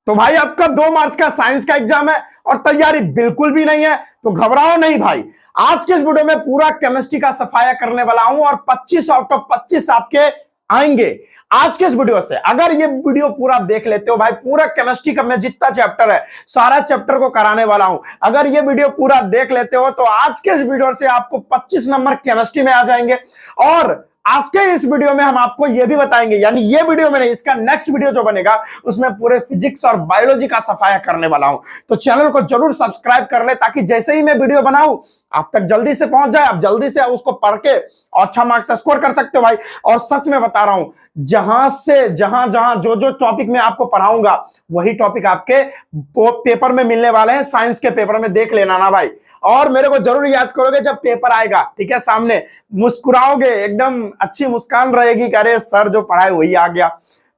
तो भाई आपका 2 मार्च का साइंस का एग्जाम है और तैयारी बिल्कुल भी नहीं है तो घबराओ नहीं भाई। आज के इस वीडियो में पूरा केमिस्ट्री का सफाया करने वाला हूं और 25 आउट ऑफ 25 आपके आएंगे आज के इस वीडियो से। अगर ये वीडियो पूरा देख लेते हो भाई, पूरा केमिस्ट्री का मैं जितना चैप्टर है सारा चैप्टर को कराने वाला हूं। अगर ये वीडियो पूरा देख लेते हो तो आज के इस वीडियो से आपको 25 नंबर केमिस्ट्री में आ जाएंगे। और आज के इस वीडियो में हम आपको यह भी बताएंगे, यानी ये वीडियो में नहीं, इसका नेक्स्ट वीडियो जो बनेगा उसमें पूरे फिजिक्स और बायोलॉजी का सफाया करने वाला हूं। तो चैनल को जरूर सब्सक्राइब कर ले ताकि जैसे ही मैं वीडियो बनाऊं आप तक जल्दी से पहुंच जाए, आप जल्दी से उसको पढ़ के अच्छा मार्क्स स्कोर कर सकते हो भाई। और सच में बता रहा हूं, जहां से जहां जहां जो जो टॉपिक मैं आपको पढ़ाऊंगा वही टॉपिक आपके पेपर में मिलने वाले हैं। साइंस के पेपर में देख लेना ना भाई। और मेरे को जरूर याद करोगे जब पेपर आएगा, ठीक है, सामने मुस्कुराओगे, एकदम अच्छी मुस्कान रहेगी कि अरे सर जो पढ़ाए वही आ गया।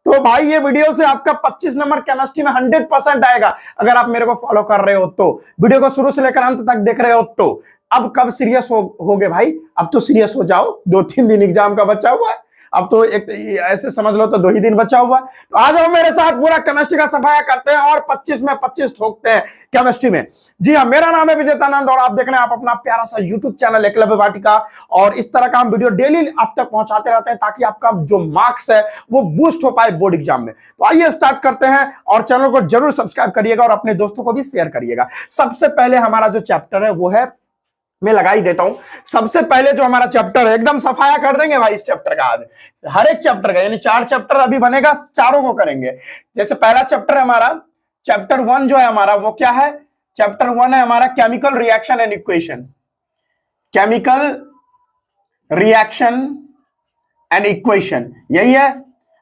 तो भाई ये वीडियो से आपका 25 नंबर केमिस्ट्री में 100% आएगा अगर आप मेरे को फॉलो कर रहे हो तो, वीडियो को शुरू से लेकर अंत तक देख रहे हो तो। अब कब सीरियस होगे भाई? अब तो सीरियस हो जाओ, 2-3 दिन एग्जाम का बचा हुआ है, अब तो एक ऐसे समझ लो तो 2 ही दिन बचा हुआ है। तो आ जाओ मेरे साथ, पूरा केमिस्ट्री का सफाया करते हैं और 25 में 25 ठोकते हैं केमिस्ट्री में। जी हाँ, मेरा नाम है विजेतानंद और आप देख रहे हैं आप अपना प्यारा सा यूट्यूब चैनल एकलव्य वाटिका। और इस तरह का हम वीडियो डेली आप तक पहुंचाते रहते हैं ताकि आपका जो मार्क्स है वो बूस्ट हो पाए बोर्ड एग्जाम में। तो आइए स्टार्ट करते हैं और चैनल को जरूर सब्सक्राइब करिएगा और अपने दोस्तों को भी शेयर करिएगा। सबसे पहले हमारा जो चैप्टर है वो है, मैं लगा ही देता हूं, सबसे पहले जो हमारा चैप्टर है एकदम सफाया कर देंगे भाई इस चैप्टर का आज, हर एक चैप्टर का, यानी 4 चैप्टर अभी बनेगा, चारों को करेंगे। जैसे पहला चैप्टर है हमारा, चैप्टर 1 जो है हमारा वो क्या है? चैप्टर 1 है हमारा chemical reaction and equation. Chemical reaction and equation, यही है?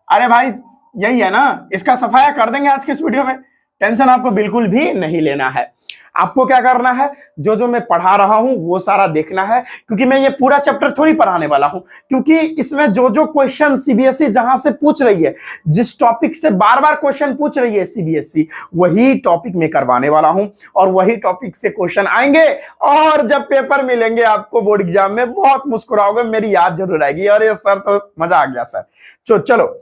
अरे भाई यही है ना, इसका सफाया कर देंगे आज के इस वीडियो में। टेंशन आपको बिल्कुल भी नहीं लेना है। आपको क्या करना है, जो जो मैं पढ़ा रहा हूं वो सारा देखना है, क्योंकि मैं ये पूरा चैप्टर थोड़ी पढ़ाने वाला हूं, क्योंकि इसमें जो जो क्वेश्चन सीबीएसई जहां से पूछ रही है, जिस टॉपिक से बार बार क्वेश्चन पूछ रही है सीबीएसई, वही टॉपिक मैं करवाने वाला हूं और वही टॉपिक से क्वेश्चन आएंगे। और जब पेपर मिलेंगे आपको बोर्ड एग्जाम में बहुत मुस्कुराओगे, मेरी याद जरूर आएगी, अरे सर तो मजा आ गया सर। चलो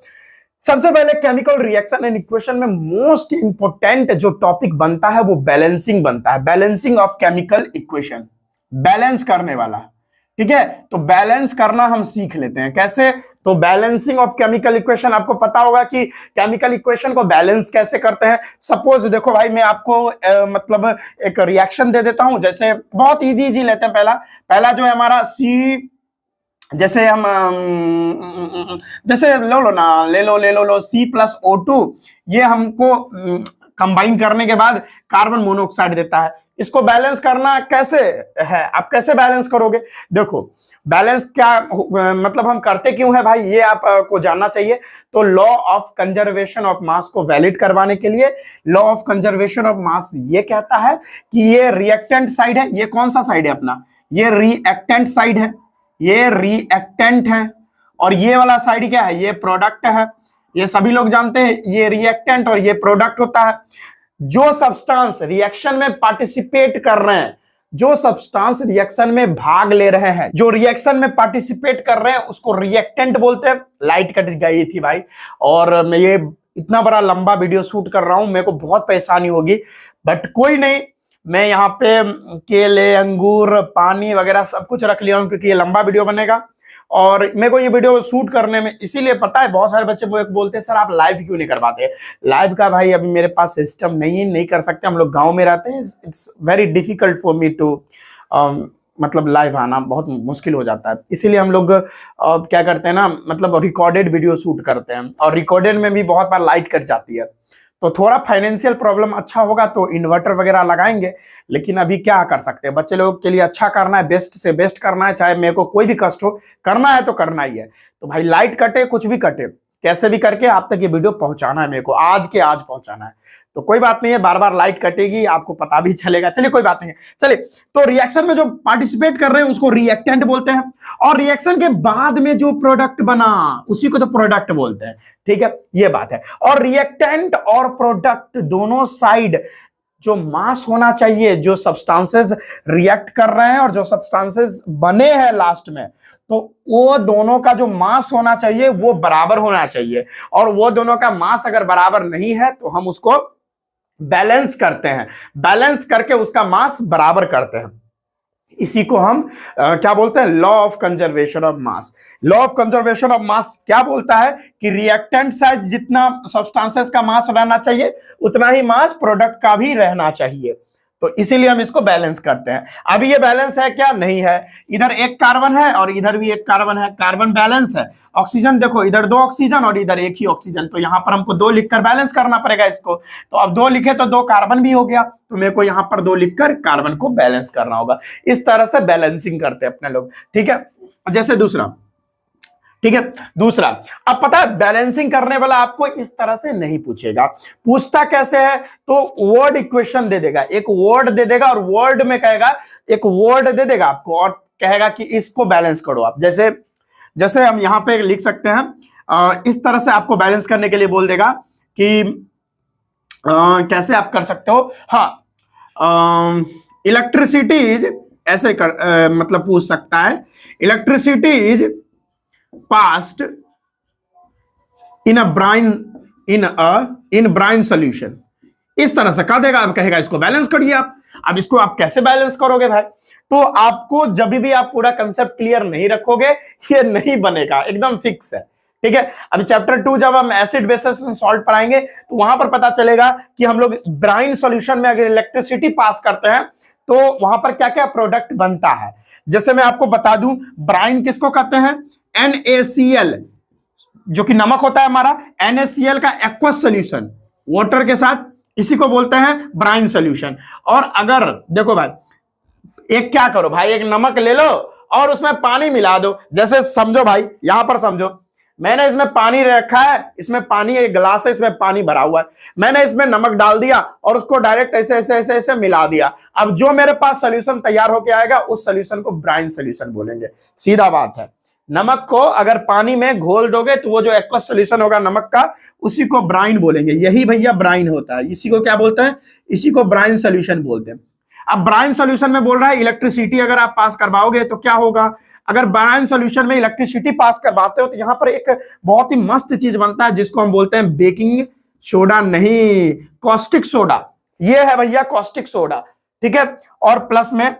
सबसे पहले केमिकल रिएक्शन एंड इक्वेशन में मोस्ट इंपोर्टेंट जो टॉपिक बनता है वो बैलेंसिंग बनता है, balancing of chemical equation, balance करने वाला, ठीक है। तो बैलेंस करना हम सीख लेते हैं कैसे। तो बैलेंसिंग ऑफ केमिकल इक्वेशन, आपको पता होगा कि केमिकल इक्वेशन को बैलेंस कैसे करते हैं। सपोज देखो भाई, मैं आपको मतलब एक रिएक्शन दे देता हूं, जैसे बहुत इजी लेते हैं। पहला जो है हमारा सी, जैसे हम जैसे ले लो C+O2, ये हमको कंबाइन करने के बाद कार्बन मोनोऑक्साइड देता है। इसको बैलेंस करना कैसे है, आप कैसे बैलेंस करोगे? देखो बैलेंस क्या मतलब हम करते क्यों है भाई, ये आपको जानना चाहिए। तो law of conservation of mass को वैलिड करवाने के लिए, law of conservation of mass ये कहता है कि ये रिएक्टेंट साइड है, ये कौन सा साइड है अपना, ये रिएक्टेंट साइड है, ये रिएक्टेंट है, और ये वाला साइड क्या है, ये प्रोडक्ट है। ये सभी लोग जानते हैं, ये रिएक्टेंट और ये प्रोडक्ट होता है। जो सब्सटेंस रिएक्शन में पार्टिसिपेट कर रहे हैं, जो सब्सटेंस रिएक्शन में भाग ले रहे हैं, जो रिएक्शन में पार्टिसिपेट कर रहे हैं, उसको रिएक्टेंट बोलते हैं। लाइट कट गई थी भाई, और मैं ये इतना बड़ा लंबा वीडियो शूट कर रहा हूं, मेरे को बहुत परेशानी होगी, बट कोई नहीं, मैं यहाँ पे केले, अंगूर, पानी वगैरह सब कुछ रख लिया हूँ क्योंकि ये लंबा वीडियो बनेगा। और मेरे को ये वीडियो शूट करने में इसीलिए पता है, बहुत सारे बच्चे बोलते हैं सर आप लाइव क्यों नहीं करवाते। लाइव का भाई अभी मेरे पास सिस्टम नहीं कर सकते, हम लोग गांव में रहते हैं, it's very difficult for me to मतलब लाइव आना बहुत मुश्किल हो जाता है। इसीलिए हम लोग क्या करते हैं ना, मतलब रिकॉर्डेड वीडियो शूट करते हैं, और रिकॉर्डेड में भी बहुत बार लाइट कट जाती है। तो थोड़ा फाइनेंशियल प्रॉब्लम अच्छा होगा तो इन्वर्टर वगैरह लगाएंगे, लेकिन अभी क्या कर सकते हैं, बच्चे लोग के लिए अच्छा करना है, बेस्ट से बेस्ट करना है, चाहे मेरे को कोई भी कष्ट हो, करना है तो करना ही है। तो भाई लाइट कटे कुछ भी कटे, कैसे भी करके आप तक ये वीडियो पहुंचाना है, मेरे को आज के आज पहुंचाना है। तो कोई बात नहीं है, बार बार लाइट कटेगी, आपको पता भी चलेगा, चलिए कोई बात नहीं है। चलिए, तो रिएक्शन में जो पार्टिसिपेट कर रहे हैं उसको रिएक्टेंट बोलते हैं, और रिएक्शन के बाद में जो प्रोडक्ट बना उसी को तो प्रोडक्ट बोलते हैं, ठीक है, ये बात है। और रिएक्टेंट और प्रोडक्ट दोनों साइड जो मास होना चाहिए, जो सब्सटेंसेस रिएक्ट कर रहे हैं और जो सब्सटेंसेस बने हैं लास्ट में, तो वो दोनों का जो मास होना चाहिए वो बराबर होना चाहिए। और वो दोनों का मास अगर बराबर नहीं है तो हम उसको बैलेंस करते हैं, बैलेंस करके उसका मास बराबर करते हैं। इसी को हम क्या बोलते हैं, law of conservation of mass. Law of conservation of mass क्या बोलता है कि रिएक्टेंट साइज जितना सब्सटेंसेस का मास रहना चाहिए उतना ही मास प्रोडक्ट का भी रहना चाहिए, तो इसीलिए हम इसको बैलेंस करते हैं। अभी ये बैलेंस है क्या, नहीं है, इधर एक कार्बन है और इधर भी एक कार्बन है, कार्बन बैलेंस है। ऑक्सीजन देखो, इधर 2 ऑक्सीजन और इधर एक ही ऑक्सीजन, तो यहां पर हमको 2 लिखकर बैलेंस करना पड़ेगा इसको। तो अब 2 लिखे तो 2 कार्बन भी हो गया, तो मेरे को यहां पर 2 लिखकर कार्बन को बैलेंस करना होगा। इस तरह से बैलेंसिंग करते हैं अपने लोग, ठीक है। जैसे दूसरा, ठीक है, दूसरा, अब पता है बैलेंसिंग करने वाला आपको इस तरह से नहीं पूछेगा, पूछता कैसे है, तो वर्ड इक्वेशन दे देगा, एक वर्ड दे देगा और वर्ड में कहेगा, एक वर्ड दे देगा आपको और कहेगा कि इसको बैलेंस करो आप। जैसे जैसे हम यहां पे लिख सकते हैं, इस तरह से आपको बैलेंस करने के लिए बोल देगा कि कैसे आप कर सकते हो। हाँ, इलेक्ट्रिसिटी इज ऐसे मतलब पूछ सकता है, electricity is passed in brine solution, इस तरह से कह देगा। अब कहेगा इसको बैलेंस करिए आप। अब इसको आप कैसे बैलेंस करोगे भाई, तो आपको जब भी आप पूरा कंसेप्ट क्लियर नहीं रखोगे ये नहीं बनेगा, एकदम फिक्स है, ठीक है। अभी चैप्टर 2 जब हम एसिड बेसिस सॉल्ट पढ़ाएंगे तो वहां पर पता चलेगा कि हम लोग ब्राइन सॉल्यूशन में अगर इलेक्ट्रिसिटी पास करते हैं तो वहां पर क्या क्या प्रोडक्ट बनता है। जैसे मैं आपको बता दूं, ब्राइन किसको कहते हैं, NaCl जो कि नमक होता है हमारा, NaCl का एक्वस सोल्यूशन वाटर के साथ, इसी को बोलते हैं ब्राइन सोल्यूशन। और अगर देखो भाई, एक क्या करो भाई, एक नमक ले लो और उसमें पानी मिला दो। जैसे समझो भाई, यहां पर समझो, मैंने इसमें पानी रखा है, इसमें पानी, एक गिलास है, इसमें पानी भरा हुआ है, मैंने इसमें नमक डाल दिया और उसको डायरेक्ट ऐसे ऐसे ऐसे ऐसे मिला दिया। अब जो मेरे पास सोल्यूशन तैयार होके आएगा उस सोल्यूशन को ब्राइन सोल्यूशन बोलेंगे, सीधा बात है। नमक को अगर पानी में घोल दोगे तो वो जो एक्वस सोल्यूशन होगा नमक का, उसी को ब्राइन बोलेंगे। यही भैया ब्राइन होता है, इसी को क्या बोलते हैं, इसी को ब्राइन सोल्यूशन बोलते हैं। अब ब्राइन सोल्यूशन में बोल रहा है इलेक्ट्रिसिटी अगर आप पास करवाओगे तो क्या होगा, अगर ब्राइन सोल्यूशन में इलेक्ट्रिसिटी पास करवाते हो तो यहां पर एक बहुत ही मस्त चीज बनता है जिसको हम बोलते हैं बेकिंग सोडा, नहीं कॉस्टिक सोडा, ये है भैया कॉस्टिक सोडा, ठीक है। और प्लस में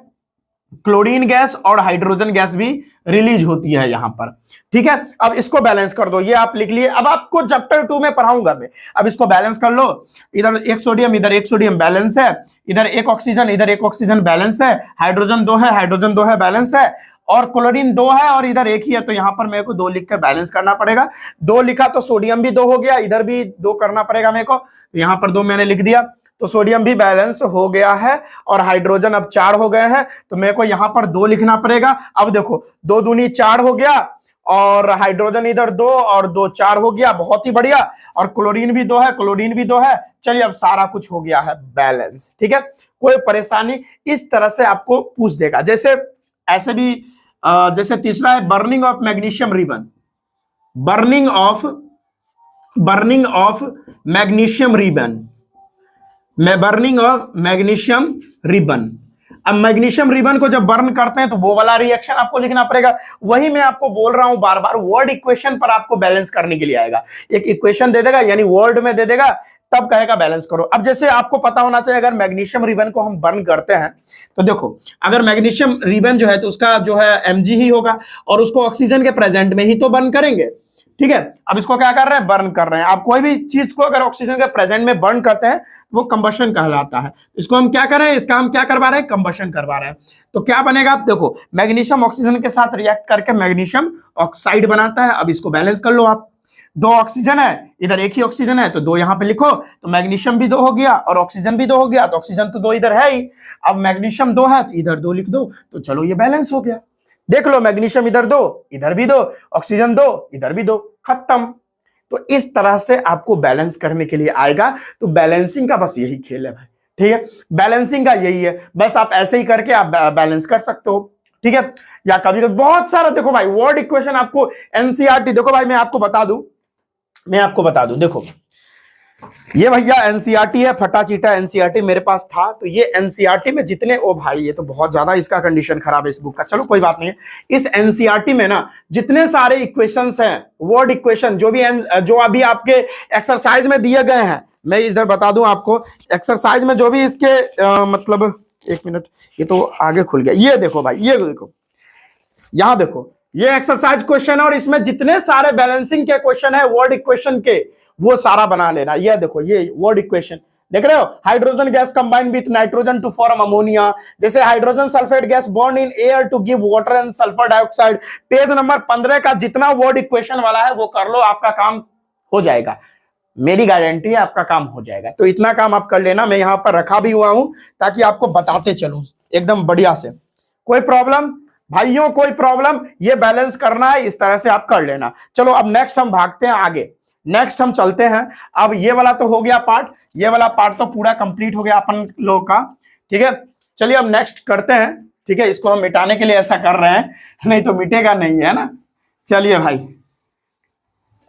क्लोरीन गैस और हाइड्रोजन गैस भी रिलीज होती है यहां पर, ठीक है। अब इसको बैलेंस कर दो, ये आप लिख लिए। अब आपको चैप्टर 2 में पढ़ाऊंगा मैं, अब इसको बैलेंस कर लो। इधर एक सोडियम, इधर एक सोडियम, बैलेंस है। इधर एक ऑक्सीजन, इधर एक ऑक्सीजन, बैलेंस है। हाइड्रोजन 2 है, हाइड्रोजन 2 है, बैलेंस है। और क्लोरीन 2 है और इधर एक ही है, तो यहां पर मेरे को 2 लिखकर बैलेंस करना पड़ेगा। 2 लिखा तो सोडियम भी 2 हो गया, इधर भी 2 करना पड़ेगा मेरे को, तो यहां पर 2 मैंने लिख दिया, तो सोडियम भी बैलेंस हो गया है। और हाइड्रोजन अब 4 हो गए हैं, तो मेरे को यहां पर 2 लिखना पड़ेगा। अब देखो 2 दूनी 4 हो गया, और हाइड्रोजन इधर 2 और 2 4 हो गया, बहुत ही बढ़िया। और क्लोरीन भी 2 है, क्लोरीन भी 2 है। चलिए अब सारा कुछ हो गया है बैलेंस, ठीक है, कोई परेशानी। इस तरह से आपको पूछ देगा। जैसे ऐसे भी जैसे तीसरा है burning of magnesium ribbon, burning of magnesium ribbon, burning of magnesium ribbon. अब मैग्नीशियम रिबन को जब बर्न करते हैं तो वो वाला रिएक्शन आपको लिखना पड़ेगा। वही मैं आपको बोल रहा हूं बार बार, वर्ड इक्वेशन पर आपको बैलेंस करने के लिए आएगा। एक इक्वेशन दे देगा, यानी वर्ड में दे देगा, तब कहेगा बैलेंस करो। अब जैसे आपको पता होना चाहिए, अगर मैग्नीशियम रिबन को हम बर्न करते हैं तो देखो, अगर मैग्नीशियम रिबन जो है तो उसका जो है Mg ही होगा, और उसको ऑक्सीजन के प्रेजेंट में ही तो बर्न करेंगे, ठीक है। अब इसको क्या कर रहे हैं, बर्न कर रहे हैं। आप कोई भी चीज को अगर ऑक्सीजन के प्रेजेंट में बर्न करते हैं तो वो कंबशन कहलाता है। इसको हम क्या कर रहे हैं, इसका हम क्या करवा रहे हैं, कंबशन करवा रहे हैं। तो क्या बनेगा, आप देखो, मैग्नीशियम ऑक्सीजन के साथ रिएक्ट करके मैग्नीशियम ऑक्साइड बनाता है। अब इसको बैलेंस कर लो आप, 2 ऑक्सीजन है, इधर एक ही ऑक्सीजन है, तो 2 यहां पे लिखो, तो मैग्नीशियम भी 2 हो गया और ऑक्सीजन भी 2 हो गया, तो ऑक्सीजन तो 2 इधर है ही। अब मैग्नीशियम 2 है तो इधर 2 लिख दो, तो चलो ये बैलेंस हो गया। देख लो, मैग्नीशियम इधर 2, इधर भी 2, ऑक्सीजन 2, इधर भी 2, खत्म। तो इस तरह से आपको बैलेंस करने के लिए आएगा। तो बैलेंसिंग का बस यही खेल है भाई, ठीक है, बैलेंसिंग का यही है। बस आप ऐसे ही करके आप बैलेंस कर सकते हो, ठीक है। या कभी कभी बहुत सारा, देखो भाई वर्ड इक्वेशन आपको एनसीईआरटी, देखो भाई मैं आपको बता दूं, देखो ये भैया एनसीईआरटी है, फटा चीटा एनसीईआरटी मेरे पास था। तो ये एनसीईआरटी में जितने, ओ भाई ये तो बहुत ज्यादा इसका कंडीशन खराब है इस बुक का, चलो कोई बात नहीं है। इस एनसीईआरटी में ना जितने सारे इक्वेशंस हैं, वर्ड इक्वेशन, जो अभी आपके एक्सरसाइज में दिए गए हैं, मैं इधर बता दूं आपको एक्सरसाइज में जो भी इसके मतलब, एक मिनट, ये तो आगे खुल गया, ये देखो भाई, ये देखो, यहां देखो, ये एक्सरसाइज क्वेश्चन है और इसमें जितने सारे बैलेंसिंग के क्वेश्चन है वर्ड इक्वेशन के, वो सारा बना लेना। ये देखो, ये वर्ड इक्वेशन देख रहे हो, hydrogen gas combine with nitrogen to form ammonia, जैसे hydrogen sulphate gas burn in air to give water and sulphur dioxide. Page number 15 का जितना वर्ड इक्वेशन वाला है वो कर लो, आपका काम हो जाएगा, मेरी गारंटी है आपका काम हो जाएगा। तो इतना काम आप कर लेना, मैं यहां पर रखा भी हुआ हूं ताकि आपको बताते चलूं एकदम बढ़िया से। कोई प्रॉब्लम भाइयों, कोई प्रॉब्लम? ये बैलेंस करना है, इस तरह से आप कर लेना। चलो अब नेक्स्ट हम भागते हैं आगे, नेक्स्ट हम चलते हैं। अब ये वाला तो हो गया पार्ट, ये वाला पार्ट तो पूरा कंप्लीट हो गया अपन लोग का, ठीक है। चलिए अब नेक्स्ट करते हैं, ठीक है। इसको हम मिटाने के लिए ऐसा कर रहे हैं, नहीं तो मिटेगा नहीं, है ना। चलिए भाई,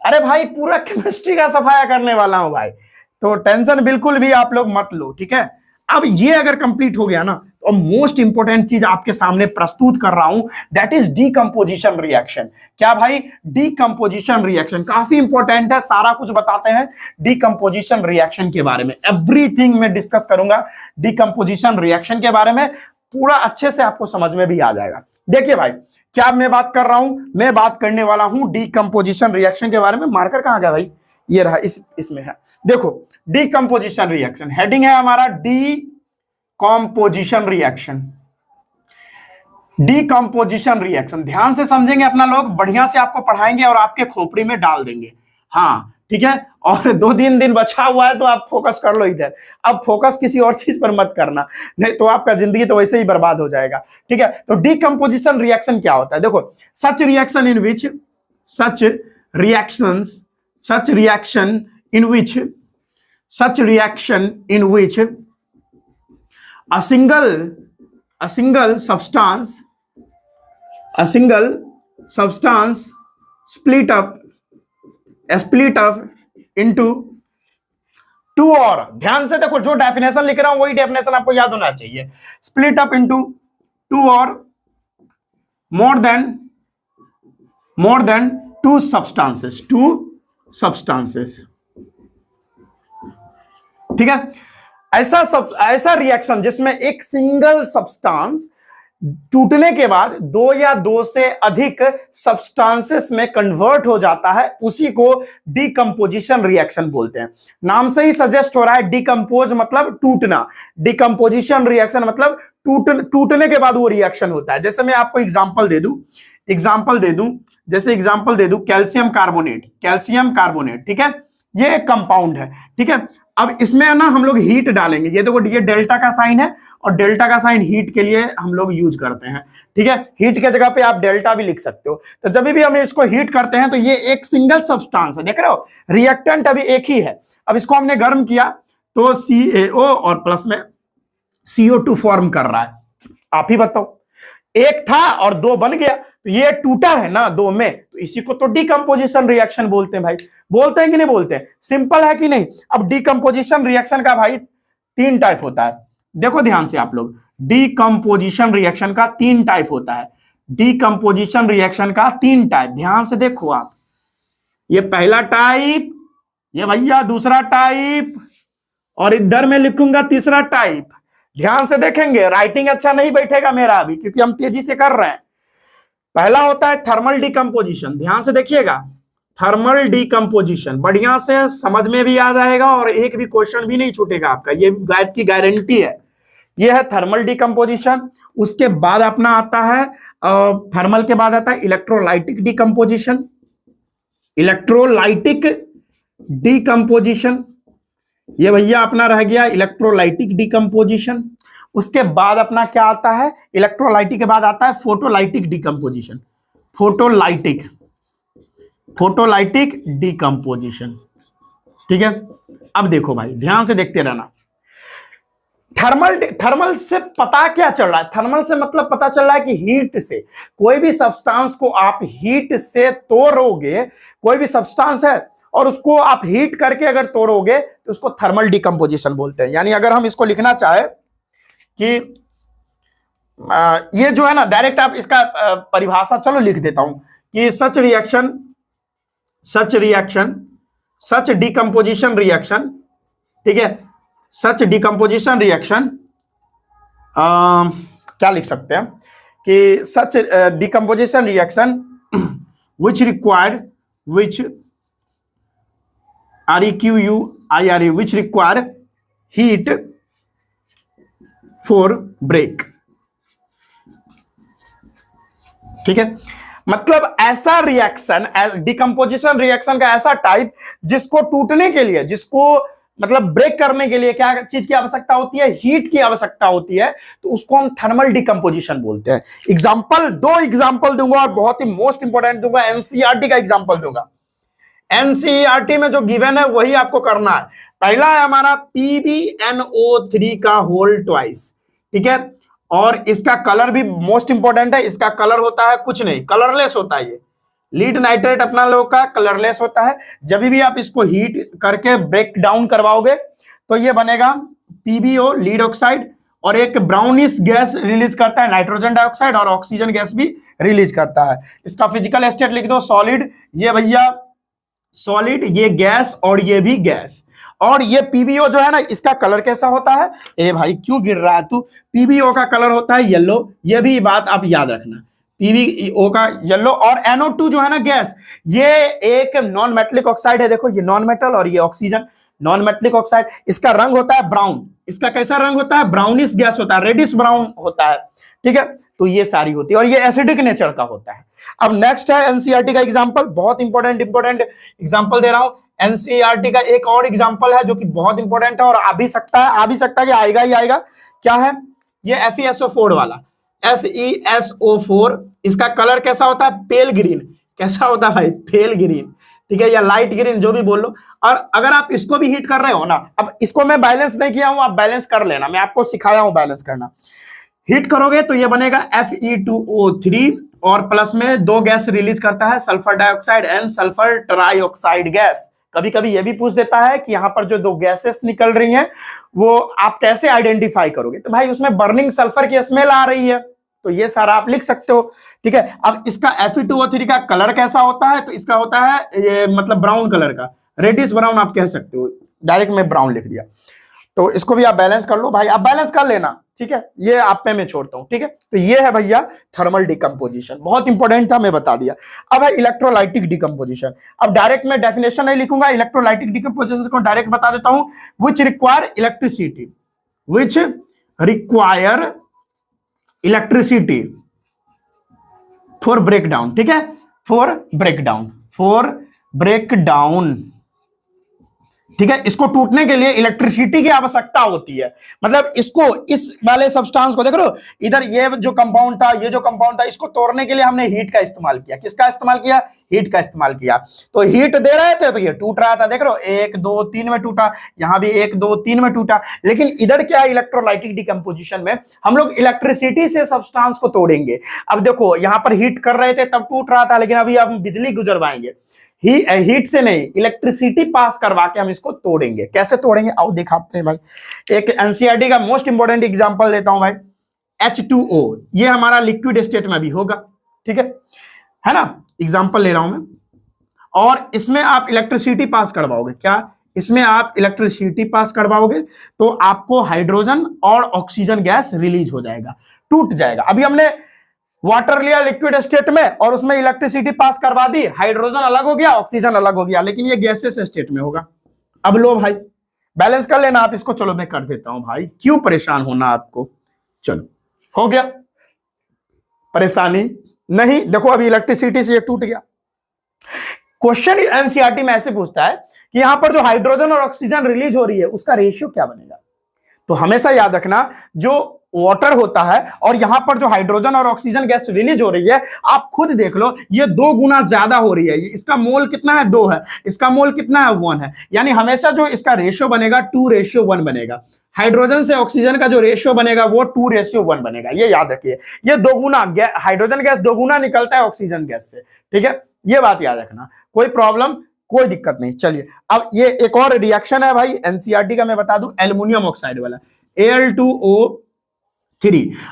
अरे भाई पूरा केमिस्ट्री का सफाया करने वाला हूं भाई, तो टेंशन बिल्कुल भी आप लोग मत लो, ठीक है। अब ये अगर कंप्लीट हो गया ना, तो मोस्ट इंपोर्टेंट चीज आपके सामने प्रस्तुत कर रहा हूं, दैट इज डीकंपोजिशन रिएक्शन। क्या भाई? डीकंपोजिशन रिएक्शन काफी इंपॉर्टेंट है, सारा कुछ बताते हैं डीकंपोजिशन रिएक्शन के बारे में, एवरीथिंग मैं डिस्कस करूंगा डीकंपोजिशन रिएक्शन के बारे में, पूरा अच्छे से आपको समझ में भी आ जाएगा। देखिए भाई, क्या मैं बात कर रहा हूं? मैं बात करने वाला हूं डीकंपोजिशन रिएक्शन के बारे में। मार्कर कहां गया भाई? ये रहा, इसमें है, देखो डीकंपोजिशन रिएक्शन, हेडिंग है हमारा डीकंपोजिशन रिएक्शन। डीकंपोजिशन रिएक्शन ध्यान से समझेंगे अपना लोग, बढ़िया से आपको पढ़ाएंगे और आपके खोपड़ी में डाल देंगे, हाँ ठीक है। और 2-3 दिन बचा हुआ है तो आप फोकस कर लो इधर, अब फोकस किसी और चीज पर मत करना, नहीं तो आपका जिंदगी तो वैसे ही बर्बाद हो जाएगा, ठीक है। तो डीकंपोजिशन रिएक्शन क्या होता है? देखो, such reaction in which such reaction in which a single substance split up into two, और ध्यान से देखो, जो डेफिनेशन लिख रहा हूं वही डेफिनेशन आपको याद होना चाहिए। स्प्लिट अप इनटू टू और मोर देन टू सब्सटेंसेस, ठीक है। ऐसा रिएक्शन जिसमें एक सिंगल सब्सटेंस टूटने के बाद 2 या 2 से अधिक सब्सटेंसेस में कन्वर्ट हो जाता है, उसी को डीकंपोजिशन रिएक्शन बोलते हैं। नाम से ही सजेस्ट हो रहा है, डीकंपोज मतलब टूटना, डीकंपोजिशन रिएक्शन मतलब टूटने के बाद वो रिएक्शन होता है। जैसे मैं आपको एग्जांपल दे दूं, जैसे एग्जांपल दे दूं कैल्शियम कार्बोनेट, ठीक है, ये एक कंपाउंड है, ठीक है। अब इसमें ना हम लोग हीट डालेंगे, ये देखो, ये डेल्टा का साइन है और डेल्टा का साइन हीट के लिए हम लोग यूज करते हैं, ठीक है। हीट के जगह पे आप डेल्टा भी लिख सकते हो। तो जब भी हम इसको हीट करते हैं तो ये एक सिंगल सब्सटेंस है, देख रहे हो, रिएक्टेंट अभी एक ही है। अब इसको हमने गर्म किया तो CaO और प्लस में CO2 फॉर्म कर रहा है। आप ही बताओ, एक था और 2 बन गया, तो ये टूटा है ना 2 में, तो इसी को तो डीकंपोजिशन रिएक्शन बोलते हैं भाई। बोलते हैं कि नहीं बोलते हैं? सिंपल है कि नहीं? अब डीकंपोजिशन रिएक्शन का भाई 3 टाइप होता है, देखो ध्यान से आप लोग, डीकंपोजिशन रिएक्शन का 3 टाइप होता है। डीकंपोजिशन रिएक्शन का 3 टाइप, ध्यान से देखो आप, ये पहला टाइप, ये भैया दूसरा टाइप, और इधर में लिखूंगा तीसरा टाइप। ध्यान से देखेंगे, राइटिंग अच्छा नहीं बैठेगा मेरा अभी, क्योंकि हम तेजी से कर रहे हैं। पहला होता है थर्मल डीकंपोजिशन, ध्यान से देखिएगा, थर्मल डीकंपोजिशन, बढ़िया से समझ में भी आ जाएगा और एक भी क्वेश्चन भी नहीं छूटेगा आपका, ये बात की गारंटी है। ये है थर्मल डीकंपोजिशन। उसके बाद अपना आता है, थर्मल के बाद आता है इलेक्ट्रोलाइटिक डीकंपोजिशन, ये भैया अपना रह गया इलेक्ट्रोलाइटिक डीकंपोजिशन। उसके बाद अपना क्या आता है? इलेक्ट्रोलाइटिक के बाद आता है फोटोलाइटिक डीकंपोजिशन, फोटोलाइटिक डीकंपोजिशन, ठीक है। अब देखो भाई, ध्यान से देखते रहना, थर्मल से पता क्या चल रहा है? थर्मल से मतलब पता चल रहा है कि हीट से कोई भी सब्सटेंस को आप हीट से तोड़ोगे, कोई भी सब्सटेंस है और उसको आप हीट करके अगर तोड़ोगे तो उसको थर्मल डीकंपोजिशन बोलते हैं। यानी अगर हम इसको लिखना चाहे कि ये जो है ना, डायरेक्ट आप इसका परिभाषा चलो लिख देता हूं कि सच डीकंपोजिशन रिएक्शन ठीक है। सच डिकम्पोजिशन रिएक्शन, क्या लिख सकते हैं कि such decomposition reaction which required, which REQUIRE, which require heat for break। ठीक है, मतलब ऐसा रिएक्शन, डिकम्पोजिशन रिएक्शन का ऐसा टाइप जिसको टूटने के लिए, जिसको मतलब ब्रेक करने के लिए क्या चीज की आवश्यकता होती है, हीट की आवश्यकता होती है, तो उसको हम थर्मल डिकम्पोजिशन बोलते हैं। एग्जांपल, दो एग्जांपल दूंगा और बहुत ही मोस्ट इंपोर्टेंट दूंगा, एनसीईआरटी का एग्जांपल दूंगा। एनसीईआरटी में जो गिवन है वही आपको करना है। पहला है हमारा PbNO3 का होल ट्वाइस, ठीक है, और इसका कलर भी मोस्ट इंपोर्टेंट है। इसका कलर होता है कुछ नहीं, कलरलेस होता है। ये लीड नाइट्रेट अपना लोग का कलरलेस होता है। जब भी आप इसको हीट करके ब्रेक डाउन करवाओगे तो ये बनेगा PbO, लीड ऑक्साइड, और एक ब्राउनिश गैस रिलीज करता है, नाइट्रोजन डाइऑक्साइड, और ऑक्सीजन गैस भी रिलीज करता है। इसका फिजिकल स्टेट लिख दो, सॉलिड, ये भैया सॉलिड, ये गैस और ये भी गैस। और ये PbO जो है ना, इसका कलर कैसा होता है, ए भाई क्यों गिर रहा है तू, PbO का कलर होता है येलो, ये भी बात आप याद रखना, PbO का येलो। और NO2 जो है ना गैस, ये एक नॉन मेटलिक ऑक्साइड है, देखो ये नॉन मेटल और ये ऑक्सीजन, नॉन मेटलिक ऑक्साइड। इसका रंग होता है ब्राउन, इसका कैसा रंग होता है, ब्राउनिश गैस होता है, रेडिश ब्राउन होता है, ठीक है। तो ये सारी होती है और ये एसिडिक नेचर का होता है। अब नेक्स्ट है एनसीईआरटी का एग्जांपल, बहुत इंपॉर्टेंट एग्जांपल दे रहा हूं। एनसीईआरटी का एक और एग्जांपल है जो कि बहुत इंपॉर्टेंट है और आ भी सकता है कि आएगा ही आएगा। क्या है ये, FeSO4 वाला, FeSO4। इसका कलर कैसा होता है, पेल ग्रीन। कैसा होता है भाई, पेल ग्रीन, ठीक है, या लाइट ग्रीन, जो भी बोल लो। और अगर आप इसको भी हीट कर रहे हो ना, अब इसको मैं बैलेंस नहीं किया हूं, आप बैलेंस कर लेना, मैं आपको सिखाया हूं बैलेंस करना। हीट करोगे तो ये बनेगा Fe2O3 और प्लस में दो गैस रिलीज करता है, sulphur dioxide and sulphur trioxide gas. कभी कभी ये भी पूछ देता है कि यहां पर जो दो गैसेस निकल रही हैं वो आप कैसे आइडेंटिफाई करोगे, तो भाई उसमें बर्निंग सल्फर की स्मेल आ रही है, तो ये सारा आप लिख सकते हो, ठीक है। अब इसका Fe2O3 का कलर कैसा होता है, तो इसका होता है ये मतलब ब्राउन कलर का, रेडिश ब्राउन आप कह सकते हो, डायरेक्ट में ब्राउन लिख दिया। तो इसको भी आप बैलेंस कर लो भाई, आप बैलेंस कर लेना, ठीक है, ये आप पे मैं छोड़ता हूं, ठीक है। तो ये है भैया थर्मल डिकम्पोजिशन, बहुत इंपॉर्टेंट था, मैं बता दिया। अब है इलेक्ट्रोलाइटिक डिकम्पोजिशन। अब डायरेक्ट मैं डेफिनेशन नहीं लिखूंगा, इलेक्ट्रोलाइटिक डिकम्पोजिशन को डायरेक्ट बता देता हूं। Which require electricity, which require electricity for breakdown, ठीक है, फॉर ब्रेकडाउन, ठीक है। इसको टूटने के लिए इलेक्ट्रिसिटी की आवश्यकता होती है। मतलब इसको, इस वाले सब्सटेंस को देख रहे हो, इधर ये जो कंपाउंड था, ये जो कंपाउंड था, इसको तोड़ने के लिए हमने हीट का इस्तेमाल किया। किसका इस्तेमाल किया, हीट का इस्तेमाल किया। तो हीट दे रहे थे तो ये टूट रहा था, देख रहे हो 1 2 3 में टूटा, यहां भी 1 2 3 में टूटा। लेकिन इधर क्या, इलेक्ट्रोलाइटिक डिकम्पोजिशन में हम लोग इलेक्ट्रिसिटी से सब्सटेंस को तोड़ेंगे। अब देखो यहां पर हीट कर रहे थे तब टूट रहा था, लेकिन अभी हम बिजली गुजरवाएंगे, हीट से नहीं, इलेक्ट्रिसिटी पास करवा के हम इसको तोड़ेंगे। कैसे तोड़ेंगे आओ दिखाते हैं भाई। एक एनसीईआरटी का मोस्ट इंपोर्टेंट एग्जांपल देता हूं भाई, H2O, ये हमारा लिक्विड स्टेट में भी होगा, ठीक है ना, एग्जांपल ले रहा हूं मैं। और इसमें आप इलेक्ट्रिसिटी पास करवाओगे, क्या इसमें आप इलेक्ट्रिसिटी पास करवाओगे तो आपको हाइड्रोजन और ऑक्सीजन गैस रिलीज हो जाएगा, टूट जाएगा। अभी हमने वाटर लिया लिक्विड स्टेट में और उसमें इलेक्ट्रिसिटी पास करवा दी, हाइड्रोजन अलग हो गया, ऑक्सीजन अलग हो गया, लेकिन ये गैसेस स्टेट में होगा। अब लो भाई बैलेंस कर लेना आप इसको, चलो मैं कर देता हूं भाई, क्यों परेशान होना आपको, चलो हो गया, परेशानी नहीं। देखो अभी इलेक्ट्रिसिटी से ये टूट गया। क्वेश्चन एनसीईआरटी में ऐसे पूछता है कि यहां पर जो हाइड्रोजन और ऑक्सीजन रिलीज हो रही है उसका रेशियो क्या बनेगा। तो हमेशा याद रखना, जो वाटर होता है और यहां पर जो हाइड्रोजन और ऑक्सीजन गैस रिलीज हो रही है, आप खुद देख लो, ये 2 गुना ज्यादा हो रही है। इसका मोल कितना है, 2 है, इसका मोल कितना है, 1 है। यानी हमेशा जो इसका रेशियो बनेगा 2:1 बनेगा। हाइड्रोजन से ऑक्सीजन का जो रेशियो बनेगा वो 2:1 बनेगा, ये याद रखिए। ये 2 गुना, हाइड्रोजन गैस 2 गुना निकलता है ऑक्सीजन गैस से, ठीक है, ये बात याद रखना। कोई प्रॉब्लम, कोई दिक्कत नहीं। चलिए अब ये एक और रिएक्शन है भाई एनसीईआरटी का, मैं बता दूं, एल्युमिनियम ऑक्साइड वाला, Al2O3।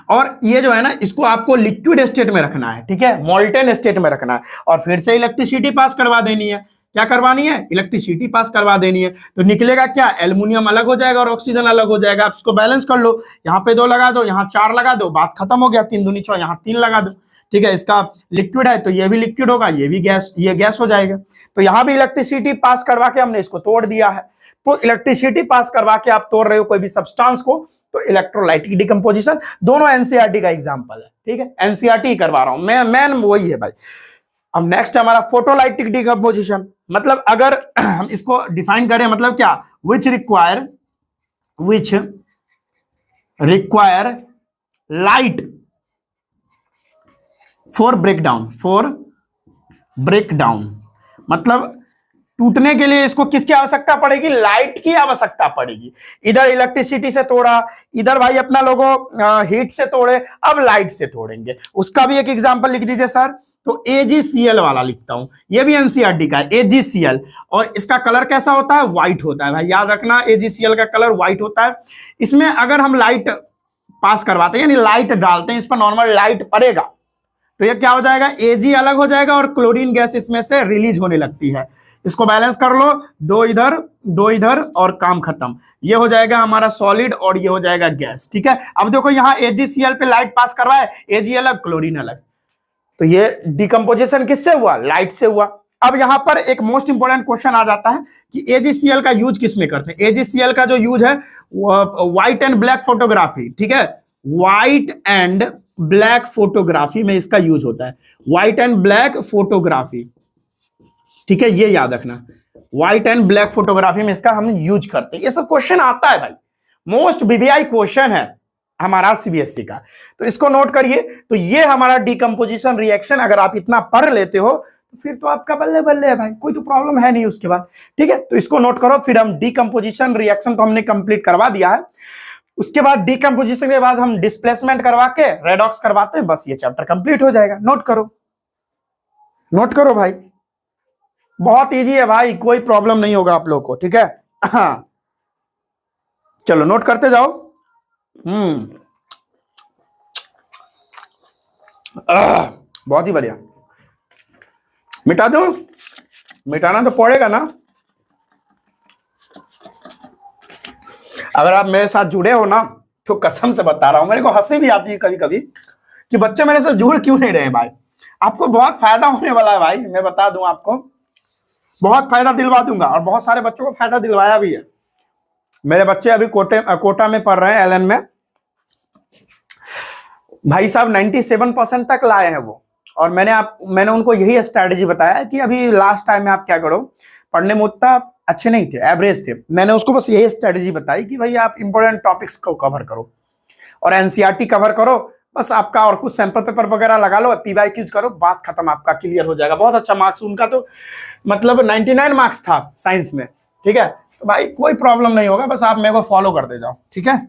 और ये जो है ना, इसको आपको लिक्विड स्टेट में रखना है, ठीक है, मोल्टेन स्टेट में रखना है, और फिर से इलेक्ट्रिसिटी पास करवा देनी है। क्या करवानी है, इलेक्ट्रिसिटी पास करवा देनी है। तो निकलेगा क्या, एल्युमिनियम अलग हो जाएगा और ऑक्सीजन अलग हो जाएगा। आप इसको बैलेंस कर लो, यहाँ पे 2 लगा दो, यहाँ 4 लगा दो, बात खत्म हो गया। 3 दूनी 6, यहाँ 3 लगा दो, ठीक है। इसका लिक्विड है तो ये भी लिक्विड होगा, ये भी गैस, ये गैस हो जाएगा। तो यहाँ भी इलेक्ट्रिसिटी पास करवा के हमने इसको तोड़ दिया है। तो इलेक्ट्रिसिटी पास करवा के आप तोड़ रहे हो कोई भी सब्सटेंस को, तो इलेक्ट्रोलाइटिक डिकम्पोजिशन। दोनों एनसीईआरटी का एग्जांपल है, ठीक है, एनसीईआरटी करवा रहा हूं मैं, मेन वही है भाई। अब नेक्स्ट हमारा फोटोलाइटिक डिकम्पोजिशन, मतलब अगर हम इसको डिफाइन करें, मतलब क्या, which require light for breakdown, मतलब टूटने के लिए इसको किसकी आवश्यकता पड़ेगी, लाइट की आवश्यकता पड़ेगी। इधर इलेक्ट्रिसिटी से तोड़ा, इधर भाई अपना लोगों हीट से तोड़े, अब लाइट से तोड़ेंगे। उसका भी एक एग्जांपल लिख दीजिए सर। तो AgCl वाला लिखता हूं, ये भी एनसीईआरटी का है, AgCl, और इसका कलर कैसा होता है, व्हाइट होता है भाई, याद रखना, AgCl का कलर व्हाइट होता है। इसमें अगर हम लाइट पास करवाते हैं, यानी लाइट डालते हैं, इस पर नॉर्मल लाइट पड़ेगा, तो ये क्या हो जाएगा, Ag अलग हो जाएगा और क्लोरीन गैस इसमें से रिलीज होने लगती है। इसको बैलेंस कर लो, 2 इधर और काम खत्म। ये हो जाएगा हमारा सॉलिड और ये हो जाएगा गैस, ठीक है। अब देखो यहाँ AgCl पे लाइट पास करवाए, Ag अलग क्लोरीन अलग, तो ये डिकम्पोजिशन किससे हुआ, लाइट से हुआ। अब यहां पर एक मोस्ट इंपोर्टेंट क्वेश्चन आ जाता है कि AgCl का यूज किस में करते हैं। AgCl का जो यूज है व्हाइट एंड ब्लैक फोटोग्राफी, ठीक है, व्हाइट एंड ब्लैक फोटोग्राफी में इसका यूज होता है, व्हाइट एंड ब्लैक फोटोग्राफी, ठीक है, ये याद रखना, व्हाइट एंड ब्लैक फोटोग्राफी में इसका हम यूज करते हैं। ये सब क्वेश्चन आता है भाई, मोस्ट बीबीआई क्वेश्चन है हमारा सीबीएसई का, तो इसको नोट करिए। तो ये हमारा डिकम्पोजिशन रिएक्शन, अगर आप इतना पढ़ लेते हो तो फिर तो आपका बल्ले बल्ले है भाई, कोई तो प्रॉब्लम है नहीं उसके बाद, ठीक है। तो इसको नोट करो। फिर हम डिकम्पोजिशन रिएक्शन तो हमने कंप्लीट करवा दिया है। उसके बाद डिकम्पोजिशन के बाद हम डिस्प्लेसमेंट करवा के रेडॉक्स करवाते हैं, बस ये चैप्टर कंप्लीट हो जाएगा। नोट करो भाई, बहुत इजी है भाई, कोई प्रॉब्लम नहीं होगा आप लोग को, ठीक है। हाँ चलो नोट करते जाओ। बहुत ही बढ़िया। मिटा दूं, मिटाना तो पड़ेगा ना। अगर आप मेरे साथ जुड़े हो ना, तो कसम से बता रहा हूं, मेरे को हंसी भी आती है कभी कभी कि बच्चे मेरे साथ जुड़ क्यों नहीं रहे भाई। आपको बहुत फायदा होने वाला है भाई, मैं बता दूं आपको, बहुत फायदा दिलवा दूंगा, और बहुत सारे बच्चों को फायदा दिलवाया भी है। मेरे बच्चे अभी कोटा में पढ़ रहे हैं, LN में, भाई साहब 97% तक लाए हैं वो। और मैंने उनको यही स्ट्रैटेजी बताया कि अभी लास्ट टाइम में आप क्या करो, पढ़ने में उतना अच्छे नहीं थे, एवरेज थे, मैंने उसको बस यही स्ट्रैटेजी बताई कि भाई आप इंपॉर्टेंट टॉपिक्स को कवर करो और एनसीईआरटी कवर करो, बस आपका और कुछ सैंपल पेपर वगैरह लगा लो, PYQ करो, बात खत्म, आपका क्लियर हो जाएगा। बहुत अच्छा मार्क्स उनका तो मतलब 99 मार्क्स था साइंस में, ठीक है। तो भाई कोई प्रॉब्लम नहीं होगा, बस आप मेरे को फॉलो करते जाओ, ठीक है,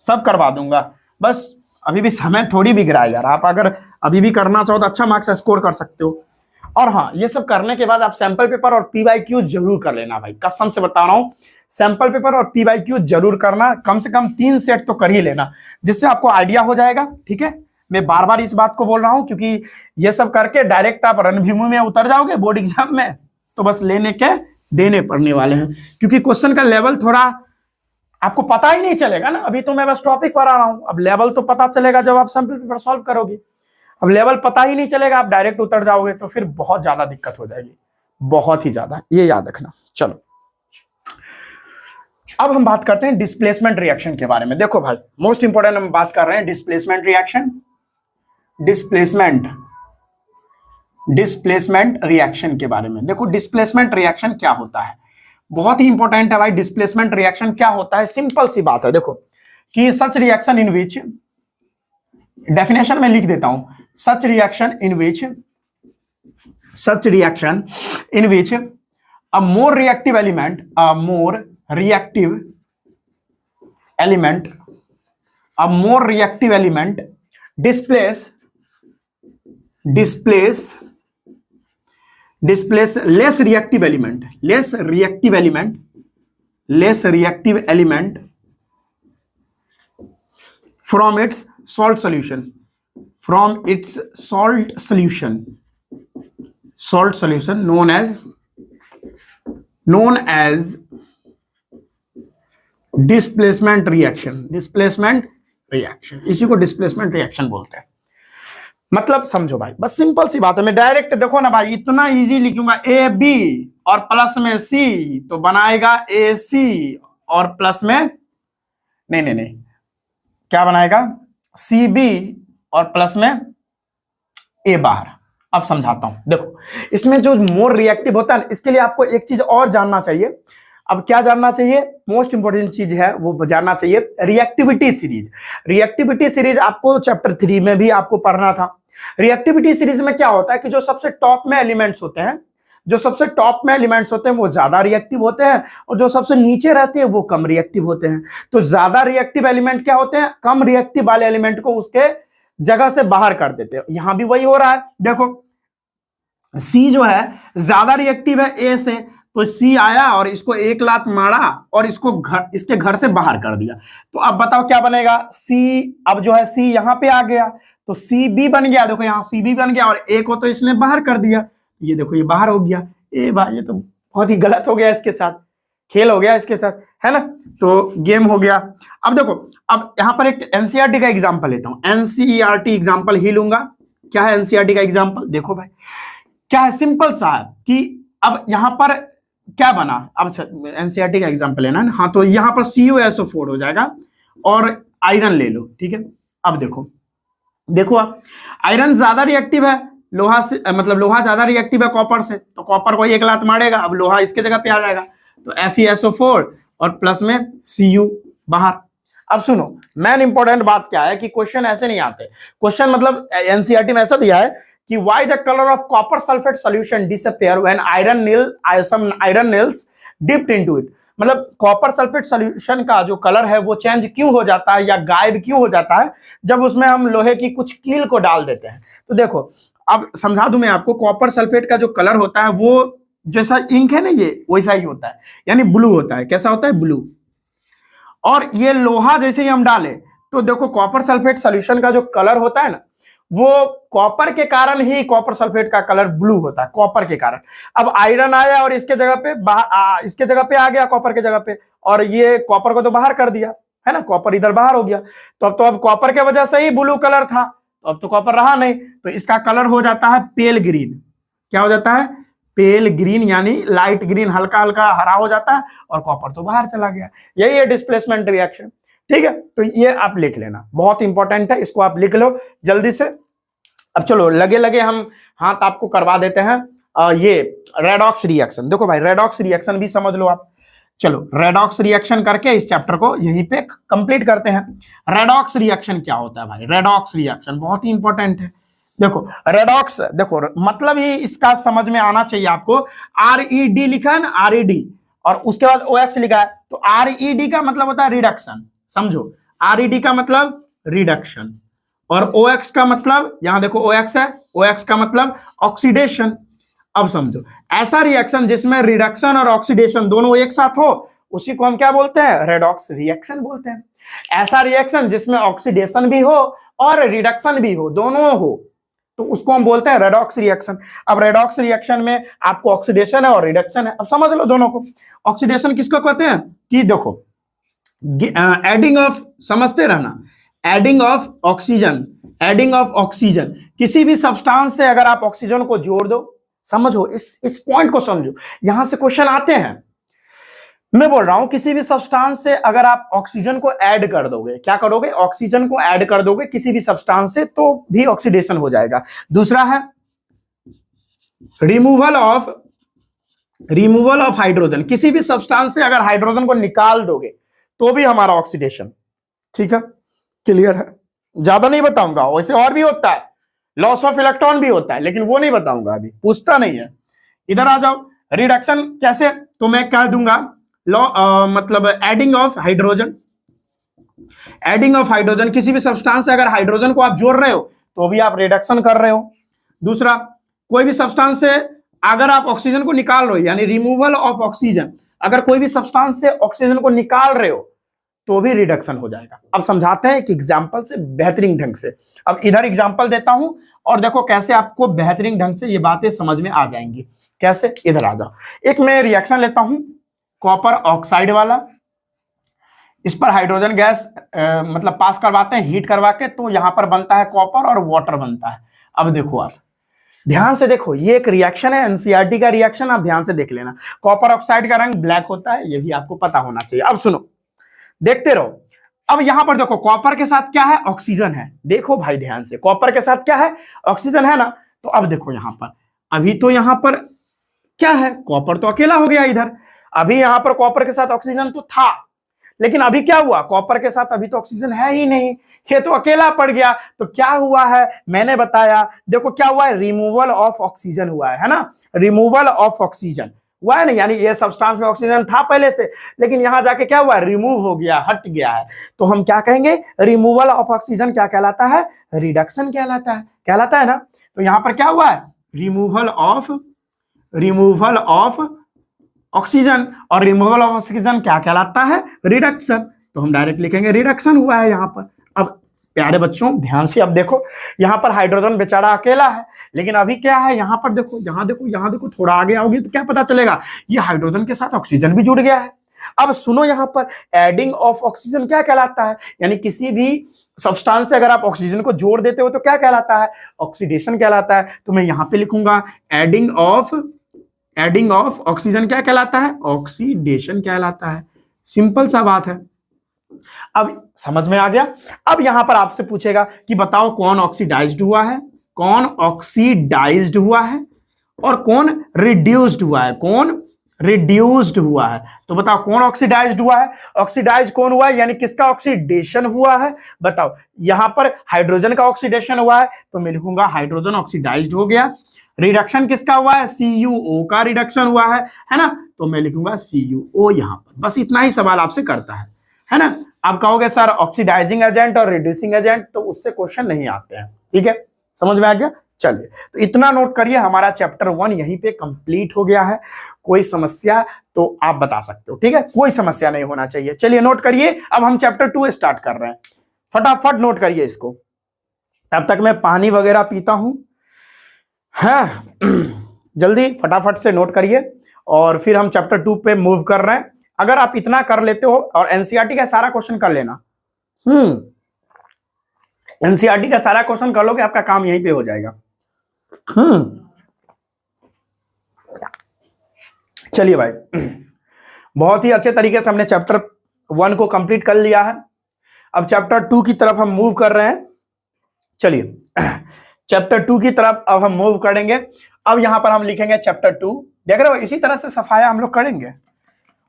सब करवा दूंगा। बस अभी भी समय थोड़ी बिक रहा है यार, आप अगर अभी भी करना चाहो तो अच्छा मार्क्स स्कोर कर सकते हो। और हाँ, ये सब करने के बाद आप सैंपल पेपर और PYQ जरूर कर लेना भाई, कसम से बता रहा हूं, सैंपल पेपर और PYQ जरूर करना, कम से कम 3 सेट तो कर ही लेना, जिससे आपको आइडिया हो जाएगा, ठीक है। मैं बार बार इस बात को बोल रहा हूं क्योंकि ये सब करके डायरेक्ट आप रणभूमि में उतर जाओगे बोर्ड एग्जाम में, तो बस लेने के देने पड़ने वाले हैं, क्योंकि क्वेश्चन का लेवल थोड़ा आपको पता ही नहीं चलेगा ना। अभी तो मैं बस टॉपिक पढ़ा रहा हूं, अब लेवल तो पता चलेगा जब आप सैंपल पेपर सॉल्व करोगे। अब लेवल पता ही नहीं चलेगा, आप डायरेक्ट उतर जाओगे तो फिर बहुत ज्यादा दिक्कत हो जाएगी, बहुत ही ज्यादा, ये याद रखना। चलो अब हम बात करते हैं डिस्प्लेसमेंट रिएक्शन के बारे में। देखो भाई, मोस्ट इंपोर्टेंट हम बात कर रहे हैं डिस्प्लेसमेंट रिएक्शन, डिस्प्लेसमेंट रिएक्शन के बारे में। देखो डिस्प्लेसमेंट रिएक्शन क्या होता है, बहुत ही इंपॉर्टेंट है भाई। डिस्प्लेसमेंट रिएक्शन क्या होता है, सिंपल सी बात है, देखो कि such reaction in which, definition में लिख देता हूं, such reaction in which a more reactive element displace less reactive element from its salt solution known as known as displacement reaction. Displacement reaction, इसी को डिस्प्लेसमेंट रिएक्शन बोलते हैं। मतलब समझो भाई, बस सिंपल सी बात है। मैं डायरेक्ट देखो ना भाई, इतना इजी लिखूंगा, ए बी और प्लस में सी तो बनाएगा ए सी, और प्लस में नहीं क्या बनाएगा, सी बी और प्लस में ए बाहर। अब समझाता हूं, देखो इसमें जो मोर रिएक्टिव होता है, इसके लिए आपको एक चीज और जानना चाहिए। अब क्या जानना चाहिए, मोस्ट इंपोर्टेंट चीज है वो जानना चाहिए, रिएक्टिविटी सीरीज। रिएक्टिविटी सीरीज आपको चैप्टर 3 में भी आपको पढ़ना था। रिएक्टिविटी सीरीज में क्या होता है कि जो सबसे टॉप में एलिमेंट्स होते हैं, जो सबसे टॉप में एलिमेंट्स होते हैं वो ज्यादा रिएक्टिव होते हैं, और जो सबसे नीचे रहते हैं वो कम रिएक्टिव होते हैं। तो ज्यादा रिएक्टिव एलिमेंट क्या होते हैं, कम रिएक्टिव वाले एलिमेंट को उसके जगह से बाहर कर देते हैं। यहां भी वही हो रहा है। देखो सी जो है ज्यादा रिएक्टिव है ए से, तो सी आया और इसको एक लात मारा और इसको इसके घर से बाहर कर दिया। तो अब बताओ क्या बनेगा, सी, अब जो है सी यहां पे आ गया तो सी बी बन गया। देखो यहां सी बी बन गया, और ए को तो इसने बाहर कर दिया, ये देखो ये बाहर हो गया। ए भाई ये तो बहुत ही गलत हो गया, इसके साथ खेल हो गया इसके साथ, है ना, तो गेम हो गया। अब देखो, अब यहां पर एक एनसीईआरटी का एग्जांपल लेता हूं, एनसीईआरटी एग्जांपल ही लूंगा। क्या है एनसीईआरटी का एग्जांपल, देखो भाई क्या है, सिंपल सा है कि अब यहां पर क्या बना, अब एनसीईआरटी का एग्जांपल लेना है। हाँ, तो यहां पर CuSO4 हो जाएगा और आयरन ले लो, ठीक है। अब देखो आप, आयरन ज्यादा रिएक्टिव है लोहा से, मतलब लोहा ज्यादा रिएक्टिव है कॉपर से, तो कॉपर को एक लात मारेगा, अब लोहा इसके जगह पे आ जाएगा, तो FeSO4 और प्लस में Cu बाहर। अब सुनो, मेन इंपॉर्टेंट बात क्या है कि क्वेश्चन ऐसे नहीं आते। क्वेश्चन मतलब एनसीईआरटी में ऐसा दिया है कि why the color of copper sulfate solution disappear when some iron nails dipped into it। मतलब कॉपर सल्फेट सॉल्यूशन का जो कलर है वो चेंज क्यों हो जाता है या गायब क्यों हो जाता है जब उसमें हम लोहे की कुछ कील को डाल देते हैं। तो देखो अब समझा दूं मैं आपको, कॉपर सल्फेट का जो कलर होता है वो जैसा इंक है ना, ये वैसा ही होता है, यानी ब्लू होता है। कैसा होता है, ब्लू। और ये लोहा जैसे ही हम डाले तो देखो कॉपर सल्फेट सॉल्यूशन का जो कलर होता है ना, वो कॉपर के कारण ही कॉपर सल्फेट का कलर ब्लू होता है, कॉपर के कारण। अब आयरन आया और इसके जगह पे आ गया कॉपर के जगह पे, और ये कॉपर को तो बाहर कर दिया, है ना, कॉपर इधर बाहर हो गया। तो अब कॉपर के वजह से ही ब्लू कलर था, तो अब तो कॉपर रहा नहीं, तो इसका कलर हो जाता है पेल ग्रीन। क्या हो जाता है, पेल ग्रीन, यानी लाइट ग्रीन, हल्का हल्का हरा हो जाता है, और कॉपर तो बाहर चला गया। यही है डिस्प्लेसमेंट रिएक्शन, ठीक है। तो ये आप लिख लेना, बहुत इंपॉर्टेंट है, इसको आप लिख लो जल्दी से। अब चलो लगे लगे हम हाथ आपको करवा देते हैं ये रेडॉक्स रिएक्शन। देखो भाई रेडॉक्स रिएक्शन भी समझ लो आप। चलो रेडॉक्स रिएक्शन करके इस चैप्टर को यहीं पे कंप्लीट करते हैं। रेडॉक्स रिएक्शन क्या होता है भाई, रेडॉक्स रिएक्शन बहुत ही इंपॉर्टेंट है। देखो रेडॉक्स, देखो मतलब ही इसका समझ में आना चाहिए आपको। RED लिखा है ना, RED, और उसके बाद OX लिखा है, तो RED का मतलब होता है रिडक्शन, समझो। RED का मतलब रिडक्शन, और OX का मतलब, यहां देखो OX है, OX का मतलब ऑक्सीडेशन। अब समझो, ऐसा रिएक्शन जिसमें रिडक्शन और ऑक्सीडेशन दोनों एक साथ हो, उसी को हम क्या बोलते हैं, रेडॉक्स रिएक्शन बोलते हैं। ऐसा रिएक्शन जिसमें ऑक्सीडेशन भी हो और रिडक्शन भी हो, दोनों हो, तो उसको हम बोलते हैं रेडॉक्स रिएक्शन। अब रेडॉक्स रिएक्शन में आपको ऑक्सीडेशन है और रिडक्शन है। अब समझ लो दोनों को। ऑक्सीडेशन किसको कहते हैं कि देखो एडिंग ऑफ, समझते रहना, adding of oxygen, adding of oxygen, किसी भी सब्सटेंस से अगर आप ऑक्सीजन को जोड़ दो, समझो इस पॉइंट को समझो, यहां से क्वेश्चन आते हैं। मैं बोल रहा हूं किसी भी सब्सटेंस से अगर आप ऑक्सीजन को ऐड कर दोगे, क्या करोगे, ऑक्सीजन को ऐड कर दोगे किसी भी सब्सटेंस से, तो भी ऑक्सीडेशन हो जाएगा। दूसरा है रिमूवल ऑफ हाइड्रोजन, किसी भी सब्सटेंस से अगर हाइड्रोजन को निकाल दोगे तो भी हमारा ऑक्सीडेशन, ठीक है, क्लियर है। ज्यादा नहीं बताऊंगा, वैसे और भी होता है, लॉस ऑफ इलेक्ट्रॉन भी होता है, लेकिन वो नहीं बताऊंगा अभी, पूछता नहीं है। इधर आ जाओ, रिडक्शन कैसे, तो मैं कह दूंगा मतलब adding of hydrogen, adding of hydrogen, किसी भी सब्सटेंस से अगर हाइड्रोजन को आप जोड़ रहे हो तो भी आप रिडक्शन कर रहे हो। दूसरा, कोई भी सब्सटेंस से अगर आप ऑक्सीजन को निकाल रहे हो, यानी रिमूवल ऑफ ऑक्सीजन, अगर कोई भी सब्सटेंस से ऑक्सीजन को निकाल रहे हो तो भी रिडक्शन हो जाएगा। अब समझाते हैं कि एग्जाम्पल से बेहतरीन ढंग से। अब इधर एग्जाम्पल देता हूं और देखो कैसे आपको बेहतरीन ढंग से ये बातें समझ में आ जाएंगी। कैसे, इधर आ जाओ। एक मैं रिएक्शन लेता हूं कॉपर ऑक्साइड वाला, इस पर हाइड्रोजन गैस मतलब पास करवाते हैं हीट करवा के, तो यहां पर बनता है कॉपर और वाटर बनता है। अब देखो आप ध्यान से देखो, ये एक रिएक्शन है, एनसीईआरटी का रिएक्शन, आप ध्यान से देख लेना। कॉपर ऑक्साइड का रंग ब्लैक होता है, ये भी आपको पता होना चाहिए। अब सुनो, देखते रहो। अब यहां पर देखो कॉपर के साथ क्या है, ऑक्सीजन है। देखो भाई ध्यान से, कॉपर के साथ क्या है, ऑक्सीजन है ना। तो अब देखो यहां पर, अभी तो यहां पर क्या है, कॉपर तो अकेला हो गया इधर। अभी यहां पर कॉपर के साथ ऑक्सीजन तो था, लेकिन अभी क्या हुआ, कॉपर के साथ अभी तो ऑक्सीजन है ही नहीं, ये तो अकेला पड़ गया। तो क्या हुआ है, मैंने बताया, देखो क्या हुआ है, रिमूवल ऑफ ऑक्सीजन हुआ है ना, रिमूवल ऑफ ऑक्सीजन हुआ है ना, यानी ये सब्सटेंस में ऑक्सीजन था पहले से, लेकिन यहां जाके क्या हुआ, रिमूव हो गया, हट गया है। तो हम क्या कहेंगे, रिमूवल ऑफ ऑक्सीजन क्या कहलाता है, रिडक्शन कहलाता है ना। तो यहां पर क्या हुआ है, रिमूवल ऑफ ऑक्सीजन, और रिमूवल ऑफ ऑक्सीजन क्या कहलाता है, रिडक्शन। तो हम डायरेक्ट लिखेंगे रिडक्शन हुआ है यहां पर। अब प्यारे बच्चों ध्यान से अब देखो, यहां पर हाइड्रोजन बेचारा अकेला है, लेकिन अभी क्या है, यहां पर देखो, यहां देखो, थोड़ा आगे आओगे तो क्या पता चलेगा, ये हाइड्रोजन के साथ ऑक्सीजन भी जुड़ गया है। अब सुनो, यहां पर एडिंग ऑफ ऑक्सीजन क्या कहलाता है, यानी किसी भी सब्सटेंस से अगर आप ऑक्सीजन को जोड़ देते हो तो क्या कहलाता है, ऑक्सीडेशन कहलाता है। तो मैं यहां पे लिखूंगा एडिंग ऑफ ऑक्सीजन क्या कहलाता है, ऑक्सीडेशन कहलाता है। सिंपल सा बात है, अब समझ में आ गया। अब यहां पर आपसे पूछेगा कि बताओ कौन ऑक्सीडाइज्ड हुआ है, और कौन रिड्यूस्ड हुआ है, तो बताओ कौन ऑक्सीडाइज्ड हुआ है, ऑक्सीडाइज कौन हुआ है, यानी किसका ऑक्सीडेशन हुआ है, बताओ। यहां पर हाइड्रोजन का ऑक्सीडेशन हुआ है, तो मैं लिखूंगा हाइड्रोजन ऑक्सीडाइज्ड हो गया। रिडक्शन किसका हुआ है, CuO का रिडक्शन हुआ है ना, तो मैं लिखूंगा CuO यहां पर। बस इतना ही सवाल आपसे करता है ना। आप कहोगे सर ऑक्सीडाइजिंग एजेंट और रिड्यूसिंग एजेंट, तो उससे क्वेश्चन नहीं आते हैं, ठीक है, समझ में आ गया। चलिए, तो इतना नोट करिए, हमारा चैप्टर 1 यहीं पे कंप्लीट हो गया है। कोई समस्या तो आप बता सकते हो, ठीक है, कोई समस्या नहीं होना चाहिए। चलिए नोट करिए, अब हम चैप्टर 2 स्टार्ट कर रहे हैं, फटाफट नोट करिए इसको। तब तक मैं पानी वगैरह पीता हूं, हाँ जल्दी फटाफट से नोट करिए, और फिर हम चैप्टर 2 पे मूव कर रहे हैं। अगर आप इतना कर लेते हो और एनसीईआरटी का सारा क्वेश्चन कर लेना, एनसीईआरटी का सारा क्वेश्चन कर लोगे, आपका काम यहीं पे हो जाएगा। चलिए भाई, बहुत ही अच्छे तरीके से हमने चैप्टर 1 को कंप्लीट कर लिया है। अब चैप्टर 2 की तरफ हम मूव कर रहे हैं। चलिए चैप्टर 2 की तरफ अब हम मूव करेंगे। अब यहां पर हम लिखेंगे चैप्टर 2, देख रहे हो, इसी तरह से सफाया हम लोग करेंगे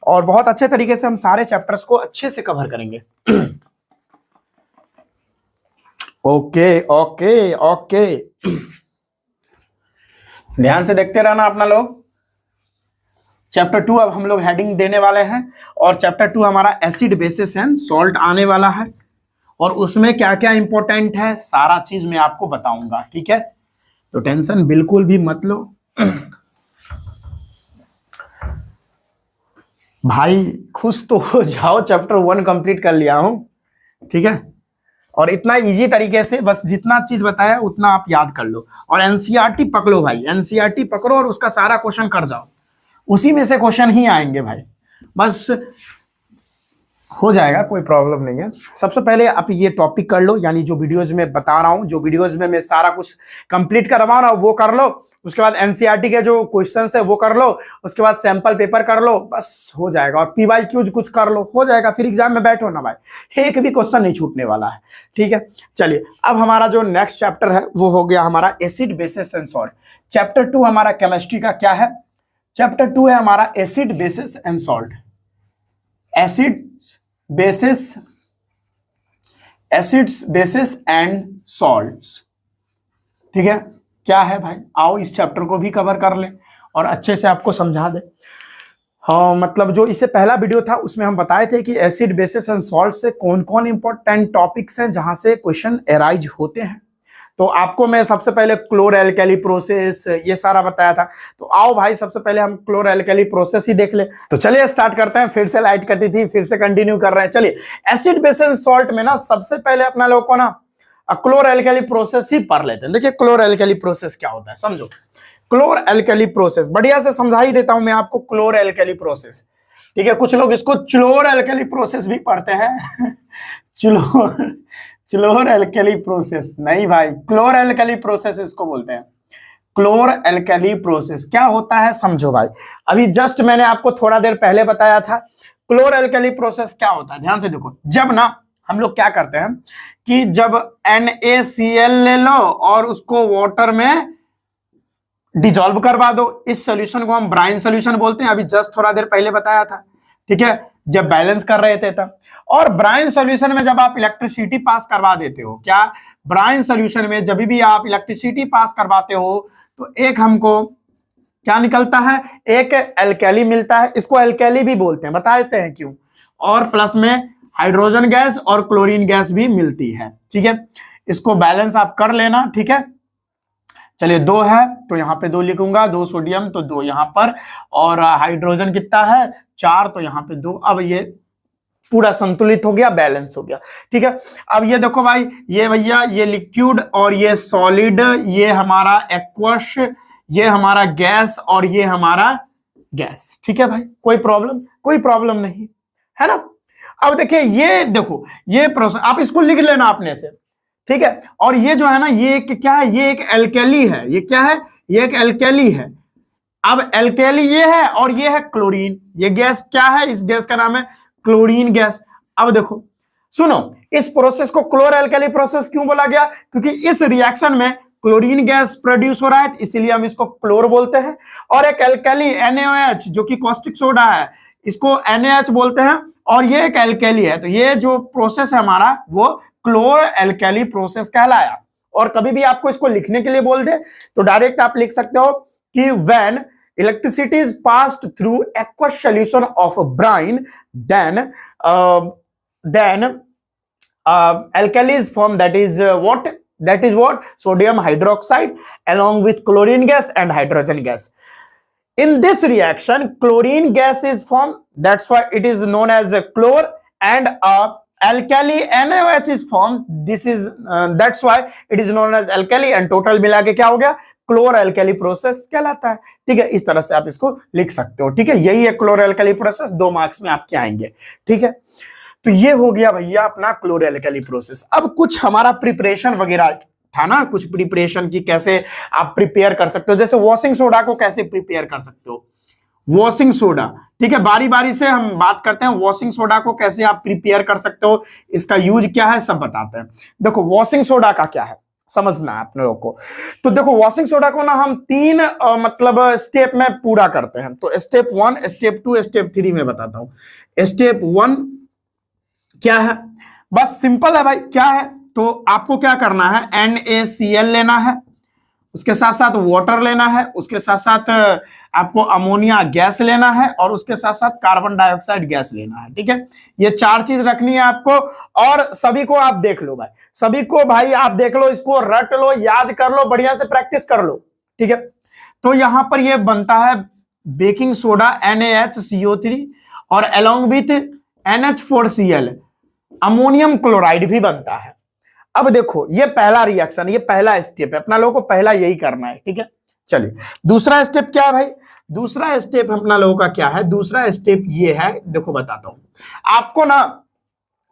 और बहुत अच्छे तरीके से हम सारे चैप्टर्स को अच्छे से कवर करेंगे। ओके ओके ओके, ध्यान से देखते रहना अपना लोग। चैप्टर 2 अब हम लोग हेडिंग देने वाले हैं, और चैप्टर 2 हमारा एसिड बेसिस एंड सॉल्ट आने वाला है, और उसमें क्या क्या इंपॉर्टेंट है सारा चीज मैं आपको बताऊंगा, ठीक है। तो टेंशन बिल्कुल भी मत लो भाई, खुश तो हो जाओ, चैप्टर 1 कंप्लीट कर लिया हूं, ठीक है। और इतना इजी तरीके से बस जितना चीज बताया उतना आप याद कर लो, और एनसीईआरटी पकड़ो भाई, एनसीईआरटी पकड़ो और उसका सारा क्वेश्चन कर जाओ, उसी में से क्वेश्चन ही आएंगे भाई, बस हो जाएगा, कोई प्रॉब्लम नहीं है। सबसे पहले आप ये टॉपिक कर लो, यानी जो वीडियोज में बता रहा हूं, जो वीडियोज में मैं सारा कुछ कंप्लीट करवा रहा हूं वो कर लो। उसके बाद एनसीईआरटी के जो क्वेश्चंस है वो कर लो, उसके बाद सैंपल पेपर कर लो, बस हो जाएगा। और पीवाईक्यूज कुछ कर लो, हो जाएगा, फिर एग्जाम में बैठो ना भाई, एक भी क्वेश्चन नहीं छूटने वाला है, ठीक है। चलिए, अब हमारा जो नेक्स्ट चैप्टर है वो हो गया हमारा acid basis and salt. Chapter 2 हमारा केमिस्ट्री का क्या है, चैप्टर 2 है हमारा acid basis and salt. Acids bases and salts, ठीक है। क्या है भाई, आओ इस चैप्टर को भी कवर कर ले और अच्छे से आपको समझा दे। हाँ, मतलब जो इससे पहला वीडियो था उसमें हम बताए थे कि एसिड बेसिस एंड सॉल्ट से कौन कौन इंपॉर्टेंट टॉपिक्स हैं जहां से क्वेश्चन एराइज होते हैं। तो आपको मैं सबसे पहले क्लोर एल्कली प्रोसेस ये सारा बताया था। तो आओ भाई, सबसे पहले हम क्लोर एल्कली प्रोसेस ही देख ले। तो चलिए स्टार्ट करते हैं, फिर से लाइट कटी थी, फिर से कंटिन्यू कर रहे हैं। चलिए, एसिड बेसिस सॉल्ट में ना सबसे पहले अपना लोग को ना क्लोर एल्कली प्रोसेस ही पढ़ लेते हैं। देखिए क्लोर एल्कली प्रोसेस क्या होता है, समझो। क्लोर एल्कली प्रोसेस, बढ़िया से समझा ही देता हूं मैं आपको क्लोर एल्कली प्रोसेस, ठीक है। कुछ लोग इसको चलोर एल्कली प्रोसेस भी पढ़ते हैं चलोर एल्कली प्रोसेस नहीं भाई, क्लोर एल्कली प्रोसेस इसको बोलते हैं। क्लोर एल्कली प्रोसेस क्या होता है समझो भाई, अभी जस्ट मैंने आपको थोड़ा देर पहले बताया था क्लोर एल्कली प्रोसेस क्या होता है। ध्यान से देखो, जब ना हम लोग क्या करते हैं कि जब NaCl ले लो और उसको वाटर में डिसॉल्व करवा दो, इस सॉल्यूशन को हम ब्राइन सॉल्यूशन बोलते हैं, अभी जस्ट थोड़ा देर पहले बताया था, ठीक है, जब बैलेंस कर रहे थे तब। और ब्राइन सॉल्यूशन में जब आप इलेक्ट्रिसिटी पास करवा देते हो, क्या ब्राइन सॉल्यूशन में जब भी आप इलेक्ट्रिसिटी पास करवाते हो तो एक हमको क्या निकलता है, एक एल्केली मिलता है, इसको एल्केली भी बोलते हैं, बता देते हैं क्यों। और प्लस में हाइड्रोजन गैस और क्लोरीन गैस भी मिलती है, ठीक है। इसको बैलेंस आप कर लेना, ठीक है। चलिए 2 है तो यहाँ पे 2 लिखूंगा, 2 सोडियम तो 2 यहाँ पर, और हाइड्रोजन कितना है 4 तो यहाँ पे 2। अब ये पूरा संतुलित हो गया, बैलेंस हो गया, ठीक है। अब ये देखो भाई, ये भैया ये लिक्विड और ये सॉलिड, ये हमारा एक्वस, ये हमारा गैस और ये हमारा गैस, ठीक है भाई। कोई प्रॉब्लम नहीं है ना। अब देखिए ये देखो, ये प्रोसेस आप इसको लिख लेना अपने से, ठीक है। और ये जो है ना, ये एक क्या है, ये एक एल्केली है, ये क्या है, ये एक एल्केली है। अब एल्केली ये है और ये है क्लोरीन, ये गैस क्या है, इस गैस का नाम है क्लोरीन गैस। अब देखो सुनो, इस प्रोसेस को क्लोर एल्केली प्रोसेस क्यों बोला गया, क्योंकि इस रिएक्शन में क्लोरीन गैस प्रोड्यूस हो रहा है, इसीलिए हम इसको क्लोर बोलते हैं। और एक एल्केली NaOH जो कि कॉस्टिक सोडा है, इसको NaH बोलते हैं, और ये एक एल्केली है। तो ये जो प्रोसेस है हमारा वो क्लोर एल्केली प्रोसेस कहलाया। और कभी भी आपको इसको लिखने के लिए बोल दे तो डायरेक्ट आप लिख सकते हो कि when electricity is passed through aqueous solution of brine, then alkali is formed, that is what sodium hydroxide along with chlorine gas and hydrogen gas. In this reaction chlorine gas is formed, that's why it is known as a chlor, and alkali NaOH is formed, this is that's why it is known as alkali, and total मिला के क्या हो गया, क्लोर alkali process कहलाता है, ठीक है। इस तरह से आप इसको लिख सकते हो, ठीक है। यही है क्लोर एल्केली प्रोसेस, 2 मार्क्स में आपके आएंगे, ठीक है। तो ये हो गया भैया अपना क्लोर एल्केली प्रोसेस। अब कुछ हमारा प्रिपरेशन वगैरह था ना, कुछ प्रिपरेशन की कैसे आप प्रिपेयर कर सकते हो, जैसे वॉशिंग सोडा को कैसे प्रिपेयर कर सकते हो, वॉशिंग सोडा, ठीक है। बारी बारी से हम बात करते हैं वॉशिंग सोडा को कैसे आप प्रिपेयर कर सकते हो, इसका यूज क्या है सब बताते हैं। देखो वॉशिंग सोडा का क्या है समझना है आप लोगों को। तो देखो वॉशिंग सोडा को ना हम 3 मतलब स्टेप में पूरा करते हैं। तो स्टेप 1, स्टेप 2, स्टेप 3 में बताता हूं। स्टेप 1 क्या है, बस सिंपल है भाई, क्या है, तो आपको क्या करना है, NaCl लेना है, उसके साथ साथ वाटर लेना है, उसके साथ साथ आपको अमोनिया गैस लेना है, और उसके साथ साथ कार्बन डाइऑक्साइड गैस लेना है, ठीक है। ये 4 चीज रखनी है आपको। और सभी को आप देख लो भाई, सभी को भाई आप देख लो, इसको रट लो, याद कर लो, बढ़िया से प्रैक्टिस कर लो, ठीक है। तो यहां पर ये बनता है बेकिंग सोडा NaHCO3 और along with NH4Cl ammonium chloride भी बनता है। अब देखो ये पहला रिएक्शन, ये पहला स्टेप है, अपना लोगों को पहला यही करना है, ठीक है। चलिए दूसरा स्टेप क्या है भाई, दूसरा स्टेप अपना लोगों का क्या है, दूसरा स्टेप ये है, देखो बताता हूं आपको ना।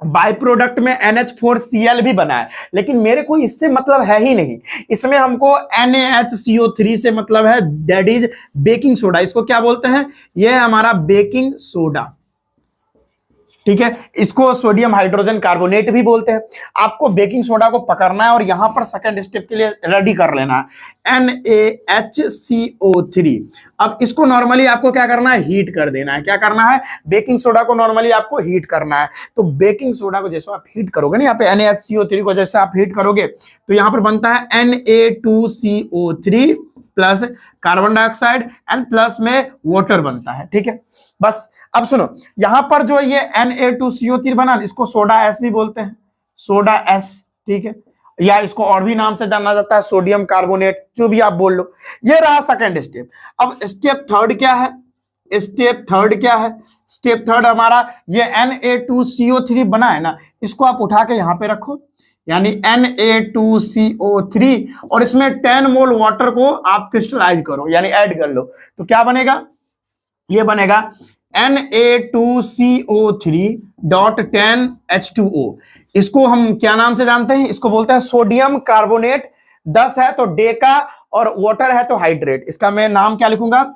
बाय प्रोडक्ट में NH4Cl भी बना है, लेकिन मेरे को इससे मतलब है ही नहीं, इसमें हमको NaHCO3 से मतलब है, दैट इज बेकिंग सोडा। इसको क्या बोलते हैं, ये है हमारा बेकिंग सोडा, ठीक है। इसको सोडियम हाइड्रोजन कार्बोनेट भी बोलते हैं। आपको बेकिंग सोडा को पकड़ना है और यहां पर सेकंड स्टेप के लिए रेडी कर लेना है, NaHCO3। अब इसको नॉर्मली आपको क्या करना है, हीट कर देना है। क्या करना है, बेकिंग सोडा को नॉर्मली आपको हीट करना है। तो बेकिंग सोडा को जैसे आप हीट करोगे ना, यहाँ पे NaHCO3 को जैसे आप हीट करोगे तो यहां पर बनता है Na2CO3 plus carbon dioxide and plus में वाटर बनता है, ठीक है। बस अब सुनो, यहां पर जो ये Na2CO3 बना, इसको सोडा एस भी बोलते हैं, सोडा एस, ठीक है, या इसको और भी नाम से जाना जाता है, सोडियम कार्बोनेट, जो भी आप बोल लो। ये रहा सेकंड स्टेप। अब स्टेप थर्ड क्या है, स्टेप थर्ड क्या है, स्टेप थर्ड हमारा ये Na2CO3 बना है ना, इसको आप उठा के यहां पे रखो, यानी Na2CO3 और इसमें 10 मोल वाटर को आप क्रिस्टलाइज करो यानी ऐड कर लो, तो क्या बनेगा, ये बनेगा Na2CO3.10H2O। इसको हम क्या नाम से जानते हैं, इसको बोलते हैं सोडियम कार्बोनेट। 10 है तो डेका और वाटर है तो हाइड्रेट। इसका मैं नाम क्या लिखूंगा,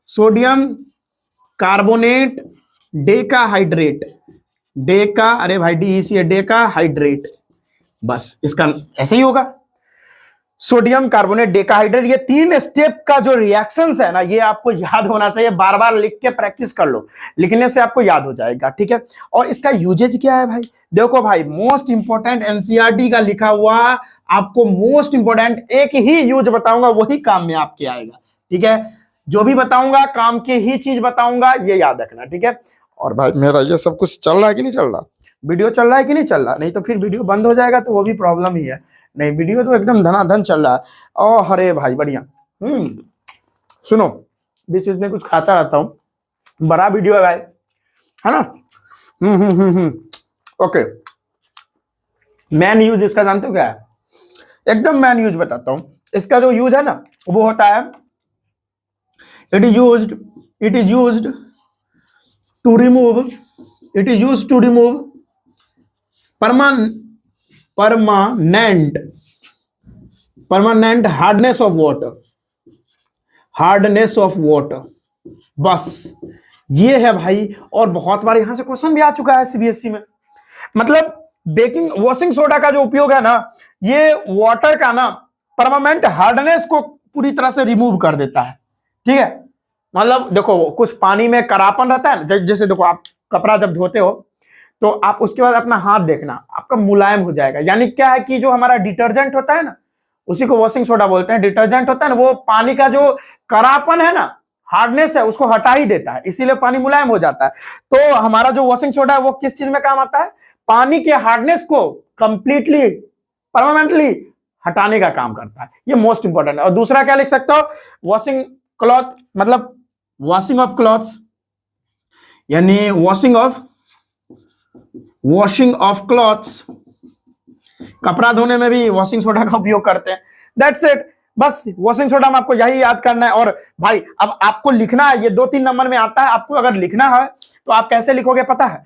sodium carbonate Deka hydrate, Deka, अरे भाई DEC है, डेका हाइड्रेट, बस इसका ऐसे ही होगा, सोडियम कार्बोनेट डेकाहाइड्रेट। ये 3 स्टेप का जो रिएक्शंस है ना, ये आपको याद होना चाहिए, बार बार लिख के प्रैक्टिस कर लो, लिखने से आपको याद हो जाएगा, ठीक है। और इसका यूजेज क्या है भाई, देखो भाई, मोस्ट इंपॉर्टेंट NCERT का लिखा हुआ, आपको मोस्ट इंपॉर्टेंट एक ही यूज बताऊंगा, वही काम में आपके आएगा, ठीक है। जो भी बताऊंगा काम की ही चीज बताऊंगा, ये याद रखना, ठीक है। और भाई मेरा ये सब कुछ चल रहा है कि नहीं चल रहा, वीडियो चल रहा है कि नहीं चल रहा, नहीं तो फिर वीडियो बंद हो जाएगा तो वो भी प्रॉब्लम ही है। नहीं, वीडियो तो एकदम धनाधन चल रहा है। ओ हरे भाई बढ़िया। सुनो, बीच बीच में कुछ खाता रहता हूँ, बड़ा वीडियो है भाई, है ना। ओके, मैन यूज इसका जानते हो क्या है, एकदम मैन यूज बताता हूँ। इसका जो यूज है ना, वो होता है, it is used to remove permanent hardness of water, बस ये है भाई। और बहुत बार यहां से क्वेश्चन भी आ चुका है CBSE में। मतलब बेकिंग वॉशिंग सोडा का जो उपयोग है ना, ये वाटर का ना परमानेंट हार्डनेस को पूरी तरह से रिमूव कर देता है, ठीक है। मतलब देखो, कुछ पानी में करापन रहता है ना, जैसे देखो आप कपड़ा जब धोते हो तो आप उसके बाद अपना हाथ देखना, आपका मुलायम हो जाएगा। यानी क्या है कि जो हमारा डिटर्जेंट होता है ना, उसी को वॉशिंग सोडा बोलते हैं, डिटर्जेंट होता है ना, वो पानी का जो करापन है ना, हार्डनेस है, उसको हटा ही देता है, इसीलिए पानी मुलायम हो जाता है। तो हमारा जो वॉशिंग सोडा है वो किस चीज में काम आता है, पानी के हार्डनेस को कंप्लीटली परमानेंटली हटाने का काम करता है। ये मोस्ट इंपॉर्टेंट है। और दूसरा क्या लिख सकते हो, वॉशिंग क्लॉथ, मतलब वॉशिंग ऑफ क्लॉथ्स, यानी वॉशिंग ऑफ क्लॉथ्स, कपड़ा धोने में भी वॉशिंग सोडा का उपयोग करते हैं। दैट्स इट, बस वॉशिंग सोडा में आपको यही याद करना है। और भाई अब आपको लिखना है, ये 2-3 नंबर में आता है। आपको अगर लिखना है तो आप कैसे लिखोगे पता है,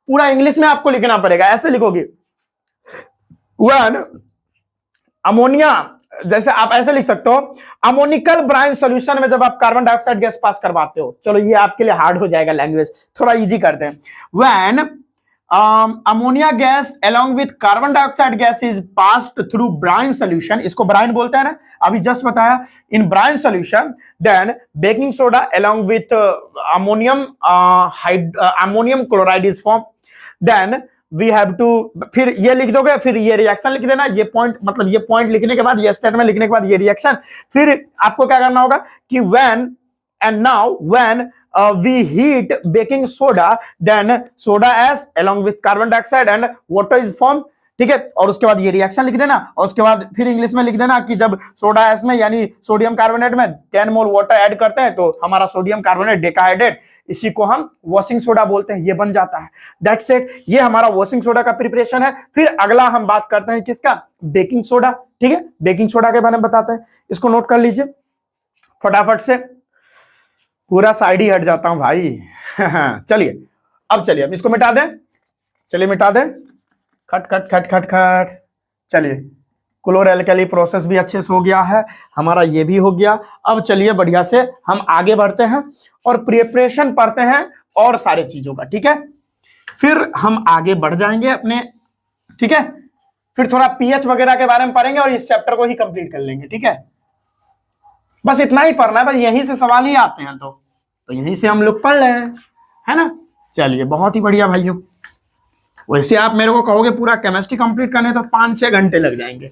पूरा इंग्लिश में आपको लिखना पड़ेगा। ऐसे लिखोगे, व्हेन अमोनिया, जैसे आप ऐसे लिख सकते हो, अमोनिकल ब्राइन सॉल्यूशन में जब आप कार्बन डाइऑक्साइड गैस पास करवाते हो, चलो ये आपके लिए हार्ड हो जाएगा, लैंग्वेज थोड़ा इजी करते हैं। When ammonia gas along with carbon dioxide gas is passed through brine solution, इसको ब्राइन बोलते हैं ना, अभी जस्ट बताया, in brine solution, then baking soda along with ammonium chloride is form, then we have to, फिर ये लिख दोगे, फिर ये रिएक्शन लिख देना, ये पॉइंट, मतलब ये पॉइंट लिखने के बाद, ये स्टेटमेंट लिखने के बाद ये रिएक्शन, फिर आपको क्या करना होगा कि when and now when we heat baking soda, then soda ash along with carbon dioxide and water is formed, ठीक है। और उसके बाद ये रिएक्शन लिख देना, और उसके बाद फिर इंग्लिश में लिख देना कि जब सोडा एश में यानी सोडियम कार्बोनेट में 10 मोल वाटर ऐड करते हैं तो हमारा सोडियम कार्बोनेट डेकाहाइड्रेट, इसी को हम वॉशिंग सोडा बोलते हैं, ये बन जाता है। दैट्स इट, ये हमारा वॉशिंग सोडा का प्रिपरेशन है। फिर अगला हम बात करते हैं किसका, बेकिंग सोडा, ठीक है। बेकिंग सोडा के बारे में बताते हैं, इसको नोट कर लीजिए फटाफट से, पूरा साइड ही हट जाता हूं भाई। चलिए अब हम इसको मिटा दें, चलिए मिटा दें, खट खट खट खट खट। चलिए क्लोरल-एल्कली प्रोसेस भी अच्छे से हो गया है हमारा, ये भी हो गया। अब चलिए बढ़िया से हम आगे बढ़ते हैं और प्रिपरेशन पढ़ते हैं और सारे चीजों का, ठीक है। फिर हम आगे बढ़ जाएंगे अपने, ठीक है। फिर थोड़ा पीएच वगैरह के बारे में पढ़ेंगे और इस चैप्टर को ही कंप्लीट कर लेंगे, ठीक है। बस इतना ही पढ़ना है, बस यहीं से सवाल ही आते हैं, तो यहीं से हम लोग पढ़ रहे हैं, है ना। चलिए बहुत ही बढ़िया भाइयों। वैसे आप मेरे को कहोगे पूरा केमिस्ट्री कंप्लीट करने तो 5-6 घंटे लग जाएंगे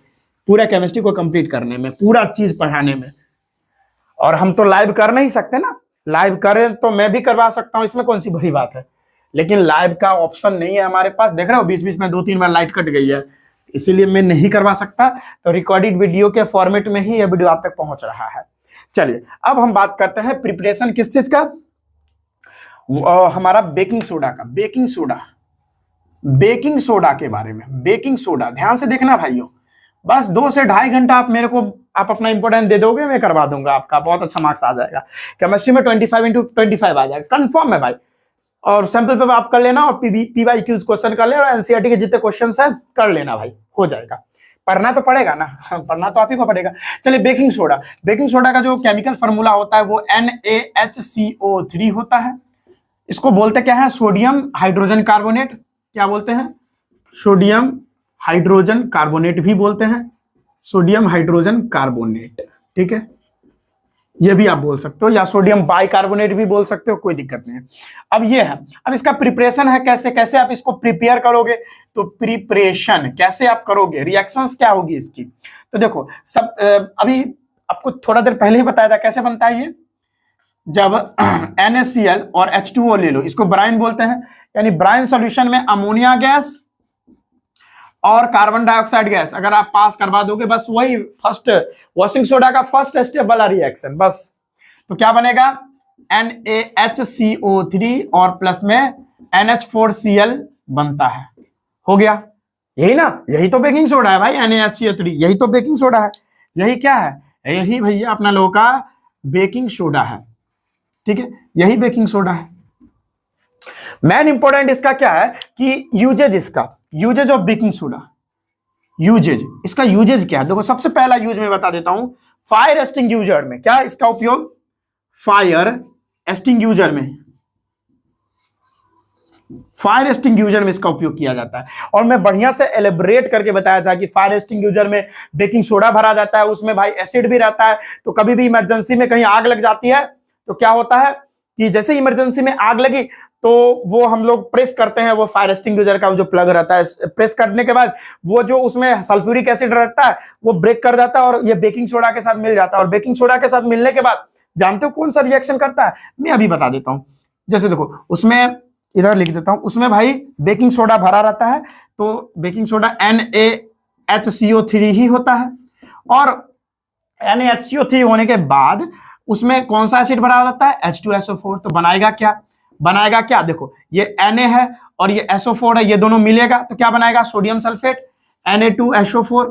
पूरा केमिस्ट्री को कंप्लीट करने में, पूरा चीज पढ़ाने में। और हम तो लाइव कर नहीं सकते ना, लाइव करें तो मैं भी करवा सकता हूं, इसमें कौन सी बड़ी बात है, लेकिन लाइव का ऑप्शन नहीं है हमारे पास। देख रहे हो बीच बीच में 2-3 बार लाइट कट गई है, इसीलिए मैं नहीं करवा सकता। तो रिकॉर्डेड वीडियो के फॉर्मेट में ही यह वीडियो आप तक पहुंच रहा है। चलिए अब हम बात करते हैं प्रिपरेशन किस चीज का, हमारा बेकिंग सोडा का। बेकिंग सोडा बेकिंग सोडा के बारे में। बेकिंग सोडा ध्यान से देखना भाइयों, बस 2 से 2.5 घंटा आप मेरे को आप अपना इंपोर्टेंट दे दोगे, मैं करवा दूंगा, आपका बहुत अच्छा मार्क्स आ जाएगा। केमिस्ट्री में 25x25 आ जाएगा, कंफर्म है भाई। और सैंपल पेपर आप कर लेना और पीवाईक्यूज क्वेश्चन कर लेना और एनसीईआरटी के जितने क्वेश्चन है कर लेना भाई, हो जाएगा। पढ़ना तो पड़ेगा ना, पढ़ना तो आप ही को पड़ेगा। चलिए बेकिंग सोडा, बेकिंग सोडा का जो केमिकल फॉर्मूला होता है वो NaHCO3 होता है। इसको बोलते क्या है, सोडियम हाइड्रोजन कार्बोनेट। क्या बोलते हैं, सोडियम हाइड्रोजन कार्बोनेट भी बोलते हैं, सोडियम हाइड्रोजन कार्बोनेट, ठीक है, ये भी आप बोल सकते हो, या सोडियम बाइकार्बोनेट भी बोल सकते हो, कोई दिक्कत नहीं है। अब ये है, अब इसका प्रिपरेशन है, कैसे कैसे आप इसको प्रिपेयर करोगे, तो प्रिपरेशन कैसे आप करोगे, रिएक्शंस क्या होगी इसकी, तो देखो सब अभी आपको थोड़ा देर पहले ही बताया था कैसे बनता है ये। जब NaCl और H2O ले लो, इसको ब्राइन बोलते हैं, यानी ब्राइन सॉल्यूशन में अमोनिया गैस और कार्बन डाइऑक्साइड गैस अगर आप पास करवा दोगे, बस वही फर्स्ट वॉशिंग सोडा का फर्स्ट स्टेप वाला रिएक्शन बस, तो क्या बनेगा, NaHCO3 और प्लस में NH4Cl बनता है, हो गया, यही ना, यही तो बेकिंग सोडा है भाई, NaHCO3, यही तो बेकिंग सोडा है, यही क्या है, यही भैया अपना लोगों का बेकिंग सोडा है, ठीक है, यही बेकिंग सोडा है। मेन इंपॉर्टेंट इसका क्या है कि यूजेज, इसका uses of baking soda, uses, इसका यूजेज क्या है, देखो सबसे पहला यूज मैं बता देता हूं, फायर एक्सटिंग्विशर में, क्या इसका उपयोग, फायर एक्सटिंग्विशर में, फायर एक्सटिंग्विशर में इसका उपयोग किया जाता है। और मैं बढ़िया से एलेबरेट करके बताया था कि फायर एक्सटिंग्विशर में बेकिंग सोडा भरा जाता है, उसमें भाई एसिड भी रहता है, तो कभी भी इमरजेंसी में कहीं आग लग जाती है तो क्या होता है कि जैसे इमरजेंसी में आग लगी तो वो हम लोग प्रेस करते हैं, वो फायर एक्सटिंग्विशर का जो प्लग रहता है, प्रेस करने के बाद वो जो उसमें सल्फ्यूरिक एसिड रहता है वो ब्रेक कर जाता है और ये बेकिंग सोडा के साथ मिल जाता है, और बेकिंग सोडा के साथ मिलने के बाद जानते हो कौन सा रिएक्शन करता है, मैं अभी बता देता हूं। जैसे देखो उसमें, इधर लिख देता हूं, उसमें भाई बेकिंग सोडा भरा रहता है, तो बेकिंग सोडा NaHCO3 ही होता है, और NaHCO3 होने के बाद उसमें कौन सा एसिड भरा रहता है, H2SO4, तो बनाएगा क्या, देखो ये Na है और ये SO4 है, ये दोनों मिलेगा तो क्या बनाएगा, सोडियम सल्फेट Na2SO4,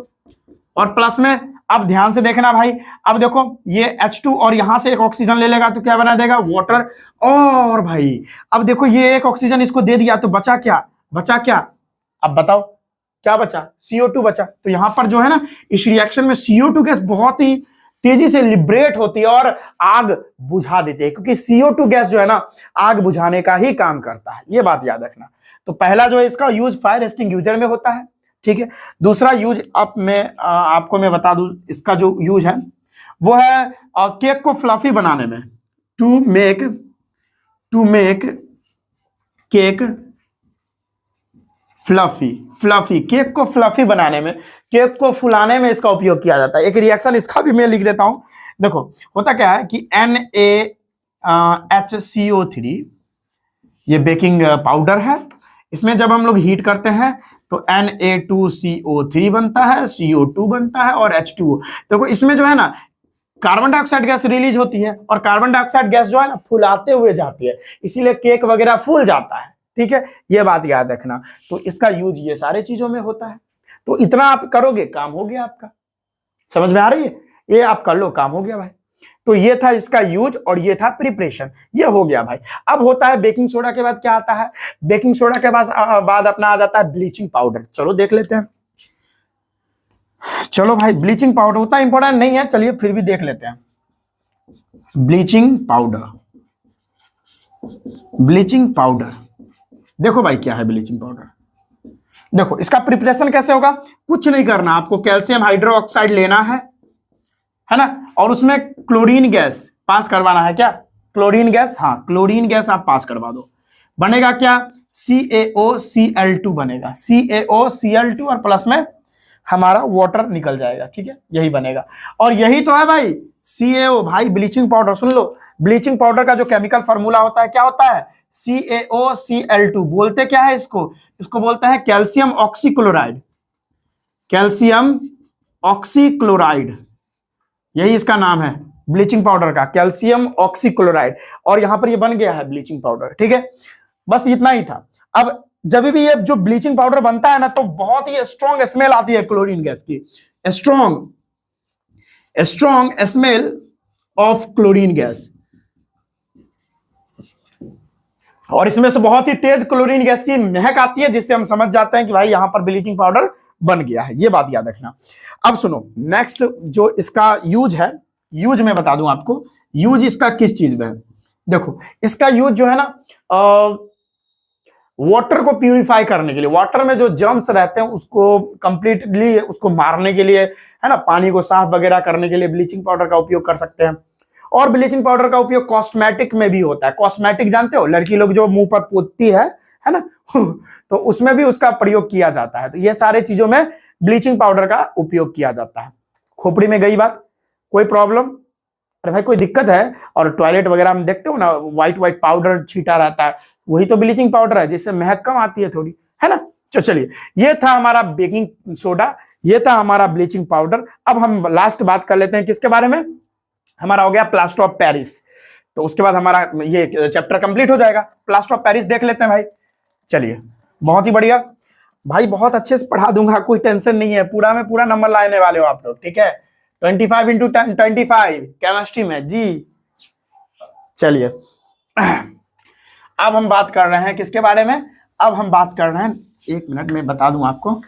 और प्लस में अब ध्यान से देखना भाई, अब देखो ये H2 और यहां से एक ऑक्सीजन ले लेगा तो क्या बना देगा, वाटर, और भाई अब देखो ये एक ऑक्सीजन इसको दे दिया तो बचा क्या, अब बताओ क्या बचा, CO2 बचा। तो यहां पर जो है ना इस रिएक्शन में CO2 गैस बहुत ही तेजी से लिबरेट होती है और आग बुझा देती है, क्योंकि CO2 गैस जो है ना आग बुझाने का ही काम करता है, ये बात याद रखना। तो पहला जो है इसका यूज फायर एक्सटिंग्विशर में होता है, ठीक है। दूसरा यूज आपको मैं बता दूं, इसका जो यूज है वो है केक को फ्लफी बनाने में, to make cake fluffy, cake को फ्लफी बनाने में, केक को फुलाने में इसका उपयोग किया जाता है। एक रिएक्शन इसका भी मैं लिख देता हूं, देखो होता क्या है कि NaHCO3 ये बेकिंग पाउडर है, इसमें जब हम लोग हीट करते हैं तो Na2CO3 बनता है, CO2 बनता है और H2O। देखो इसमें जो है ना कार्बन डाइऑक्साइड गैस रिलीज होती है, और कार्बन डाइऑक्साइड गैस जो है ना फुलाते हुए जाती है, इसीलिए केक वगैरह फूल जाता है, ठीक है, ये बात याद रखना। तो इसका यूज ये सारे चीजों में होता है, तो इतना आप करोगे काम हो गया आपका, समझ में आ रही है, ये आप कर लो काम हो गया भाई। तो ये था इसका यूज और ये था प्रिपरेशन, ये हो गया भाई। अब होता है बेकिंग सोडा के बाद क्या आता है, बेकिंग सोडा के बाद अपना आ जाता है ब्लीचिंग पाउडर। चलो देख लेते हैं, चलो भाई ब्लीचिंग पाउडर उतना इंपॉर्टेंट नहीं है, चलिए फिर भी देख लेते हैं। ब्लीचिंग पाउडर देखो भाई क्या है ब्लीचिंग पाउडर, देखो इसका प्रिपरेशन कैसे होगा, कुछ नहीं करना, आपको कैल्शियम हाइड्रोक्साइड लेना है ना, और उसमें क्लोरीन गैस पास करवाना है, क्या क्लोरीन गैस, हाँ क्लोरीन गैस आप पास करवा दो, बनेगा क्या, CaOCl2 बनेगा, CaOCl2 और प्लस में हमारा वाटर निकल जाएगा, ठीक है, यही बनेगा। और यही तो है भाई CaO, भाई ब्लीचिंग पाउडर सुन लो, ब्लीचिंग पाउडर का जो केमिकल फॉर्मूला होता है क्या होता है, CaOCl2, बोलते क्या है इसको बोलते हैं कैल्शियम ऑक्सीक्लोराइड, यही इसका नाम है ब्लीचिंग पाउडर का, कैल्शियम ऑक्सीक्लोराइड, और यहां पर ये बन गया है ब्लीचिंग पाउडर, ठीक है, बस इतना ही था। अब जब भी ये जो ब्लीचिंग पाउडर बनता है ना तो बहुत ही स्ट्रॉन्ग स्मेल आती है क्लोरीन गैस की, strong smell of chlorine gas, और इसमें से बहुत ही तेज क्लोरीन गैस की महक आती है, जिससे हम समझ जाते हैं कि भाई यहां पर ब्लीचिंग पाउडर बन गया है। ये बात याद रखना। अब सुनो, नेक्स्ट जो इसका यूज है, यूज मैं बता दूं आपको, यूज इसका किस चीज में है। देखो इसका यूज जो है ना वाटर को प्यूरिफाई करने के लिए, वाटर में जो जर्म्स रहते हैं उसको कंप्लीटली उसको मारने के लिए, है ना, पानी को साफ वगैरह करने के लिए ब्लीचिंग पाउडर का उपयोग कर सकते हैं। और ब्लीचिंग पाउडर का उपयोग कॉस्मेटिक में भी होता है। कॉस्मेटिक जानते हो, लड़की लोग जो मुंह पर पोतती है ना तो उसमें भी उसका प्रयोग किया जाता है। तो ये सारे चीजों में ब्लीचिंग पाउडर का उपयोग किया जाता है। खोपड़ी में गई बात, कोई प्रॉब्लम, अरे भाई कोई दिक्कत है, और टॉयलेट वगैरह में देखते हो ना व्हाइट व्हाइट पाउडर छीटा रहता है, वही तो ब्लीचिंग पाउडर है, जिससे महक कम आती है थोड़ी, है ना। तो चलिए, ये था हमारा बेकिंग सोडा, ये था हमारा ब्लीचिंग पाउडर। अब हम लास्ट बात कर लेते हैं किसके बारे में, हमारा हो गया प्लास्टर ऑफ पेरिस। तो उसके बाद हमारा ये चैप्टर कंप्लीट हो जाएगा। प्लास्टर ऑफ पेरिस देख लेते हैं भाई। चलिए, बहुत ही बढ़िया भाई, बहुत अच्छे से पढ़ा दूंगा, कोई टेंशन नहीं है, पूरा में पूरा नंबर लाने वाले हो आप लोग, ठीक है। 25 इंटू 25 केमिस्ट्री में जी। चलिए, अब हम बात कर रहे हैं किसके बारे में, अब हम बात कर रहे हैं, एक मिनट में बता दूं आपको।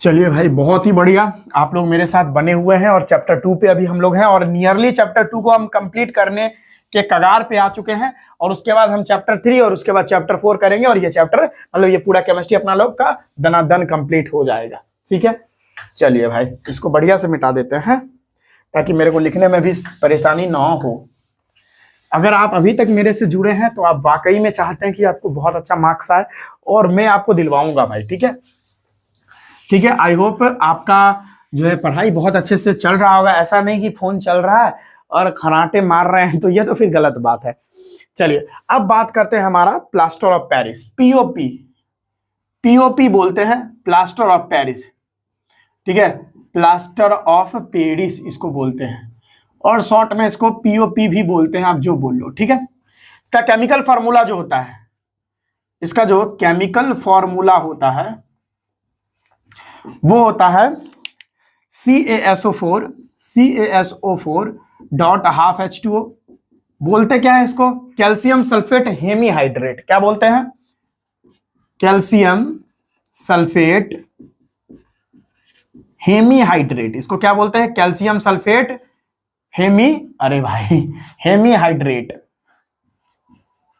चलिए भाई, बहुत ही बढ़िया, आप लोग मेरे साथ बने हुए हैं, और चैप्टर 2 पे अभी हम लोग हैं, और नियरली चैप्टर 2 को हम कंप्लीट करने के कगार पे आ चुके हैं। और उसके बाद हम चैप्टर 3 और उसके बाद चैप्टर 4 करेंगे, और ये चैप्टर मतलब ये पूरा केमिस्ट्री अपना लोग का दनादन कंप्लीट हो जाएगा, ठीक है। चलिए भाई, इसको बढ़िया से मिटा देते हैं ताकि मेरे को लिखने में भी परेशानी ना हो। अगर आप अभी तक मेरे से जुड़े हैं तो आप वाकई में चाहते हैं कि आपको बहुत अच्छा मार्क्स आए, और मैं आपको दिलवाऊंगा भाई, ठीक है, ठीक है। आई होप आपका जो है पढ़ाई बहुत अच्छे से चल रहा होगा, ऐसा नहीं कि फोन चल रहा है और खराटे मार रहे हैं, तो ये तो फिर गलत बात है। चलिए, अब बात करते हैं हमारा plaster of Paris, POP, POP बोलते हैं प्लास्टर ऑफ पेरिस, ठीक है, प्लास्टर ऑफ पेरिस इसको बोलते हैं, और शॉर्ट में इसको पीओपी भी बोलते हैं, आप जो बोल लो, ठीक है। इसका केमिकल फार्मूला जो होता है, इसका जो केमिकल फार्मूला होता है वो होता है CaSO4 डॉट हाफ H2O। बोलते क्या है इसको, कैल्शियम सल्फेट हेमीहाइड्रेट, क्या बोलते हैं, कैल्शियम सल्फेट हेमीहाइड्रेट, इसको क्या बोलते हैं, कैल्शियम सल्फेट अरे भाई हेमीहाइड्रेट,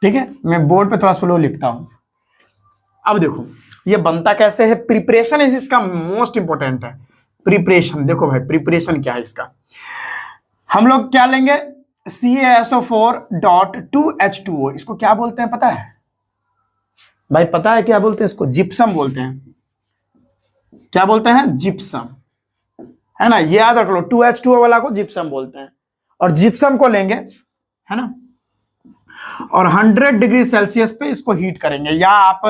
ठीक है। मैं बोर्ड पे थोड़ा स्लो लिखता हूं। अब देखो ये बनता कैसे है, प्रिपरेशन इज इसका मोस्ट इंपॉर्टेंट है। प्रिपरेशन देखो भाई, प्रिपरेशन क्या है इसका, हम लोग क्या लेंगे, CaSO4 डॉट 2H2O, इसको क्या बोलते हैं पता है भाई, पता है क्या बोलते हैं इसको, जिप्सम बोलते हैं। क्या बोलते हैं, जिप्सम, है ना, ये याद रख लो, 2H2O वाला को जिप्सम बोलते हैं। और जिप्सम को लेंगे, है ना, और 100 डिग्री सेल्सियस पे इसको हीट करेंगे, या आप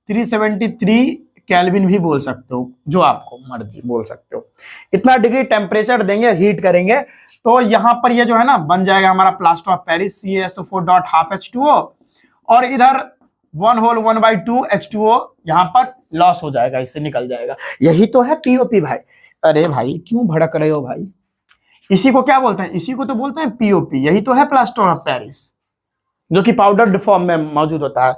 373 केल्विन भी बोल सकते हो, जो आपको मर्जी बोल सकते हो। इतना डिग्री टेम्परेचर देंगे, हीट करेंगे, तो यहां पर ये जो है ना बन जाएगा हमारा plaster of Paris, CaSO4 dot half H2O, और इधर 1 होल 1/2 H2O यहां पर लॉस हो जाएगा, इससे निकल जाएगा। यही तो है पीओपी भाई। अरे भाई क्यों भड़क रहे हो भाई, इसी को क्या बोलते हैं, इसी को तो बोलते हैं पीओपी, यही तो है प्लास्टर ऑफ पेरिस, जो कि पाउडर फॉर्म में मौजूद होता है,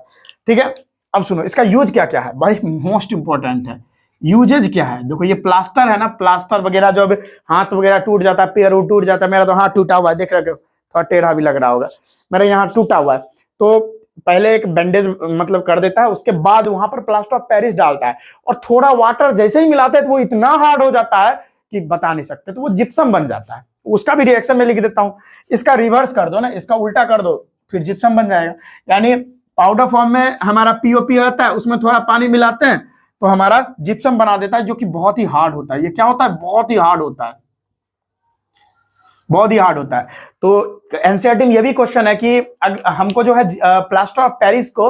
ठीक है। अब सुनो इसका यूज क्या क्या है भाई, मोस्ट इंपॉर्टेंट है, यूजेज क्या है। देखो ये प्लास्टर है ना, प्लास्टर वगैरह जो हाथ वगैरह टूट जाता है, पैर टूट जाता है, मेरा तो हाथ टूटा हुआ है, देख रहे हो, थोड़ा टेढ़ा भी लग रहा होगा, मेरा यहाँ टूटा हुआ है, तो पहले एक बैंडेज मतलब कर देता है, उसके बाद वहां पर प्लास्टर ऑफ पेरिस डालता है, और थोड़ा वाटर जैसे ही मिलाते हैं तो वो इतना हार्ड हो जाता है कि बता नहीं सकते, तो वो जिप्सम बन जाता है। उसका भी रिएक्शन में लिख देता हूं, इसका रिवर्स कर दो ना, इसका उल्टा कर दो, फिर जिप्सम बन जाएगा। यानी पाउडर फॉर्म में हमारा पीओपी रहता है, उसमें थोड़ा पानी मिलाते हैं तो हमारा जिप्सम बना देता है, जो कि बहुत ही हार्ड होता है। ये क्या होता है, बहुत ही हार्ड होता है, बहुत ही हार्ड होता है। तो एनसीईआरटी में ये भी क्वेश्चन है कि हमको जो है प्लास्टर ऑफ पेरिस को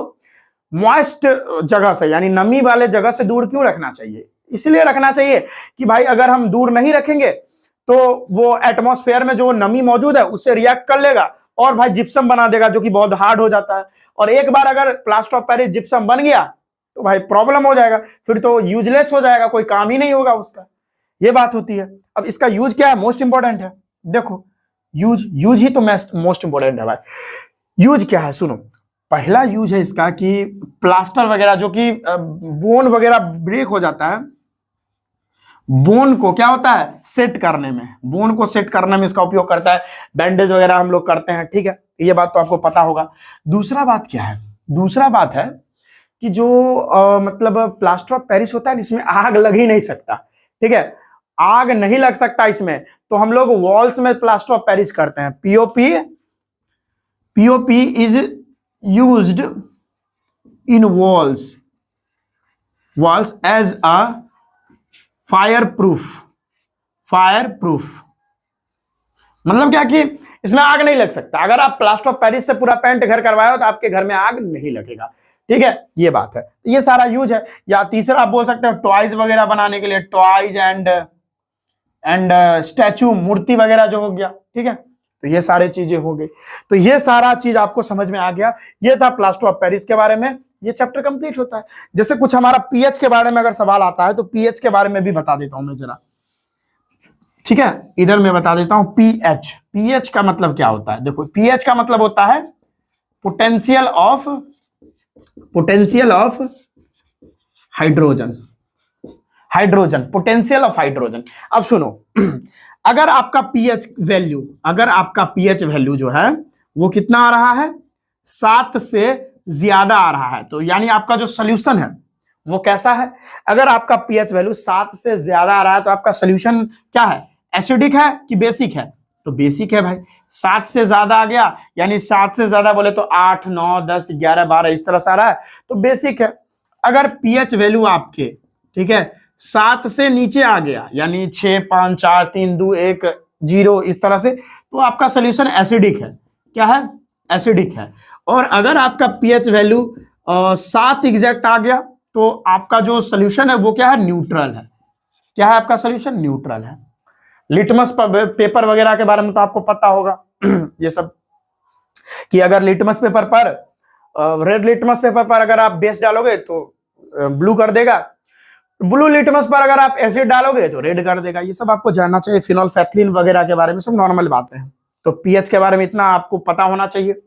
मॉइस्ट जगह से, यानी नमी वाले जगह से दूर क्यों रखना चाहिए, इसलिए रखना चाहिए कि भाई अगर हम दूर नहीं रखेंगे तो वो एटमॉस्फेयर में जो नमी मौजूद है उससे रिएक्ट कर लेगा और भाई जिप्सम बना देगा, जो कि बहुत हार्ड हो जाता है। और एक बार अगर प्लास्टर ऑफ पेरिस जिप्सम बन गया तो भाई प्रॉब्लम हो जाएगा, फिर तो यूजलेस हो जाएगा, कोई काम ही नहीं होगा उसका। ये बात होती है। अब इसका यूज क्या है, मोस्ट इंपॉर्टेंट है। देखो यूज ही तो मोस्ट इंपॉर्टेंट है भाई। यूज क्या है सुनो, पहला यूज है इसका कि प्लास्टर वगैरह जो कि बोन वगैरह ब्रेक हो जाता है, बोन को क्या होता है सेट करने में, बोन को सेट करने में इसका उपयोग करता है, बैंडेज वगैरह हम लोग करते हैं, ठीक है, ये बात तो आपको पता होगा। दूसरा बात क्या है, दूसरा बात है कि जो मतलब प्लास्टर ऑफ पेरिस होता है इसमें आग लग ही नहीं सकता, ठीक है, आग नहीं लग सकता इसमें, तो हम लोग वॉल्स में प्लास्टर ऑफ पेरिस करते हैं। POP is used in walls as a fire proof मतलब क्या कि इसमें आग नहीं लग सकता। अगर आप प्लास्टर ऑफ पेरिस से पूरा पेंट घर करवाए हो तो आपके घर में आग नहीं लगेगा, ठीक है, ये बात है। ये सारा यूज है। या तीसरा आप बोल सकते हो टॉयज वगैरह बनाने के लिए, टॉयज एंड स्टैचू, मूर्ति वगैरह जो हो गया, ठीक है, तो ये सारी चीजें हो गई। तो ये सारा चीज आपको समझ में आ गया। ये था प्लास्टर ऑफ पेरिस के बारे में। ये चैप्टर कंप्लीट होता है। जैसे कुछ हमारा पीएच के बारे में अगर सवाल आता है तो पीएच के बारे में भी बता देता हूं मैं जरा, ठीक है, इधर मैं बता देता हूं। पीएच का मतलब क्या होता है, देखो पीएच का मतलब होता है potential of hydrogen, potential of hydrogen. अब सुनो, अगर आपका पीएच वैल्यू जो है वो कितना आ रहा है, 7 से ज्यादा आ रहा है, तो यानी आपका जो सोल्यूशन है वो कैसा है। अगर आपका पीएच वैल्यू 7 से ज्यादा आ रहा है तो आपका सोल्यूशन क्या है, एसिडिक है कि बेसिक है, तो बेसिक है भाई। 7 से ज्यादा आ गया यानी 7 से ज्यादा बोले तो 8, 9, 10, 11, 12 इस तरह से आ रहा है तो बेसिक है। अगर पीएच वैल्यू आपके, ठीक है, 7 से नीचे आ गया यानी 6, 5, 4, 3, 2, 1, 0 इस तरह से, तो आपका सोल्यूशन एसिडिक है। क्या है, एसिडिक है। और अगर आपका पीएच वैल्यू 7 एग्जैक्ट आ गया तो आपका जो सोल्यूशन है वो क्या है, न्यूट्रल है। क्या है आपका सोल्यूशन, न्यूट्रल है। लिटमस पेपर वगैरह के बारे में तो आपको पता होगा ये सब, कि अगर लिटमस पेपर पर, रेड लिटमस पेपर पर अगर आप बेस डालोगे तो ब्लू कर देगा, ब्लू लिटमस पर अगर आप एसिड डालोगे तो रेड कर देगा। ये सब आपको जानना चाहिए। फिनोल्फेथलीन वगैरह के बारे में सब नॉर्मल बातें हैं। तो पीएच के बारे में इतना आपको पता होना चाहिए।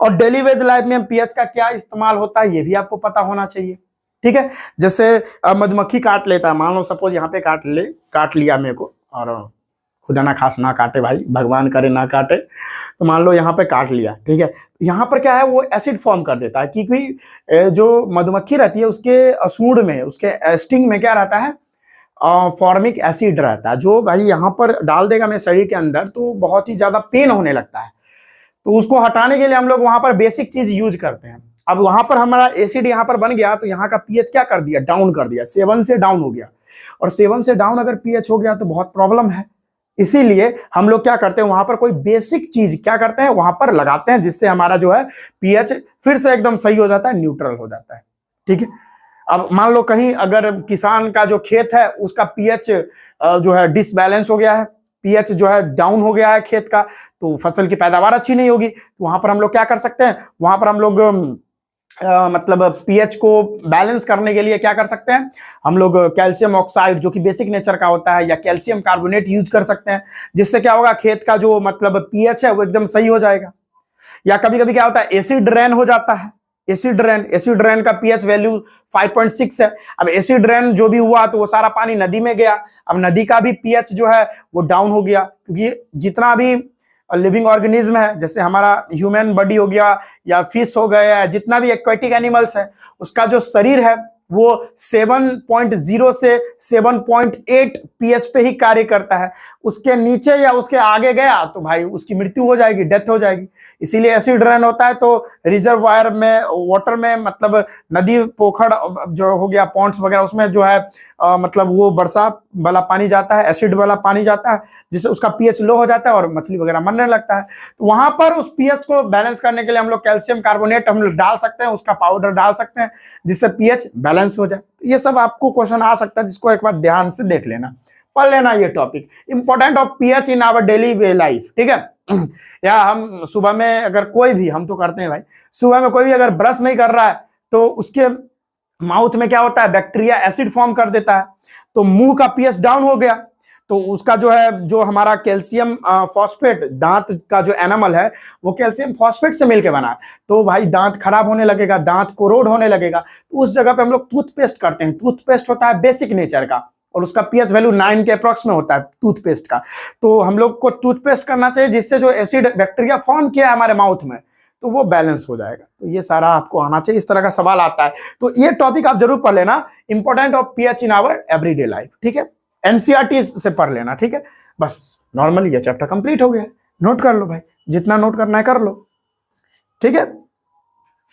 और डेली वेज लाइफ में पीएच का क्या इस्तेमाल होता है ये भी आपको पता होना चाहिए, ठीक है। जैसे मधुमक्खी काट लेता है, मान लो सपोज यहाँ पे काट लिया मेरे को, और खुदा ना खास ना काटे भाई, भगवान करे ना काटे, तो मान लो यहाँ पे काट लिया, ठीक है, तो यहाँ पर क्या है वो एसिड फॉर्म कर देता है, क्योंकि जो मधुमक्खी रहती है उसके सूंड में, उसके स्टिंग में क्या रहता है, फॉर्मिक एसिड रहता है, जो भाई यहाँ पर डाल देगा मेरे शरीर के अंदर तो बहुत ही ज्यादा पेन होने लगता है। तो उसको हटाने के लिए हम लोग वहां पर बेसिक चीज यूज करते हैं। अब वहां पर हमारा एसिड यहाँ पर बन गया तो यहाँ का पीएच क्या कर दिया, डाउन कर दिया, 7 से डाउन हो गया। और 7 से डाउन अगर पीएच हो गया तो बहुत प्रॉब्लम है। इसीलिए हम लोग क्या करते हैं, वहां पर कोई बेसिक चीज क्या करते हैं, वहां पर लगाते हैं, जिससे हमारा जो है पीएच फिर से एकदम सही हो जाता है, न्यूट्रल हो जाता है, ठीक है। अब मान लो कहीं अगर किसान का जो खेत है उसका पीएच जो है डिसबैलेंस हो गया है, पीएच जो है डाउन हो गया है खेत का, तो फसल की पैदावार अच्छी नहीं होगी। तो वहां पर हम लोग क्या कर सकते हैं, वहां पर हम लोग मतलब पीएच को बैलेंस करने के लिए क्या कर सकते हैं, हम लोग कैल्शियम ऑक्साइड जो कि बेसिक नेचर का होता है, या कैल्शियम कार्बोनेट यूज कर सकते हैं, जिससे क्या होगा, खेत का जो मतलब पीएच है वो एकदम सही हो जाएगा। या कभी कभी क्या होता है, एसिड रेन हो जाता है, एसिड रेन का पीएच वैल्यू 5.6 है। अब एसिड रेन जो भी हुआ तो वो सारा पानी नदी में गया, अब नदी का भी पीएच जो है वो डाउन हो गया, क्योंकि जितना भी लिविंग ऑर्गेनिज्म है, जैसे हमारा ह्यूमन बॉडी हो गया या फिश हो गया, जितना भी एक्वेटिक एनिमल्स है, उसका जो शरीर है वो 7.0 से 7.8 पीएच पे ही कार्य करता है। उसके नीचे या उसके आगे गया तो भाई उसकी मृत्यु हो जाएगी, डेथ हो जाएगी। इसीलिए एसिड रेन होता है। तो रिजर्वायर में, वाटर में, मतलब नदी पोखर जो हो गया, पॉन्ड्स वगैरह, उसमें जो है मतलब वो वर्षा वाला पानी जाता है, एसिड वाला पानी जाता है, जिससे उसका पीएच लो हो जाता है और मछली वगैरह मरने लगता है। तो वहां पर उस पीएच को बैलेंस करने के लिए हम लोग कैल्शियम कार्बोनेट हम लोग डाल सकते हैं, उसका पाउडर डाल सकते हैं, जिससे पीएच बैलेंस हो जाए। तो ये सब आपको क्वेश्चन आ सकता है, जिसको एक बार ध्यान से देख लेना। पढ़ लेना ये topic, important of pH in our daily life, ठीक है। या हम सुबह में अगर कोई भी, हम तो करते हैं भाई, सुबह में कोई भी अगर ब्रश नहीं कर रहा है तो उसके माउथ में क्या होता है, बैक्टीरिया एसिड फॉर्म कर देता है, तो मुंह का पीएच डाउन हो गया, तो उसका जो है, जो हमारा कैल्शियम फॉस्फेट, दांत का जो एनामल है वो कैल्शियम फॉस्फेट से मिलके बना है, तो भाई दांत खराब होने लगेगा, दांत कोरोड होने लगेगा, तो उस जगह पे हम लोग टूथपेस्ट करते हैं। टूथपेस्ट होता है बेसिक नेचर का और उसका पीएच वैल्यू 9 के अप्रॉक्स में होता है टूथपेस्ट का, तो हम लोग को टूथपेस्ट करना चाहिए जिससे जो एसिड बैक्टीरिया फॉर्म किया है हमारे माउथ में तो वो बैलेंस हो जाएगा। तो ये सारा आपको आना चाहिए, इस तरह का सवाल आता है, तो ये टॉपिक आप जरूर पढ़ लेना, important of pH in our everyday life, ठीक है। एनसीईआरटी से पढ़ लेना, ठीक है। बस नॉर्मली ये चैप्टर कंप्लीट हो गया, नोट कर लो भाई, जितना नोट करना है कर लो, ठीक है।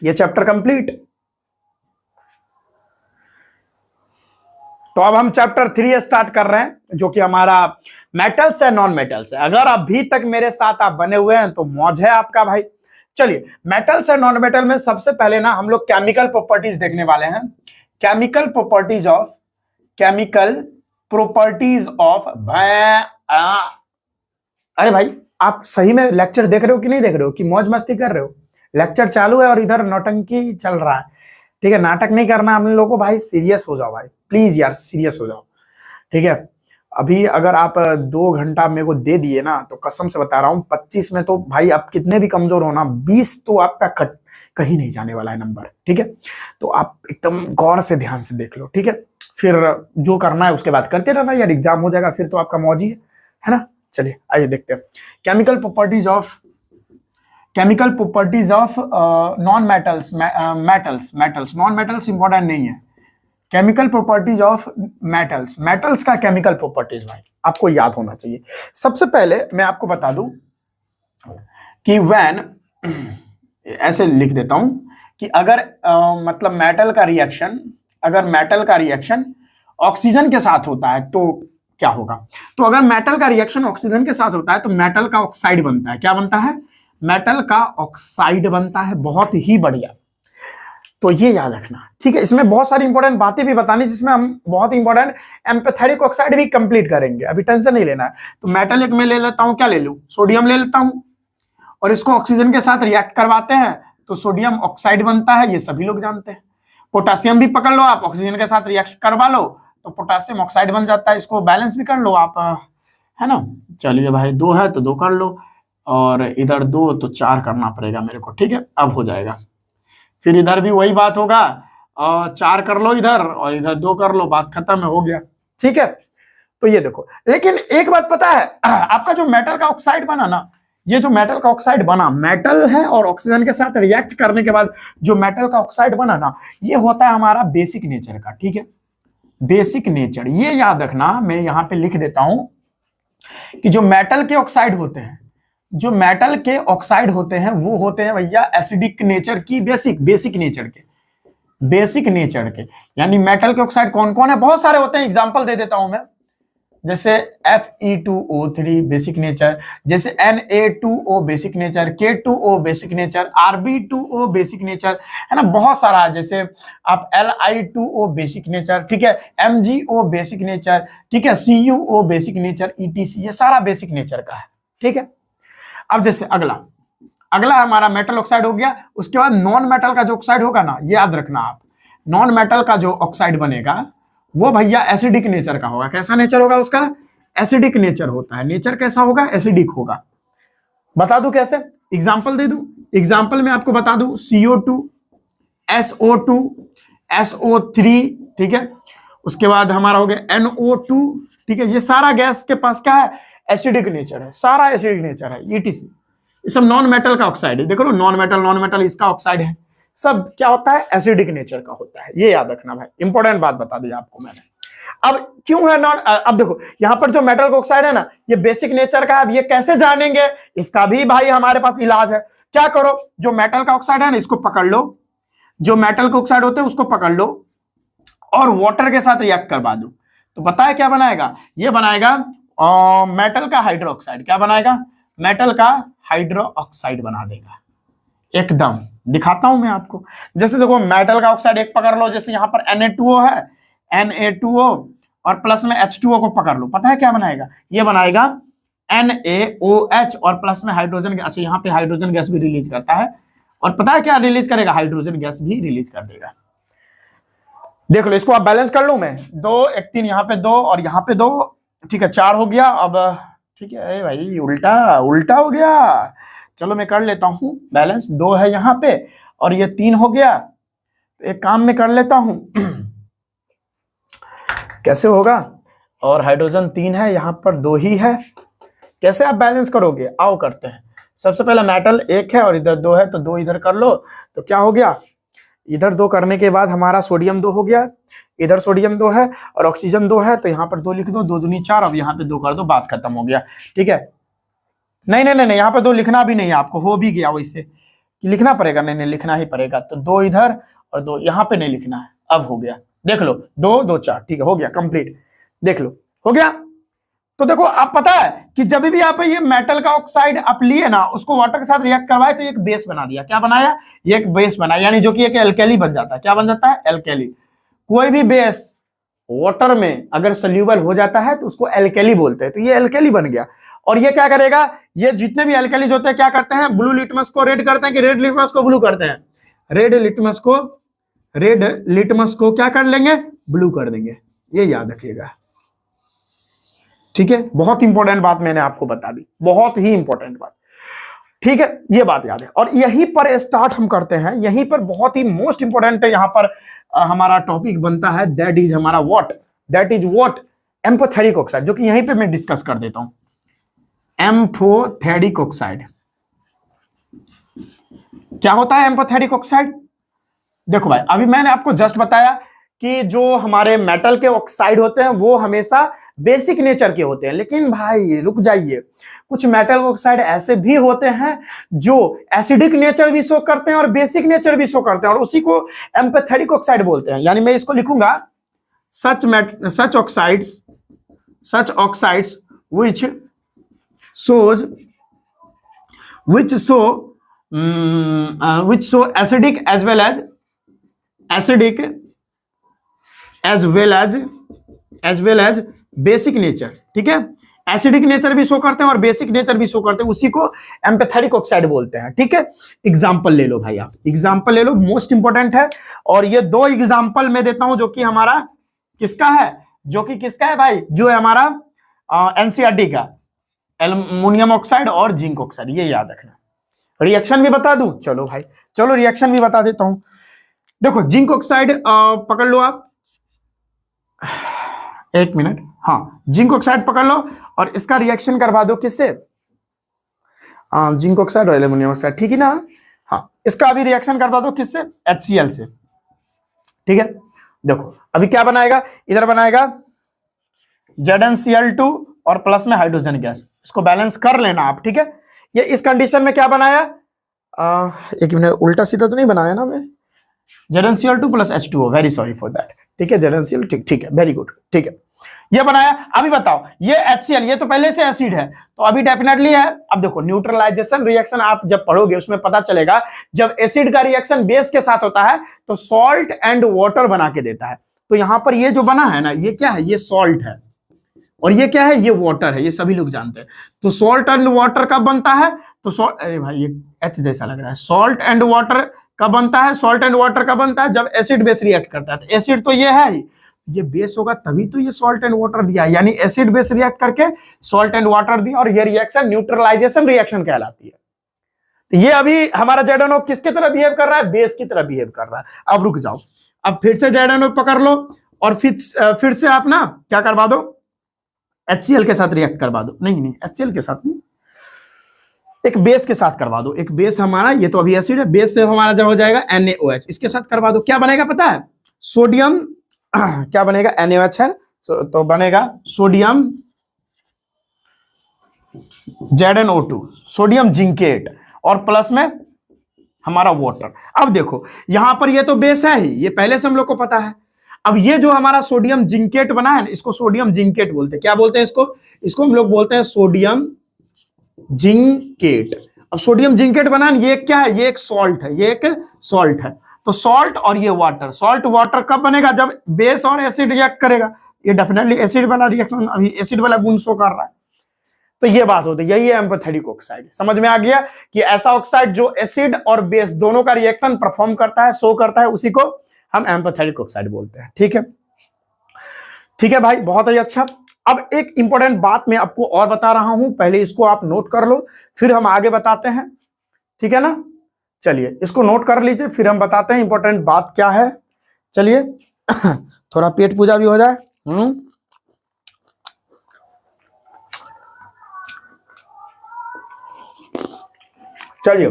ये चैप्टर कंप्लीट। तो अब हम चैप्टर 3 स्टार्ट कर रहे हैं, जो कि हमारा मेटल्स है, नॉन मेटल्स है। अगर अभी तक मेरे साथ आप बने हुए हैं तो मौज है आपका भाई। चलिए, मेटल्स और नॉन मेटल में सबसे पहले ना हम लोग केमिकल प्रॉपर्टीज देखने वाले हैं। केमिकल प्रॉपर्टीज ऑफ अरे भाई, आप सही में लेक्चर देख रहे हो कि नहीं देख रहे हो, कि मौज मस्ती कर रहे हो? लेक्चर चालू है और इधर नौटंकी चल रहा है, ठीक है। नाटक नहीं करना हम लोगों को भाई, सीरियस हो जाओ भाई, प्लीज यार सीरियस हो जाओ, ठीक है। अभी अगर आप 2 घंटा मेरे को दे दिए ना, तो कसम से बता रहा हूं 25 में तो भाई आप कितने भी कमजोर हो ना, 20 तो आपका कहीं नहीं जाने वाला है नंबर, ठीक है। तो आप एकदम गौर से ध्यान से देख लो, ठीक है। फिर जो करना है उसके बाद करते रहना यार, एग्जाम हो जाएगा फिर तो आपका मौज ही है ना। चलिए आइए देखते हैं chemical properties of non metals. Non metals important नहीं है। केमिकल प्रॉपर्टीज ऑफ मेटल्स का केमिकल प्रॉपर्टीज भाई आपको याद होना चाहिए। सबसे पहले मैं आपको बता दूं कि ऐसे लिख देता हूं कि अगर मतलब अगर मेटल का रिएक्शन ऑक्सीजन के साथ होता है तो क्या होगा। तो अगर मेटल का रिएक्शन ऑक्सीजन के साथ होता है तो मेटल का ऑक्साइड बनता है। क्या बनता है? मेटल का ऑक्साइड बनता है। बहुत ही बढ़िया, तो ये याद रखना, ठीक है। इसमें बहुत सारी इंपॉर्टेंट बातें भी बतानी, जिसमें हम बहुत इंपॉर्टेंट एम्पैथेटिक ऑक्साइड भी कंप्लीट करेंगे, अभी टेंशन नहीं लेना है। तो मेटल एक में ले लेता हूं, क्या ले लूं, सोडियम ले लेता हूं, और इसको ऑक्सीजन के साथ रिएक्ट करवाते हैं तो सोडियम ऑक्साइड बनता है, ये सभी लोग जानते हैं। पोटासियम भी पकड़ लो आप, ऑक्सीजन के साथ रिएक्ट करवा लो तो पोटासियम ऑक्साइड बन जाता है, इसको बैलेंस भी कर लो आप, है ना। चलिए भाई, 2 है तो 2 कर लो, और इधर 2 तो 4 करना पड़ेगा मेरे को, ठीक है। अब हो जाएगा, फिर इधर भी वही बात होगा, और 4 कर लो इधर और इधर 2 कर लो, बात खत्म है, हो गया, ठीक है। तो ये देखो, लेकिन एक बात पता है, आपका जो मेटल का ऑक्साइड बना ना, ये जो मेटल का ऑक्साइड बना, मेटल है और ऑक्सीजन के साथ रिएक्ट करने के बाद जो मेटल का ऑक्साइड बना ना, ये होता है हमारा बेसिक नेचर का, ठीक है। बेसिक नेचर, ये याद रखना, मैं यहां पे लिख देता हूं कि जो मेटल के ऑक्साइड होते हैं, वो होते हैं भैया एसिडिक नेचर की, बेसिक नेचर के। यानी मेटल के ऑक्साइड कौन कौन है? बहुत सारे होते हैं, एग्जांपल दे देता हूं मैं, जैसे Fe2O3 बेसिक नेचर, जैसे Na2O basic nature, K2O basic nature, Rb2O basic nature, है ना। बहुत सारा है, जैसे आप Li2O बेसिक नेचर, ठीक है, MgO बेसिक नेचर, ठीक है, CuO बेसिक नेचर, ETC, ये सारा बेसिक नेचर का है, ठीक है। अब जैसे अगला हमारा मेटल ऑक्साइड हो गया, उसके बाद नॉन मेटल का जो ऑक्साइड होगा ना, ये याद रखना आप, नॉन मेटल का जो ऑक्साइड बनेगा वो भैया एसिडिक नेचर का होगा। कैसा नेचर होगा उसका? एसिडिक नेचर होता है। नेचर कैसा होगा? एसिडिक होगा। बता दूं कैसे? एग्जांपल दे दूं? एग्जांपल में आपको बता दूं, CO2, SO2, SO3, ठीक है, उसके बाद हमारा हो गया NO2, ठीक है। ये सारा गैस के पास क्या है? एसिडिक नेचर है, सारा एसिडिक नेचर है, ETC। ये सब नॉन मेटल का ऑक्साइड है। देखो नॉन मेटल इसका ऑक्साइड है, सब क्या होता है? एसिडिक नेचर का होता है। ये याद रखना भाई, इंपॉर्टेंट बात बता दी आपको मैंने। अब क्यों है नॉन, अब देखो यहां पर जो मेटल का ऑक्साइड है ना, ये बेसिक नेचर का है। अब ये कैसे जानेंगे? इसका भी भाई हमारे पास इलाज है। क्या करो, जो मेटल का ऑक्साइड है ना, इसको पकड़ लो, जो मेटल का ऑक्साइड होते हैं उसको पकड़ लो और वाटर के साथ रिएक्ट करवा दो, तो पता है क्या बनाएगा? ये बनाएगा मेटल का हाइड्रोक्साइड। क्या बनाएगा? मेटल का हाइड्रो ऑक्साइड बना देगा एकदम। दिखाता हूं मैं आपको, जैसे देखो मेटल का ऑक्साइड एक पकड़ लो, जैसे यहां पर Na2O है, Na2O, और प्लस में H2O को पकड़ लो, पता है क्या बनाएगा? ये बनाएगा NaOH और प्लस में हाइड्रोजन गैस। अच्छा, यहाँ पे हाइड्रोजन गैस भी रिलीज करता है, और पता है क्या रिलीज करेगा? हाइड्रोजन गैस भी रिलीज कर देगा। देख लो, इसको आप बैलेंस कर लूं मैं, 2 1 3, यहाँ पे 2 और यहाँ पे 2, ठीक है, 4 हो गया। अब ठीक है, अरे भाई उल्टा उल्टा हो गया, चलो मैं कर लेता हूं बैलेंस। 2 है यहाँ पे और ये 3 हो गया। एक काम में कर लेता हूं कैसे होगा, और हाइड्रोजन 3 है, यहाँ पर 2 ही है, कैसे आप बैलेंस करोगे? आओ करते हैं। सबसे पहले मेटल 1 है और इधर 2 है, तो 2 इधर कर लो, तो क्या हो गया? इधर 2 करने के बाद हमारा सोडियम 2 हो गया, इधर सोडियम 2 है और ऑक्सीजन 2 है, तो यहाँ पर 2 लिख दो, 2 दूनी 4, अब यहाँ पे 2 कर दो, बात खत्म हो गया। ठीक है, नहीं नहीं नहीं, यहाँ पे 2 लिखना भी नहीं है आपको, हो भी गया वैसे कि लिखना पड़ेगा, नहीं नहीं लिखना ही पड़ेगा, तो 2 इधर और 2 यहाँ पे नहीं लिखना है। अब हो गया, देख लो, 2 2 4, ठीक है, हो गया कंप्लीट, देख लो हो गया। तो देखो, आप पता है कि जब भी आप ये मेटल का ऑक्साइड आप लिए ना, उसको वाटर के साथ रिएक्ट करवाए तो एक बेस बना दिया। क्या बनाया? ये एक बेस बनाया, यानी जो कि एक एल्केली बन जाता है। क्या बन जाता है? एल्केली। कोई भी बेस वाटर में अगर सोल्यूबल हो जाता है तो उसको एल्केली बोलते हैं, तो ये एल्केली बन गया। और ये क्या करेगा? ये जितने भी एल्केलीज होते हैं क्या करते हैं? ब्लू लिटमस को रेड करते हैं कि रेड लिटमस को ब्लू करते हैं? रेड लिटमस को क्या कर लेंगे? ब्लू कर देंगे। ये याद रखिएगा, ठीक है। बहुत इंपॉर्टेंट बात मैंने आपको बता दी, बहुत ही इंपॉर्टेंट बात, ठीक है, ये बात याद है। और यहीं पर स्टार्ट हम करते हैं, यहीं पर बहुत ही मोस्ट इंपॉर्टेंट है, यहां पर हमारा टॉपिक बनता है, दैट इज हमारा व्हाट एम्फोथेरिक ऑक्साइड, जो कि यहीं पे मैं डिस्कस कर देता हूं। एम्फोथेरिक ऑक्साइड क्या होता है? एम्फोथेरिक ऑक्साइड, देखो भाई, अभी मैंने आपको जस्ट बताया कि जो हमारे मेटल के ऑक्साइड होते हैं वो हमेशा बेसिक नेचर के होते हैं, लेकिन भाई रुक जाइए, कुछ मेटल ऑक्साइड ऐसे भी होते हैं जो एसिडिक नेचर भी शो करते हैं और बेसिक नेचर भी शो करते हैं, और उसी को एम्फोथेरिक ऑक्साइड बोलते हैं। यानी मैं इसको लिखूंगा, such oxides which show acidic as well as basic nature, ठीक है। एसिडिक नेचर भी शो करते हैं और बेसिक नेचर भी शो करते हैं, उसी को एम्फोथेरिक ऑक्साइड बोलते हैं, ठीक है। एग्जांपल ले लो भाई, आप एग्जांपल ले लो, मोस्ट इंपॉर्टेंट है। और ये 2 एग्जांपल मैं देता हूं जो कि हमारा किसका है, भाई, जो है हमारा एनसीईआरटी का, एल्युमिनियम ऑक्साइड और जिंक ऑक्साइड, ये याद रखना। रिएक्शन भी बता दूं, चलो भाई, चलो रिएक्शन भी बता देता हूं। देखो, जिंक ऑक्साइड पकड़ लो आप, 1 मिनट, हाँ, जिंक ऑक्साइड पकड़ लो और इसका रिएक्शन करवा दो किससे? जिंक ऑक्साइड और एल्युमिनियम ऑक्साइड, ठीक है ना। हाँ, इसका अभी रिएक्शन करवा दो किससे? HCl से, ठीक है। देखो अभी क्या बनाएगा, इधर बनाएगा ZnCl2 और प्लस में हाइड्रोजन गैस, इसको बैलेंस कर लेना आप, ठीक है। ये इस कंडीशन में क्या बनाया, 1 मिनट, उल्टा सीधा तो नहीं बनाया ना मैं, ZnCl2 plus H2O, very sorry for that, ठीक है, ZnCl, ठीक है, वेरी गुड, ठीक है, ये बनाया। अभी बताओ, ये HCl, ये तो पहले से एसिड है, तो अभी डेफिनेटली है। अब देखो, न्यूट्रलाइजेशन रिएक्शन आप जब पढ़ोगे उसमें पता चलेगा, जब एसिड का रिएक्शन बेस के साथ होता है तो सॉल्ट एंड वाटर बना के देता है। तो यहां पर ये जो बना है ना, ये क्या है? ये सॉल्ट है, और ये क्या है? ये वाटर है, ये सभी लोग जानते हैं। तो सॉल्ट एंड वाटर कब बनता है? तो सॉल्ट, अरे भाई ये H जैसा लग रहा है, सॉल्ट एंड वाटर कब बनता है? सॉल्ट एंड वाटर कब बनता है? जब एसिड बेस रिएक्ट करता है। तो एसिड तो ये है ही, ये बेस होगा तभी तो ये सॉल्ट एंड वाटर दिया, यानी एसिड बेस रिएक्ट करके सॉल्ट एंड वाटर दिया, और ये रिएक्शन न्यूट्रलाइजेशन रिएक्शन कहलाती है। तो ये अभी हमारा ZnO किसकी तरह बिहेव कर रहा है? बेस की तरह बिहेव कर रहा है। अब रुक जाओ, अब फिर से ZnO पकड़ लो और फिर से आप ना क्या करवा दो, HCl के साथ रिएक्ट करवा दो, नहीं HCl के साथ नहीं, एक बेस के साथ करवा दो। एक बेस हमारा, ये तो अभी एसिड है, बेस से हमारा जब हो जाएगा NaOH, इसके साथ करवा दो। क्या बनेगा पता है? सोडियम, क्या बनेगा? NaOH है, तो बनेगा सोडियम ZnO2, सोडियम जिंकेट, और प्लस में हमारा वाटर। अब देखो यहां पर ये तो बेस है ही, ये पहले से हम लोग को पता है। अब ये जो हमारा सोडियम जिंकेट बना है, इसको सोडियम जिंकेट बोलते हैं। क्या बोलते हैं इसको हम लोग बोलते हैं सोडियम जिंकेट। अब सोडियम जिंकेट बना, ये क्या है? ये एक सॉल्ट है, ये एक सॉल्ट है। तो सॉल्ट और ये वाटर, सॉल्ट वाटर कब बनेगा? जब बेस और एसिड रिएक्ट करेगा। ये डेफिनेटली एसिड वाला रिएक्शन, अभी एसिड वाला गुण शो कर रहा है। तो ये बात होती है, यही है एम्फैथेटिक ऑक्साइड। समझ में आ गया कि ऐसा ऑक्साइड जो एसिड और बेस दोनों का रिएक्शन परफॉर्म करता है, शो करता है, उसी को हम एम्फैथेटिक ऑक्साइड बोलते हैं। ठीक है, ठीक है भाई, बहुत ही अच्छा। अब एक इंपॉर्टेंट बात मैं आपको और बता रहा हूं, पहले इसको आप नोट कर लो, फिर हम आगे बताते हैं। ठीक है ना, चलिए इसको नोट कर लीजिए, फिर हम बताते हैं इंपॉर्टेंट बात क्या है। चलिए थोड़ा पेट पूजा भी हो जाए। चलिए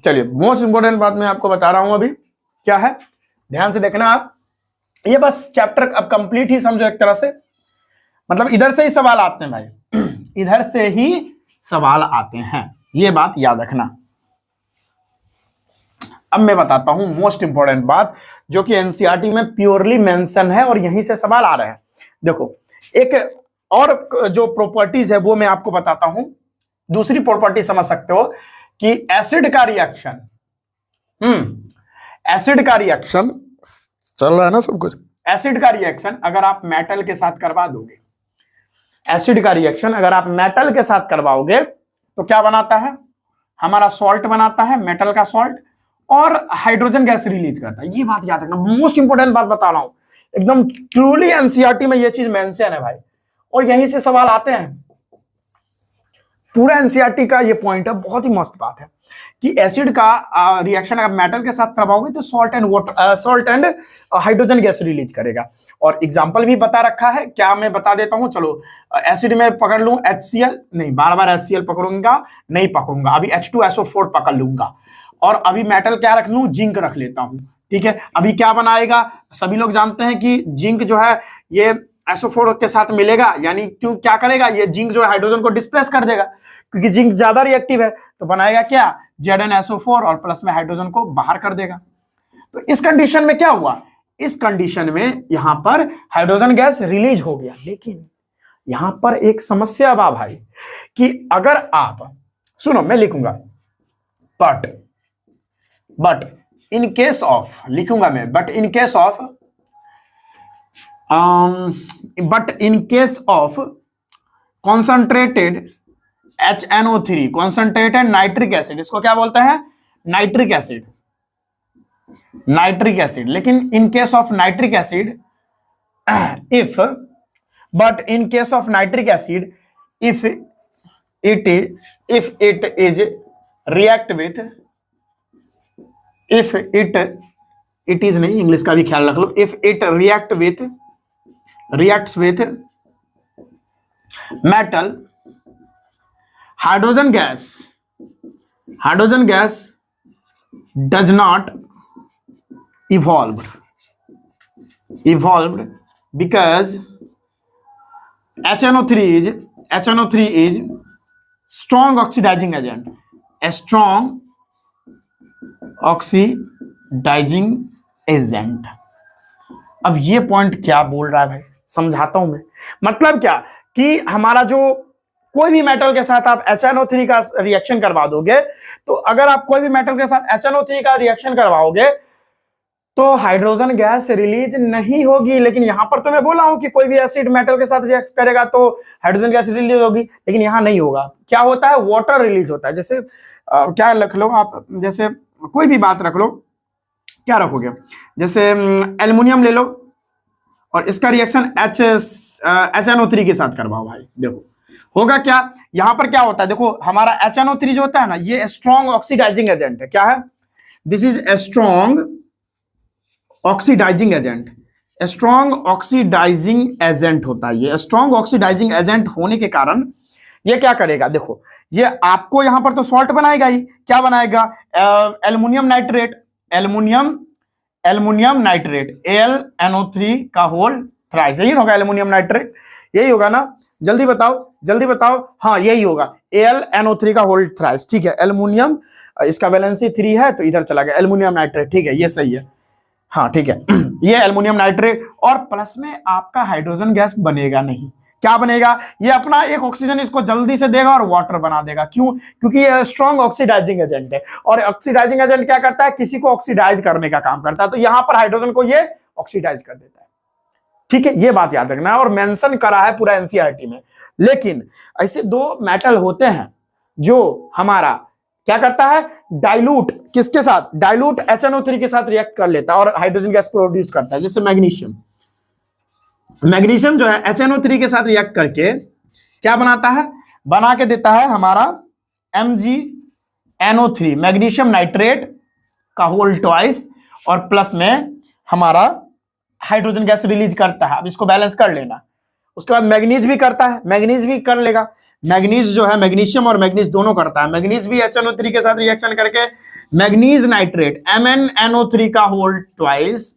चलिए, मोस्ट इंपोर्टेंट बात मैं आपको बता रहा हूं अभी, क्या है ध्यान से देखना आप। ये बस चैप्टर अब कंप्लीट ही समझो एक तरह से, मतलब इधर से ही सवाल आते हैं भाई, इधर से ही सवाल आते हैं, ये बात याद रखना। अब मैं बताता हूं मोस्ट इंपोर्टेंट बात, जो कि एनसीईआरटी में प्योरली मेंशन है और यहीं से सवाल आ रहे हैं। देखो, एक और जो प्रॉपर्टीज है वो मैं आपको बताता हूं। दूसरी प्रॉपर्टी समझ सकते हो कि एसिड का रिएक्शन, एसिड का रिएक्शन चल रहा है ना सब कुछ। एसिड का रिएक्शन अगर आप मेटल के साथ करवा दोगे, एसिड का रिएक्शन अगर आप मेटल के साथ करवाओगे तो क्या बनाता है? हमारा सॉल्ट बनाता है, मेटल का सॉल्ट, और हाइड्रोजन गैस रिलीज करता है। ये बात याद रखना, मोस्ट इंपोर्टेंट बात बता रहा हूं, एकदम ट्रूली एनसीईआरटी में ये चीज मेंशन है भाई, और यहीं से सवाल आते हैं। पूरा एनसीईआरटी का ये पॉइंट है, बहुत ही मस्त बात है कि एसिड का रिएक्शन अगर मेटल के साथ करवाओगे तो salt and water, salt and hydrogen gas release करेगा। और एग्जांपल भी बता रखा है, क्या मैं बता देता हूं। चलो, एसिड में पकड़ लूं HCl, नहीं बार बार HCl पकड़ूंगा, नहीं पकड़ूंगा, अभी H2SO4 पकड़ लूंगा, और अभी मेटल क्या रख लूं, जिंक रख लेता हूं। ठीक है, अभी क्या बनाएगा, सभी लोग जानते हैं कि जिंक जो है ये SO4 के साथ मिलेगा, यानी क्यों क्या करेगा, ये जिंक जो है हाइड्रोजन को डिस्प्लेस कर देगा, क्योंकि जिंक ज्यादा रिएक्टिव है, तो बनाएगा क्या, ZnSO4 और प्लस में हाइड्रोजन को बाहर कर देगा। तो इस कंडीशन में क्या हुआ, इस कंडीशन में यहां पर हाइड्रोजन गैस रिलीज हो गया। लेकिन यहां पर एक समस्या बा भाई, कि अगर आप सुनो, मैं लिखूंगा बट इन केस ऑफ, लिखूंगा मैं but in case of, but in case of concentrated HNO3, concentrated nitric acid, इसको क्या बोलते हैं, नाइट्रिक एसिड, नाइट्रिक एसिड। लेकिन in case of nitric acid, but in case of nitric acid, if it is react with, if it is नहीं, English का भी ख्याल रख लो, if it reacts with metal, hydrogen gas does not evolved because HNO3 is strong oxidizing agent, a strong oxidizing agent। अब ये point क्या बोल रहा है भाई, समझाता हूं मैं। मतलब क्या कि हमारा जो कोई भी मेटल के साथ आप HNO3 का रिएक्शन करवा दोगे, तो अगर आप कोई भी मेटल के साथ HNO3 का रिएक्शन करवाओगे तो हाइड्रोजन गैस रिलीज नहीं होगी। लेकिन यहां पर तो मैं बोला हूं कि कोई भी एसिड मेटल के साथ रिएक्ट करेगा तो हाइड्रोजन गैस रिलीज होगी, लेकिन यहां नहीं होगा। क्या होता है, वाटर रिलीज होता है। जैसे क्या रख लो आप, जैसे कोई भी बात रख लो, क्या रखोगे, जैसे एल्युमिनियम ले लो और इसका रिएक्शन HNO3 के साथ करवाओ भाई, देखो होगा क्या। यहां पर क्या होता है, देखो हमारा HNO3 जो होता है ना, ये स्ट्रॉन्ग ऑक्सीडाइजिंग एजेंट है। क्या है, this is a strong oxidising agent, strong oxidising agent होता है। ये स्ट्रॉन्ग ऑक्सीडाइजिंग एजेंट होने के कारण ये क्या करेगा, देखो ये आपको यहां पर तो सॉल्ट बनाएगा ही, क्या बनाएगा, aluminium nitrate, aluminium nitrate AlNO3 का होल थ्राइस, यही होगा एल्युमिनियम नाइट्रेट, यही होगा ना, जल्दी बताओ, हाँ यही होगा AlNO3 का होल थ्राइस। ठीक है, एल्युमिनियम, इसका वैलेंसी 3 है तो इधर चला गया एल्युमिनियम नाइट्रेट। ठीक है, ये सही है, हाँ ठीक है, ये एल्युमिनियम नाइट्रेट, और प्लस में आपका हाइड्रोजन गैस बनेगा नहीं। क्या बनेगा, ये अपना एक ऑक्सीजन इसको जल्दी से देगा और वाटर बना देगा। क्यों? क्योंकि ये स्ट्रॉन्ग ऑक्सीडाइजिंग एजेंट है, और ऑक्सीडाइजिंग एजेंट क्या करता है, किसी को ऑक्सीडाइज करने का काम करता है, तो यहां पर हाइड्रोजन को ये ऑक्सीडाइज कर देता है। ठीक है, ये बात याद रखना और मेंशन करा है पूरा एनसीईआरटी में। लेकिन ऐसे दो मेटल होते हैं जो हमारा क्या करता है, डाइल्यूट किसके साथ, डाइल्यूट HNO3 के साथ रिएक्ट कर लेता है और हाइड्रोजन गैस प्रोड्यूस करता है। जैसे मैग्नीशियम, मैग्नीशियम जो है HNO3 के साथ रिएक्ट करके क्या बनाता है, बना के देता है हमारा MgNO3, मैग्नीशियम नाइट्रेट का होल ट्वाइस, और प्लस में हमारा हाइड्रोजन गैस रिलीज करता है। अब इसको बैलेंस कर लेना। उसके बाद मैग्नीज भी करता है, मैग्नीज भी कर लेगा। मैग्नीज जो है, मैग्नीशियम और मैग्नीज दोनों करता है। मैग्नीज भी HNO3 के साथ रिएक्शन करके मैग्नीज नाइट्रेट MnNO3 का होल ट्वाइस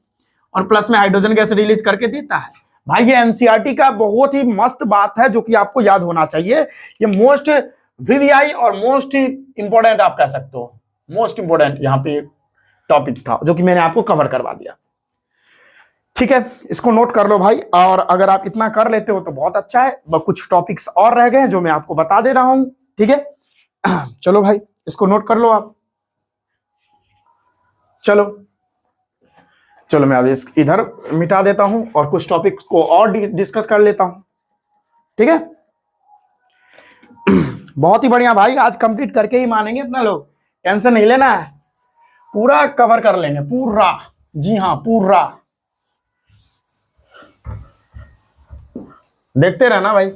और प्लस में हाइड्रोजन गैस रिलीज करके देता है। भाई ये एनसीईआरटी का बहुत ही मस्त बात है जो कि आपको याद होना चाहिए। ये मोस्ट वीवीआई और मोस्ट इंपोर्टेंट आप कह सकते हो, मोस्ट इंपोर्टेंट यहाँ पे टॉपिक था जो कि मैंने आपको कवर करवा दिया। ठीक है, इसको नोट कर लो भाई, और अगर आप इतना कर लेते हो तो बहुत अच्छा है। कुछ टॉपिक्स और रह गए हैं जो मैं आपको बता दे रहा हूं। ठीक है, चलो भाई इसको नोट कर लो आप। चलो चलो मैं अब इस इधर मिटा देता हूं और कुछ टॉपिक्स को और डिस्कस कर लेता हूं। ठीक है, बहुत ही बढ़िया भाई, आज कंप्लीट करके ही मानेंगे अपना लोग, टेंशन नहीं लेना है, पूरा कवर कर लेंगे, पूरा, जी हाँ पूरा, देखते रहना भाई।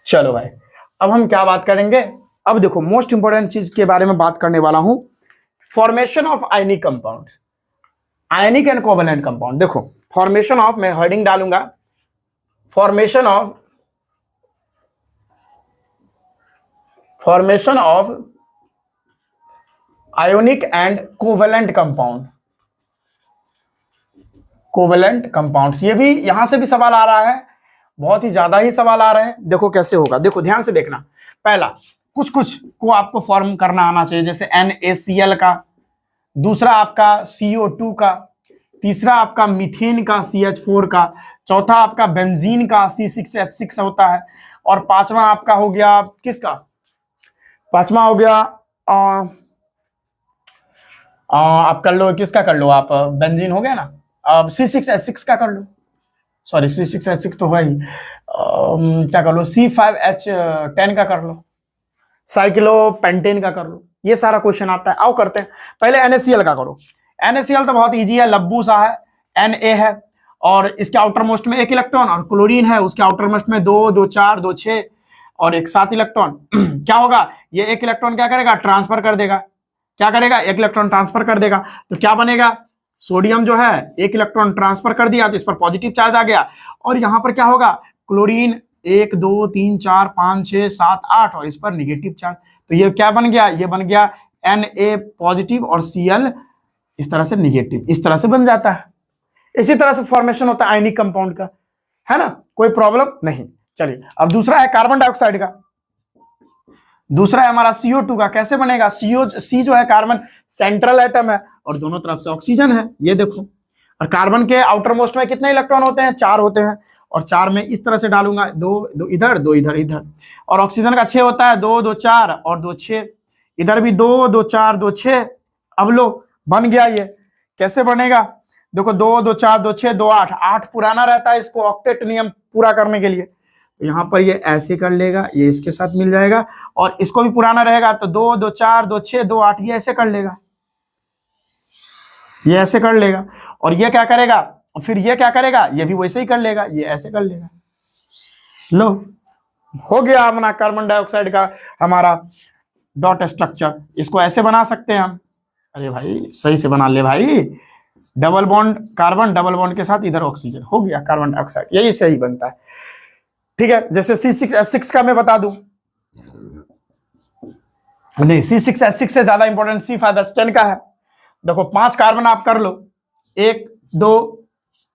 चलो भाई, अब हम क्या बात करेंगे, अब देखो मोस्ट इंपोर्टेंट चीज के बारे में बात करने वाला हूं, formation of ionic compound, ionic and covalent compound. देखो फॉर्मेशन ऑफ, मैं हेडिंग डालूंगा, formation of ionic and covalent compound, covalent compounds. ये भी यहां से भी सवाल आ रहा है, बहुत ही ज्यादा ही सवाल आ रहे हैं। देखो कैसे होगा, देखो ध्यान से देखना। पहला कुछ कुछ को आपको फॉर्म करना आना चाहिए, जैसे NaCl का, दूसरा आपका CO2 का, तीसरा आपका मीथेन का CH4 का, चौथा आपका बेंजीन का C6H6 होता है, और पांचवा आपका हो गया किसका, पांचवा हो गया आप कर लो, किसका कर लो आप, बेंजीन हो गया ना, अब C6H6 का कर लो, सॉरी C6H6 तो है ही, क्या कर लो, C5H10 का कर लो, साइक्लोपेंटेन का कर लो। ये सारा क्वेश्चन आता है, आओ करते हैं। पहले NaCl का करो। NaCl तो बहुत इजी है, लब्बू सा है, Na है, और इसके आउटर मोस्ट में 1 इलेक्ट्रॉन, और क्लोरीन है उसके आउटर मोस्ट में 2 2 4 2 6 और 1 7 इलेक्ट्रॉन। क्या होगा, ये 1 इलेक्ट्रॉन क्या करेगा, ट्रांसफर कर देगा, क्या करेगा, 1 इलेक्ट्रॉन ट्रांसफर कर देगा, तो क्या बनेगा, सोडियम जो है 1 इलेक्ट्रॉन ट्रांसफर कर दिया तो इस पर पॉजिटिव चार्ज आ गया, और यहां पर क्या होगा, क्लोरीन 1 2 3 4 5 6 7 8 और इस पर निगेटिव चार्ज, तो ये क्या बन गया, ये बन गया Na पॉजिटिव और Cl इस तरह से निगेटिव, इस तरह से बन जाता है। इसी तरह से फॉर्मेशन होता है आयनिक कंपाउंड का, है ना, कोई प्रॉब्लम नहीं। चलिए अब दूसरा है कार्बन डाइऑक्साइड का, दूसरा है हमारा CO2 का। कैसे बनेगा, C जो है कार्बन सेंट्रल एटम है और दोनों तरफ से ऑक्सीजन है, ये देखो, और कार्बन के आउटर मोस्ट में कितने इलेक्ट्रॉन होते हैं, 4 होते हैं, और 4 में इस तरह से डालूंगा, 2 इधर 2 इधर इधर, और ऑक्सीजन का 6 होता है, 2 2 4 और 2 6, इधर भी 2 2 4 2 6। अब लो बन गया, ये कैसे बनेगा, देखो 2 2 4 2 6 2 8, 8 पुराना रहता है इसको ऑक्टेट नियम पूरा करने के लिए, तो यहां पर ये ऐसे कर लेगा, ये इसके साथ मिल जाएगा, और इसको भी पुराना रहेगा तो 2 2 4 2 6 2 8, ये ऐसे कर लेगा, ये ऐसे कर लेगा, और ये क्या करेगा, फिर ये क्या करेगा, ये भी वैसे ही कर लेगा, ये ऐसे कर लेगा। लो हो गया अपना कार्बन डाइऑक्साइड का हमारा डॉट स्ट्रक्चर। इसको ऐसे बना सकते हैं हम, अरे भाई सही से बना ले भाई, double bond carbon, double bond के साथ इधर ऑक्सीजन, हो गया कार्बन डाइऑक्साइड, यही सही बनता है। ठीक है, जैसे C6H6 का मैं बता दूं, नहीं C6H6 से ज्यादा इंपॉर्टेंट C5H10 का है। देखो 5 कार्बन आप कर लो, 1 2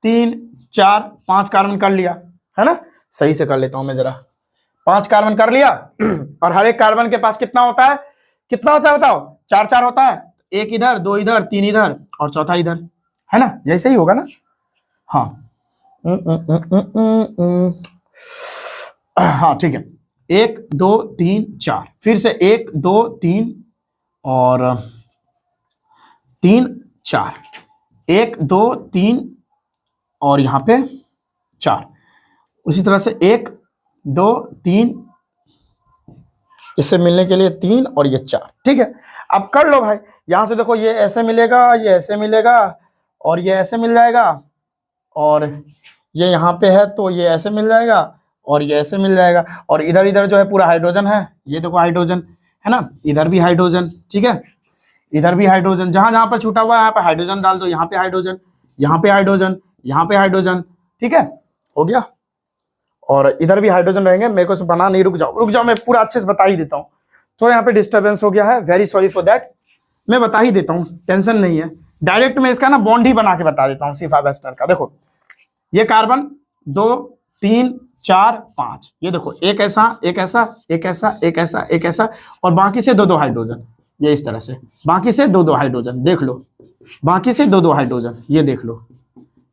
3 4 5 कार्बन कर लिया, है ना, सही से कर लेता हूं मैं जरा, 5 कार्बन कर लिया, और हर एक कार्बन के पास कितना होता है, कितना होता है बताओ, 4 4 होता है, 1 इधर 2 इधर 3 इधर और चौथा इधर, है ना, यही सही होगा ना, हाँ हाँ ठीक है, 1 2 3 4, फिर से 1 2 3 और 3 4, 1 2 3 और यहां पे 4, उसी तरह से 1 2 3, इससे मिलने के लिए 3 और ये 4। ठीक है, अब कर लो भाई, यहां से देखो ये ऐसे मिलेगा, ये ऐसे मिलेगा और ये ऐसे मिल जाएगा, और ये यहाँ पे है तो ये ऐसे मिल जाएगा और ये ऐसे मिल जाएगा, और इधर इधर जो है पूरा हाइड्रोजन है, ये देखो हाइड्रोजन है ना, इधर भी हाइड्रोजन, ठीक है, इधर भी हाइड्रोजन, जहां जहां पर छूटा हुआ है यहाँ पे हाइड्रोजन डाल दो, यहाँ पे हाइड्रोजन, यहाँ पे हाइड्रोजन, यहाँ पे हाइड्रोजन, ठीक है, हो गया। और इधर भी हाइड्रोजन रहेंगे, मेरे को बना नहीं, रुक जाओ, मैं पूरा अच्छे से बता ही देता हूँ, थोड़ा यहाँ पे डिस्टर्बेंस हो गया है, वेरी सॉरी फॉर दैट, मैं बता ही देता हूँ, टेंशन नहीं है, डायरेक्ट में इसका ना बॉन्ड ही बना के बता देता हूँ C5 एस्टर का। देखो ये कार्बन 2 3 4 5, ये देखो एक ऐसा एक ऐसा एक ऐसा एक ऐसा एक ऐसा, और बाकी से 2 2 हाइड्रोजन, ये इस तरह से, बाकी से 2 2 हाइड्रोजन, देख लो, बाकी से 2 2 हाइड्रोजन, ये देख लो,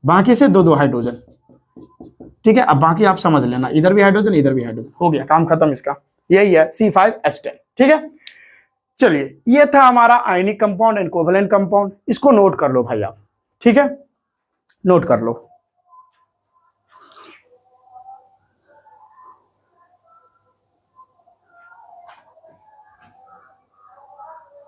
बाकी से 2 2 हाइड्रोजन, ठीक है। अब बाकी आप समझ लेना, इधर भी हाइड्रोजन, इधर भी हाइड्रोजन, हो गया काम खत्म इसका, यही है C5H10, ठीक है। चलिए ये था हमारा ionic compound and covalent compound, इसको नोट कर लो भाई आप, ठीक है, नोट कर लो।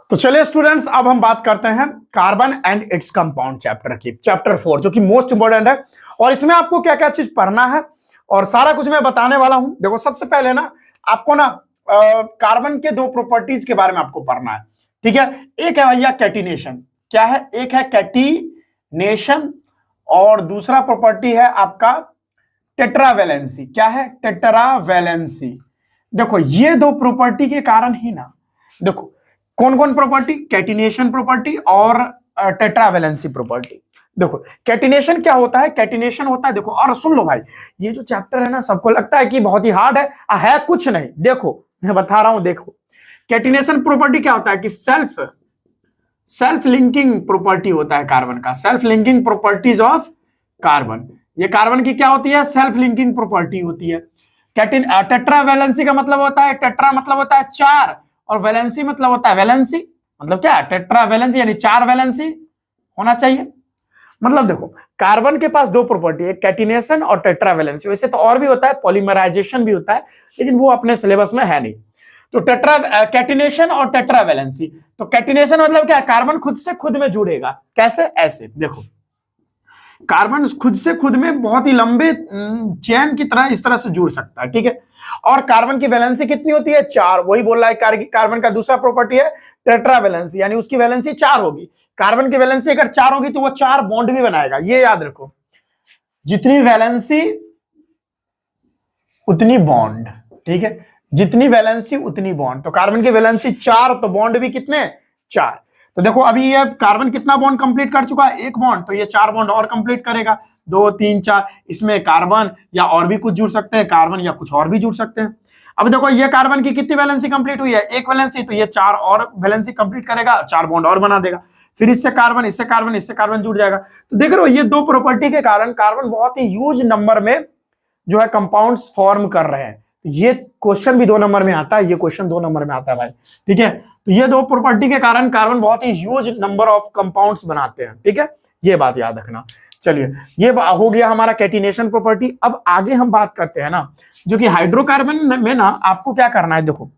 तो चलिए स्टूडेंट्स, अब हम बात करते हैं carbon and its compound chapter की, चैप्टर 4, जो कि मोस्ट इंपोर्टेंट है, और इसमें आपको क्या क्या चीज पढ़ना है और सारा कुछ मैं बताने वाला हूं। देखो सबसे पहले ना आपको ना कार्बन के 2 प्रॉपर्टीज के बारे में आपको पढ़ना है, ठीक है। एक है भैया कैटिनेशन, क्या है, एक है कैटिनेशन, और दूसरा प्रॉपर्टी है आपका टेट्रावैलेंसी, क्या है, टेट्रावैलेंसी। देखो ये 2 प्रॉपर्टी के कारण ही ना, देखो कौन कौन प्रॉपर्टी, कैटिनेशन प्रॉपर्टी और टेट्रावैलेंसी प्रॉपर्टी। देखो कैटिनेशन क्या होता है, कैटिनेशन होता है, देखो और सुन लो भाई, ये जो चैप्टर है ना सबको लगता है कि बहुत ही हार्ड है कुछ नहीं, देखो मैं बता रहा हूं, देखो कैटिनेशन प्रॉपर्टी क्या होता है कि सेल्फ लिंकिंग प्रॉपर्टी होता है कार्बन का, self linking properties of carbon, ये कार्बन की क्या होती है, सेल्फ लिंकिंग प्रॉपर्टी होती है। टेट्रावैलेंसी का मतलब होता है, टेट्रा मतलब होता है 4, और वैलेंसी मतलब होता है, वैलेंसी मतलब क्या, टेट्रावैलेंसी यानी 4 वैलेंसी होना चाहिए। मतलब देखो कार्बन के पास 2 प्रॉपर्टी है, कैटिनेशन और टेट्रावैलेंसी, वैसे तो और भी होता है, पॉलीमराइजेशन भी होता है, लेकिन वो अपने सिलेबस में है नहीं। तो कैटिनेशन और टेट्रावैलेंसी, तो कैटिनेशन मतलब क्या, कार्बन खुद से खुद में जुड़ेगा, कैसे, ऐसे देखो कार्बन खुद से खुद में बहुत ही लंबे चेन की तरह इस तरह से जुड़ सकता है, ठीक है। और कार्बन की वैलेंसी कितनी होती है, 4, वही बोल रहा है, कार्बन का दूसरा प्रॉपर्टी है टेट्रावैलेंसी, यानी उसकी वैलेंसी 4 होगी। कार्बन की वैलेंसी अगर 4 होगी तो वो 4 बॉन्ड भी बनाएगा, ये याद रखो, जितनी वैलेंसी उतनी बॉन्ड, ठीक है, जितनी वैलेंसी उतनी बॉन्ड, तो कार्बन की वैलेंसी 4, तो बॉन्ड भी कितने, 4। तो देखो अभी ये कार्बन कितना बॉन्ड कंप्लीट कर चुका है, 1 बॉन्ड, तो ये 4 बॉन्ड और कंप्लीट करेगा, 2 3 4, इसमें कार्बन या और भी कुछ जुड़ सकते हैं, कार्बन या कुछ और भी जुड़ सकते हैं। अब देखो ये कार्बन की कितनी वैलेंसी कंप्लीट हुई है, 1 वैलेंसी, तो ये 4 और वैलेंसी कंप्लीट करेगा, 4 बॉन्ड और बना देगा, फिर इससे कार्बन इससे कार्बन इससे कार्बन जुड़ जाएगा। तो देख रहे हो ये 2 प्रॉपर्टी के कारण कार्बन बहुत ही ह्यूज नंबर में जो है कंपाउंड्स फॉर्म कर रहे हैं। ये क्वेश्चन भी 2 नंबर में आता है, ये क्वेश्चन 2 नंबर में आता है भाई, ठीक है। तो ये 2 प्रॉपर्टी के कारण कार्बन बहुत ही ह्यूज नंबर ऑफ कंपाउंड्स बनाते हैं, ठीक है, ये बात याद रखना। चलिए ये हो गया हमारा कैटिनेशन प्रॉपर्टी। अब आगे हम बात करते हैं ना, जो कि हाइड्रोकार्बन में ना आपको क्या करना है, देखो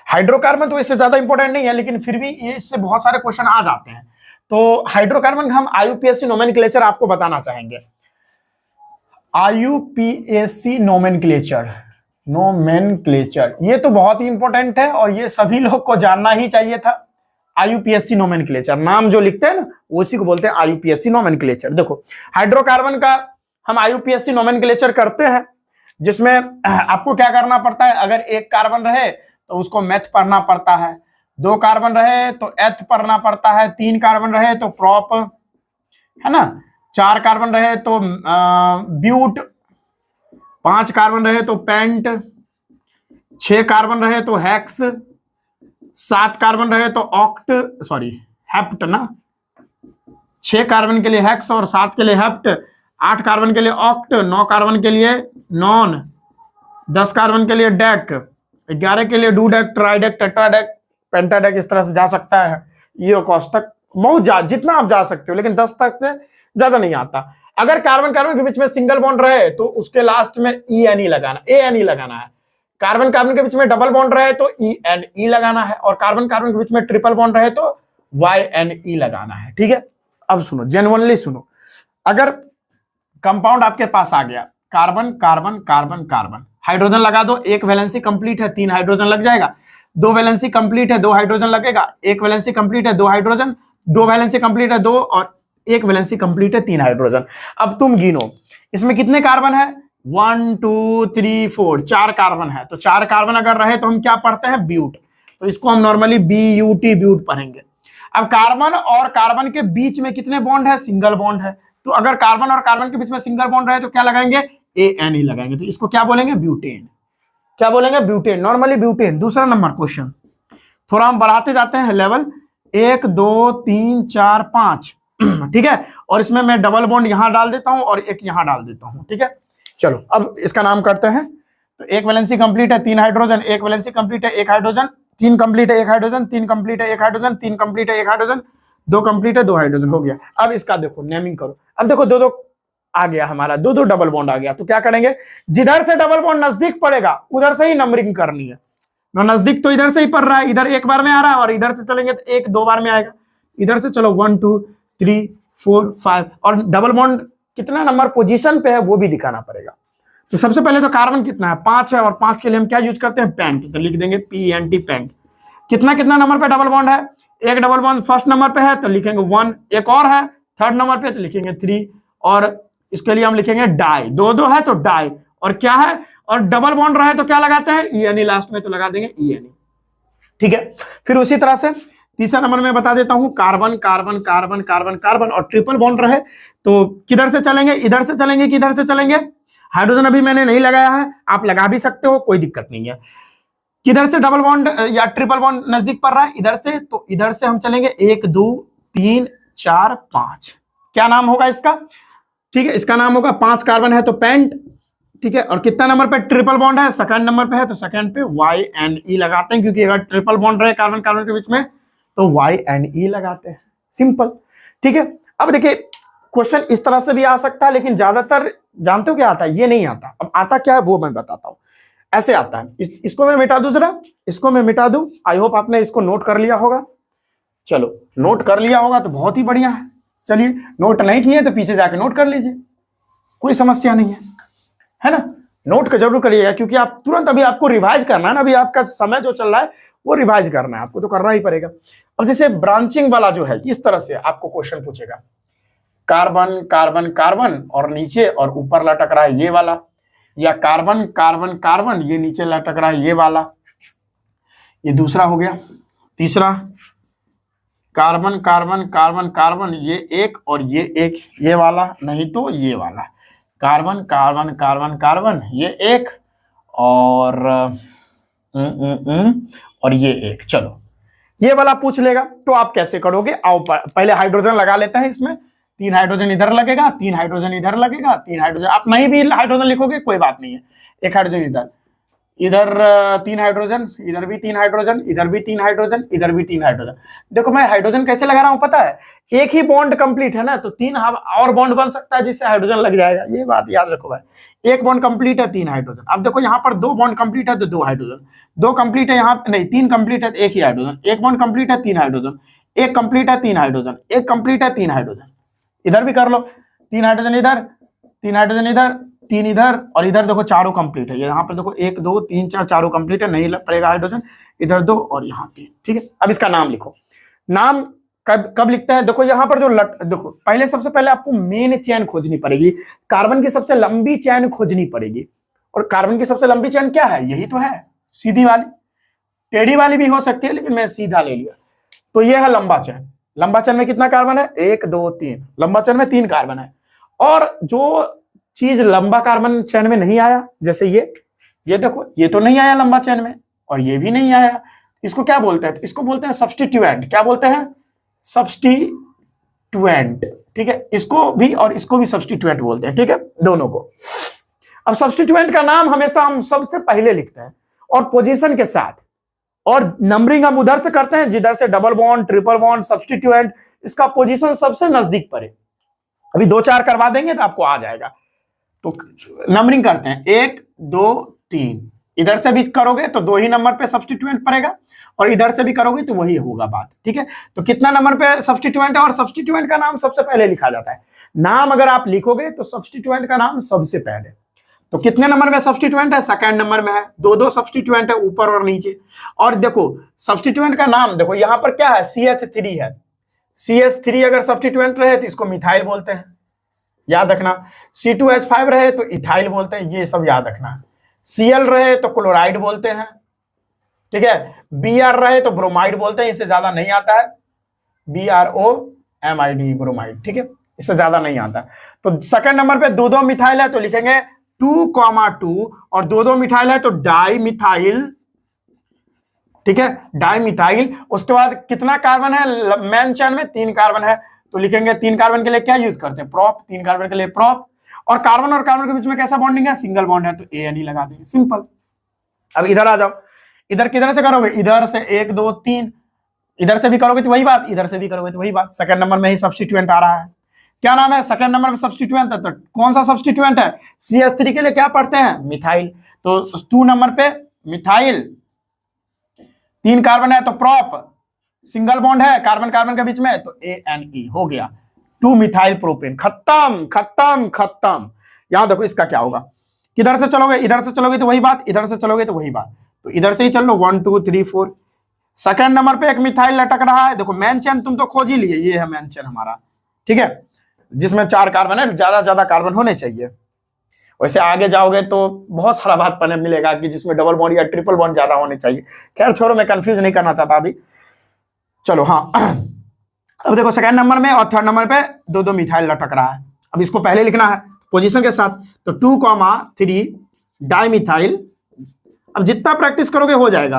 हाइड्रोकार्बन तो इससे ज्यादा इंपॉर्टेंट नहीं है, लेकिन फिर भी इससे बहुत सारे क्वेश्चन आ जाते हैं। तो हाइड्रोकार्बन हम IUPAC नोमेनक्लेचर आपको बताना चाहेंगे, IUPAC नोमेनक्लेचर, ये तो बहुत ही इंपॉर्टेंट है और ये सभी लोग को जानना ही चाहिए था। IUPAC नोमेनक्लेचर, नाम जो लिखते हैं ना उसी को बोलते हैं IUPAC नोमेनक्लेचर। देखो हाइड्रोकार्बन का हम IUPAC नोमेनक्लेचर करते हैं, जिसमें आपको क्या करना पड़ता है, अगर 1 कार्बन रहे तो उसको मेथ पढ़ना पड़ता है, 2 कार्बन रहे तो एथ पढ़ना पड़ता है, 3 कार्बन रहे तो प्रॉप, है ना, 4 कार्बन रहे तो ब्यूट, 5 कार्बन रहे तो पेंट, 6 कार्बन रहे तो हेक्स, 7 कार्बन रहे तो ऑक्ट, सॉरी हेप्ट ना, 6 कार्बन के लिए हेक्स और 7 के लिए हेप्ट, 8 कार्बन के लिए ऑक्ट, 9 कार्बन के लिए नॉन, 10 कार्बन के लिए डेक, 11 के लिए डूडेक, ट्राइडेक, टेट्राडेक, पेंटाडेक, इस तरह से जा सकता है। ये कॉस्ट तक बहुत जितना आप जा सकते हो, लेकिन 10 तक से ज्यादा नहीं आता। अगर कार्बन कार्बन के बीच में सिंगल बॉन्ड रहे तो उसके लास्ट में ENE लगाना, ANE लगाना है। कार्बन कार्बन के बीच में डबल बॉन्ड रहे तो ENE लगाना है, और कार्बन कार्बन के बीच में ट्रिपल बॉन्ड रहे तो YNE लगाना है। ठीक है, अब सुनो, जेन्युइनली सुनो, अगर कंपाउंड आपके पास आ गया carbon carbon carbon carbon, hydrogen लगा दो, एक वैलेंसी कंप्लीट है, 3 हाइड्रोजन लग जाएगा। 2 वैलेंसी कंप्लीट है, 2 हाइड्रोजन लगेगा। 1 वैलेंसी कंप्लीट है, 2 हाइड्रोजन, 2 वैलेंसी कंप्लीट है, 2, और 1 वैलेंसी कंप्लीट है, 3 हाइड्रोजन। अब तुम गिनो इसमें कितने कार्बन है, 1 2 3 4, 4 कार्बन है। तो 4 कार्बन अगर रहे तो हम क्या पढ़ते हैं, ब्यूट, तो इसको हम नॉर्मली BUT ब्यूट पढ़ेंगे। अब कार्बन और कार्बन के बीच में कितने बॉन्ड है, सिंगल बॉन्ड है। तो अगर कार्बन और कार्बन के बीच में सिंगल बॉन्ड रहे तो क्या लगाएंगे, ANE लगाएंगे। तो इसको क्या बोलेंगे, ब्यूटेन। क्या बोलेंगे, ब्यूटेन, नॉर्मली ब्यूटेन। दूसरा नंबर क्वेश्चन, थोड़ा हम बढ़ाते जाते हैं लेवल, 1 2 3 4 5 ठीक है, और इसमें मैं डबल बॉन्ड यहां डाल देता हूं और एक यहां डाल देता हूं। ठीक है, चलो अब इसका नाम करते हैं। तो 1 वैलेंसी कंप्लीट है, 3 हाइड्रोजन, 1 वैलेंसी कंप्लीट है, 1 हाइड्रोजन, 3 कंप्लीट है, 1 हाइड्रोजन, 3 कंप्लीट है, 1 हाइड्रोजन, 3 कंप्लीट है, 1 हाइड्रोजन, 2 कंप्लीट है, 2 हाइड्रोजन, हो गया। अब इसका देखो नेमिंग करो। अब देखो 2 2 आ गया हमारा, 2 2 डबल बॉन्ड आ गया। तो क्या करेंगे, जिधर से डबल बॉन्ड नजदीक पड़ेगा उधर से ही नंबरिंग करनी है। नजदीक तो इधर से ही पड़ रहा है, इधर एक बार में आ रहा है, और इधर से चलेंगे तो 1 2 बार में आएगा। इधर से चलो 1 2 3 4 5, और डबल बॉन्ड कितना नंबर पोजीशन पे है वो भी दिखाना पड़ेगा। तो सबसे पहले तो कार्बन कितना है, 5 है, और 5 के लिए हम क्या यूज करते हैं, पेंट। तो लिख देंगे PNT, पेंट। कितना कितना नंबर पे डबल बॉन्ड है, एक डबल बॉन्ड फर्स्ट नंबर पे है तो लिखेंगे 1, एक और है थर्ड नंबर पे तो लिखेंगे 3, और इसके लिए हम लिखेंगे डाई, 2 2 है तो डाई, और क्या है, और डबल बॉन्ड रहे तो क्या लगाते हैं, ENE लास्ट में, तो लगा देंगे ENE। ठीक है, फिर उसी तरह से तीसरा नंबर में बता देता हूं, carbon carbon carbon carbon carbon, और ट्रिपल बॉन्ड रहे तो किधर से चलेंगे, इधर से चलेंगे, किधर से चलेंगे, हाइड्रोजन अभी मैंने नहीं लगाया है, आप लगा भी सकते हो, कोई दिक्कत नहीं है। किधर से डबल बॉन्ड या ट्रिपल बॉन्ड नजदीक पड़ रहा है, इधर से, तो इधर से हम चलेंगे 1 2 3 4 5। क्या नाम होगा इसका, ठीक है, इसका नाम होगा, 5 कार्बन है तो पेंट। ठीक है, और कितना नंबर पे ट्रिपल बॉन्ड है, सेकंड नंबर पे है, तो सेकंड पे YNE लगाते हैं, क्योंकि अगर ट्रिपल बॉन्ड रहे कार्बन कार्बन के बीच में तो YNE लगाते हैं, सिंपल। ठीक है, अब देखिए क्वेश्चन इस तरह से भी आ सकता है, लेकिन ज्यादातर जानते हो क्या आता है, ये नहीं आता। अब आता क्या है वो मैं बताता हूं, ऐसे आता है। इसको मैं मिटा दूं जरा, इसको मैं मिटा दूं। आई होप आपने इसको नोट कर लिया होगा। चलो नोट कर लिया होगा तो बहुत ही बढ़िया है। चलिए, नोट नहीं किए तो पीछे जाके नोट कर लीजिए, कोई समस्या नहीं है ना। नोट का जरूर करिएगा, क्योंकि आप तुरंत अभी आपको रिवाइज करना है ना, अभी आपका समय जो चल रहा है वो रिवाइज करना है, आपको तो करना ही पड़ेगा। अब जैसे ब्रांचिंग वाला जो है, इस तरह से आपको क्वेश्चन पूछेगा, कार्बन कार्बन कार्बन और नीचे और ऊपर लटक रहा है ये वाला, या कार्बन कार्बन कार्बन ये नीचे लटक रहा है ये वाला, ये दूसरा हो गया। तीसरा, कार्बन कार्बन कार्बन कार्बन ये एक और ये एक, ये वाला नहीं तो ये वाला, कार्बन कार्बन कार्बन कार्बन ये एक और ये एक। चलो ये वाला पूछ लेगा तो आप कैसे करोगे, आओ पहले हाइड्रोजन लगा लेते हैं। इसमें 3 हाइड्रोजन इधर लगेगा, 3 हाइड्रोजन इधर लगेगा, 3 हाइड्रोजन, आप नहीं भी हाइड्रोजन लिखोगे कोई बात नहीं है, 1 हाइड्रोजन इधर, इधर 3 हाइड्रोजन, इधर भी 3 हाइड्रोजन, इधर भी 3 हाइड्रोजन, इधर भी 3 हाइड्रोजन। देखो मैं हाइड्रोजन कैसे लगा रहा हूं पता है, एक ही बॉन्ड कंप्लीट है ना, तो 3 और बॉन्ड बन सकता है जिससे हाइड्रोजन लग जाएगा, ये बात याद रखो भाई। एक बॉन्ड कंप्लीट है 3 हाइड्रोजन। अब देखो यहाँ पर 2 बॉन्ड कंप्लीट है तो 2 हाइड्रोजन, 2 कंप्लीट है यहाँ नहीं, 3 कंप्लीट है तो 1 ही हाइड्रोजन, 1 बॉन्ड कंप्लीट है 3 हाइड्रोजन, 1 कंप्लीट है 3 हाइड्रोजन, 1 कंप्लीट है 3 हाइड्रोजन। इधर भी कर लो, 3 हाइड्रोजन इधर, 3 हाइड्रोजन इधर, 3 इधर, और इधर देखो चारों कंप्लीट है। यहाँ पर देखो 1 2 3 4 चारों कंप्लीट है, नहीं पड़ेगा हाइड्रोजन, इधर 2 और यहाँ 3। ठीक है, अब इसका नाम लिखो। नाम कब लिखते हैं, देखो यहाँ पर जो देखो पहले, सबसे पहले आपको मेन चेन खोजनी पड़ेगी, कार्बन की सबसे लंबी चेन खोजनी पड़ेगी। और कार्बन की सबसे लंबी चेन क्या है, यही तो है, सीधी वाली, टेढ़ी वाली भी हो सकती है, लेकिन मैं सीधा ले लिया। तो ये है लंबा चेन। लंबा चेन में कितना कार्बन है, 1 2 3, लंबा चेन में 3 कार्बन है। और जो चीज लंबा कार्बन चेन में नहीं आया, जैसे ये देखो, ये तो नहीं आया लंबा चेन में, और ये भी नहीं आया, इसको क्या बोलते हैं, इसको बोलते हैं सब्स्टिट्यूएंट। क्या बोलते हैं, सब्स्टिट्यूएंट। ठीक है, इसको भी और इसको भी सब्स्टिट्यूएंट बोलते हैं, ठीक है, दोनों को। अब सब्स्टिट्यूएंट का नाम हमेशा हम सबसे पहले लिखते हैं और पोजीशन के साथ, और नंबरिंग हम उधर से करते हैं जिधर से double bond, triple bond, substituent, इसका पोजीशन सबसे नजदीक पड़े। अभी 2-4 करवा देंगे तो आपको आ जाएगा। तो नंबरिंग करते हैं 1 2 3, इधर से भी करोगे तो 2 ही नंबर पे सब्स्टिट्यूएंट पड़ेगा और इधर से भी करोगे तो वही होगा बात, ठीक है। तो कितना नंबर पे सब्स्टिट्यूएंट है, और सब्स्टिट्यूएंट का नाम सबसे पहले लिखा जाता है। नाम अगर आप लिखोगे तो सब्स्टिट्यूएंट का नाम सबसे पहले। तो कितने नंबर में सब्स्टिट्यूएंट है, सेकंड नंबर में है। 2 सब्स्टिट्यूएंट है ऊपर और नीचे। और देखो सब्स्टिट्यूएंट का नाम देखो यहां पर क्या है, CH3 है। CH3 अगर सब्स्टिट्यूएंट रहे तो इसको मिथाइल बोलते हैं, याद रखना। C2H5 रहे तो इथाइल बोलते हैं, ये सब याद रखना। Cl रहे तो क्लोराइड बोलते हैं, ठीक है। Br रहे तो ब्रोमाइड बोलते हैं, इससे ज्यादा नहीं आता है, BROMID ब्रोमाइड, ठीक है, इससे ज्यादा नहीं आता। तो सेकंड नंबर पे 2 मिथाइल है तो लिखेंगे 2,2, और 2 मिथाइल है तो डाई मिथाइल, ठीक है, डाई मिथाइल। उसके बाद कितना कार्बन है मेन चेन में, 3 कार्बन है तो लिखेंगे 3 कार्बन के लिए क्या यूज करते हैं, प्रोप, 3 कार्बन के लिए प्रोप। और कार्बन के बीच में कैसा बॉन्डिंग है, सिंगल बॉन्ड है तो ANE लगा देंगे, सिंपल। अब इधर आ जाओ, इधर किधर से करोगे, इधर से 1 2 3, इधर से भी करोगे तो वही बात, इधर से भी करोगे तो वही बात। सेकंड नंबर में ही सब्स्टिट्यूएंट आ रहा है, क्या नाम है, सेकंड नंबर में सब्स्टिट्यूएंट है। तो कौन सा सब्स्टिट्यूएंट है, CH3 के लिए क्या पढ़ते हैं, मिथाइल। तो 2 नंबर पे मिथाइल, 3 कार्बन है तो प्रोप, सिंगल बॉन्ड है कार्बन के बीच में तो ANE हो गया, 2 मिथाइल प्रोपेन। खत्म खत्म खत्म। यहां देखो इसका क्या होगा, किधर से चलोगे, इधर से चलोगे तो वही बात, इधर से चलोगे तो वही बात, तो इधर से ही चल लो 1 2 3 4। सेकंड नंबर पे एक मिथाइल लटक रहा है, देखो मेन चेन तुम तो खोज ही लिए, ये है मेन चेन हमारा, ठीक है, जिसमें 4 कार्बन है, ज्यादा कार्बन होने चाहिए। वैसे आगे जाओगे तो बहुत सारा बात पढ़ने मिलेगा कि जिसमें डबल बॉन्ड या ट्रिपल बॉन्ड ज्यादा होने चाहिए। खैर छोड़ो, मैं कंफ्यूज नहीं करना चाहता अभी, चलो। हाँ अब देखो सेकंड नंबर में और थर्ड नंबर पे 2 मिथाइल लटक रहा है। अब इसको पहले लिखना है पोजीशन के साथ, तो 2,3 डाइमिथाइल। अब जितना प्रैक्टिस करोगे हो जाएगा।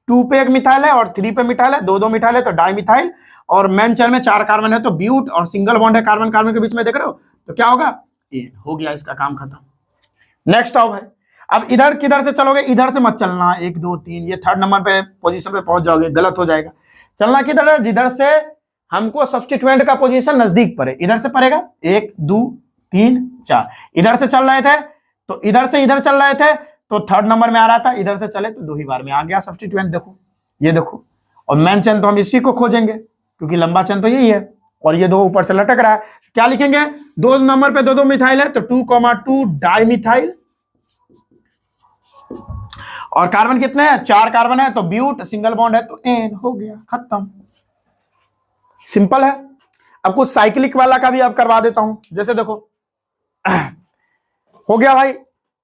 2 पे एक मिथाइल है और 3 पे मिथाइल है, 2 मिथाइल है तो डाइमिथाइल, और मेन चेन में 4 कार्बन है तो ब्यूट, और सिंगल बॉन्ड है कार्बन के बीच में, देख रहे हो, तो क्या होगा, ये हो गया, इसका काम खत्म। नेक्स्ट आओ भाई, अब इधर किधर से चलोगे, इधर से मत चलना 1 2 3, ये थर्ड नंबर पे पोजीशन पे पहुंच जाओगे, गलत हो जाएगा। चलना किधर है, जिधर से हमको सब्स्टिट्यूएंट का पोजीशन नजदीक पड़े, इधर से पड़ेगा 1 2 3 4। इधर से चल रहे थे तो इधर से इधर चल रहे थे तो थर्ड नंबर में आ रहा था, इधर से चले तो 2 ही बार में आ गया सब्स्टिट्यूएंट, देखो ये देखो। और मेन चेन तो हम इसी को खोजेंगे क्योंकि लंबा चेन तो यही है, और ये 2 ऊपर से लटक रहा है, क्या लिखेंगे, 2 नंबर पे 2 मिथाइल है तो 2,2 डाइमिथाइल, और कार्बन कितने हैं, 4 कार्बन है तो ब्यूट, सिंगल बॉन्ड है तो एन, हो गया, खत्म, सिंपल है। अब कुछ साइक्लिक वाला का भी अब करवा देता हूं, जैसे देखो हो गया भाई,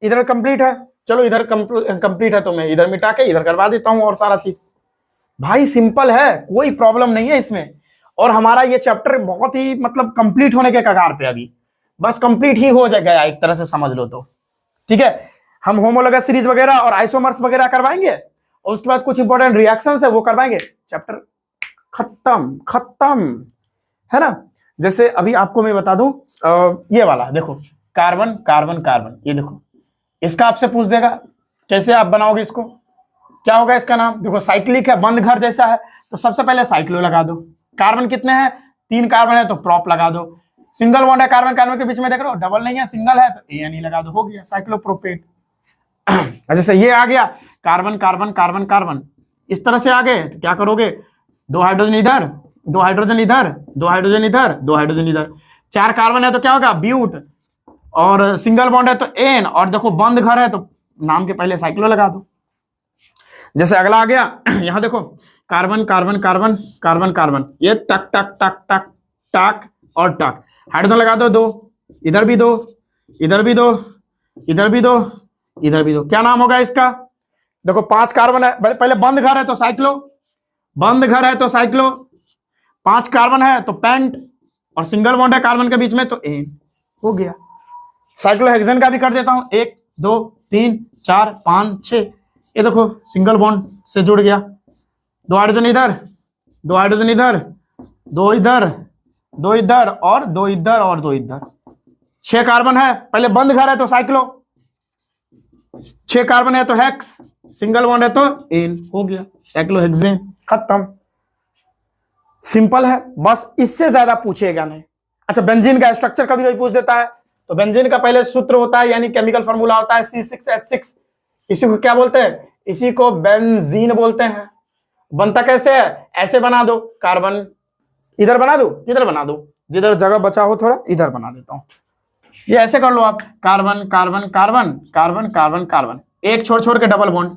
इधर कंप्लीट है, चलो इधर कंप्लीट है तो मैं इधर मिटा के इधर करवा देता हूं, और सारा चीज भाई सिंपल है, कोई प्रॉब्लम नहीं है इसमें। और हमारा ये चैप्टर बहुत ही मतलब कंप्लीट होने के कगार पे, अभी बस कंप्लीट ही हो जाएगा एक तरह से समझ लो तो, ठीक है। हम होमोलोगस सीरीज वगैरह और आइसोमर्स वगैरह करवाएंगे, और उसके बाद कुछ इंपॉर्टेंट रिएक्शंस है वो करवाएंगे, चैप्टर खत्म, है ना। जैसे अभी आपको मैं बता दूं, ये वाला देखो, कार्बन कार्बन कार्बन, ये देखो, इसका आपसे पूछ देगा कैसे आप बनाओगे इसको, क्या होगा इसका नाम, देखो साइक्लिक है, बंद घर जैसा है, तो सबसे पहले साइक्लो लगा दो। कार्बन कितने हैं, 3 कार्बन है तो प्रोप लगा दो। सिंगल बॉन्ड है कार्बन के बीच में, देख रहे हो, डबल नहीं है, सिंगल है तो ANE लगा दो, हो गया साइक्लोप्रोपेन। जैसे ये आ गया कार्बन कार्बन कार्बन कार्बन, इस तरह से आ गए तो क्या करोगे, 2 हाइड्रोजन इधर, 2 हाइड्रोजन इधर, 2 हाइड्रोजन इधर, 2 हाइड्रोजन इधर, 4 कार्बन है तो क्या होगा, ब्यूट, और सिंगल बॉन्ड है तो एन, और देखो बंद घर है तो नाम के पहले साइक्लो लगा दो। जैसे अगला आ गया, यहां देखो carbon carbon carbon carbon carbon, ये टक टक टक टक टक और टक, हाइड्रोजन लगा दो 2, इधर भी 2, इधर भी 2, इधर भी 2, इधर भी 2, क्या नाम होगा इसका, देखो 5 कार्बन है, पहले बंद घर है तो साइक्लो, बंद घर है तो साइक्लो, 5 कार्बन है तो पेंट, और सिंगल बॉन्ड है कार्बन के बीच में तो एन, हो गया। साइक्लोहेक्सेन का भी कर देता हूं, 1 2 3 4 5 6, ये देखो सिंगल बॉन्ड से जुड़ गया, 2 हाइड्रोजन इधर, 2 हाइड्रोजन इधर, 2 इधर, दो इधर और दो इधर और दो इधर, 6 कार्बन है। पहले बंद घर है तो साइक्लो, 6 कार्बन है तो हेक्स, सिंगल बॉन्ड है तो एन, हो गया साइक्लोहेक्सेन, खत्म। सिंपल है, बस इससे ज्यादा पूछेगा नहीं। अच्छा, बेंजीन का स्ट्रक्चर कभी कभी पूछ देता है, तो बेंजीन का पहले सूत्र होता है यानी केमिकल फार्मूला होता है C6H6। इसी को क्या बोलते हैं? इसी को बेंजीन बोलते हैं। बनता कैसे है? ऐसे बना दो, कार्बन इधर बना दो, इधर बना दो, जिधर जगह बचा हो थोड़ा इधर बना देता हूं। ये ऐसे कर लो आप, carbon carbon carbon carbon carbon carbon, एक छोड़ छोड़ के डबल बॉन्ड,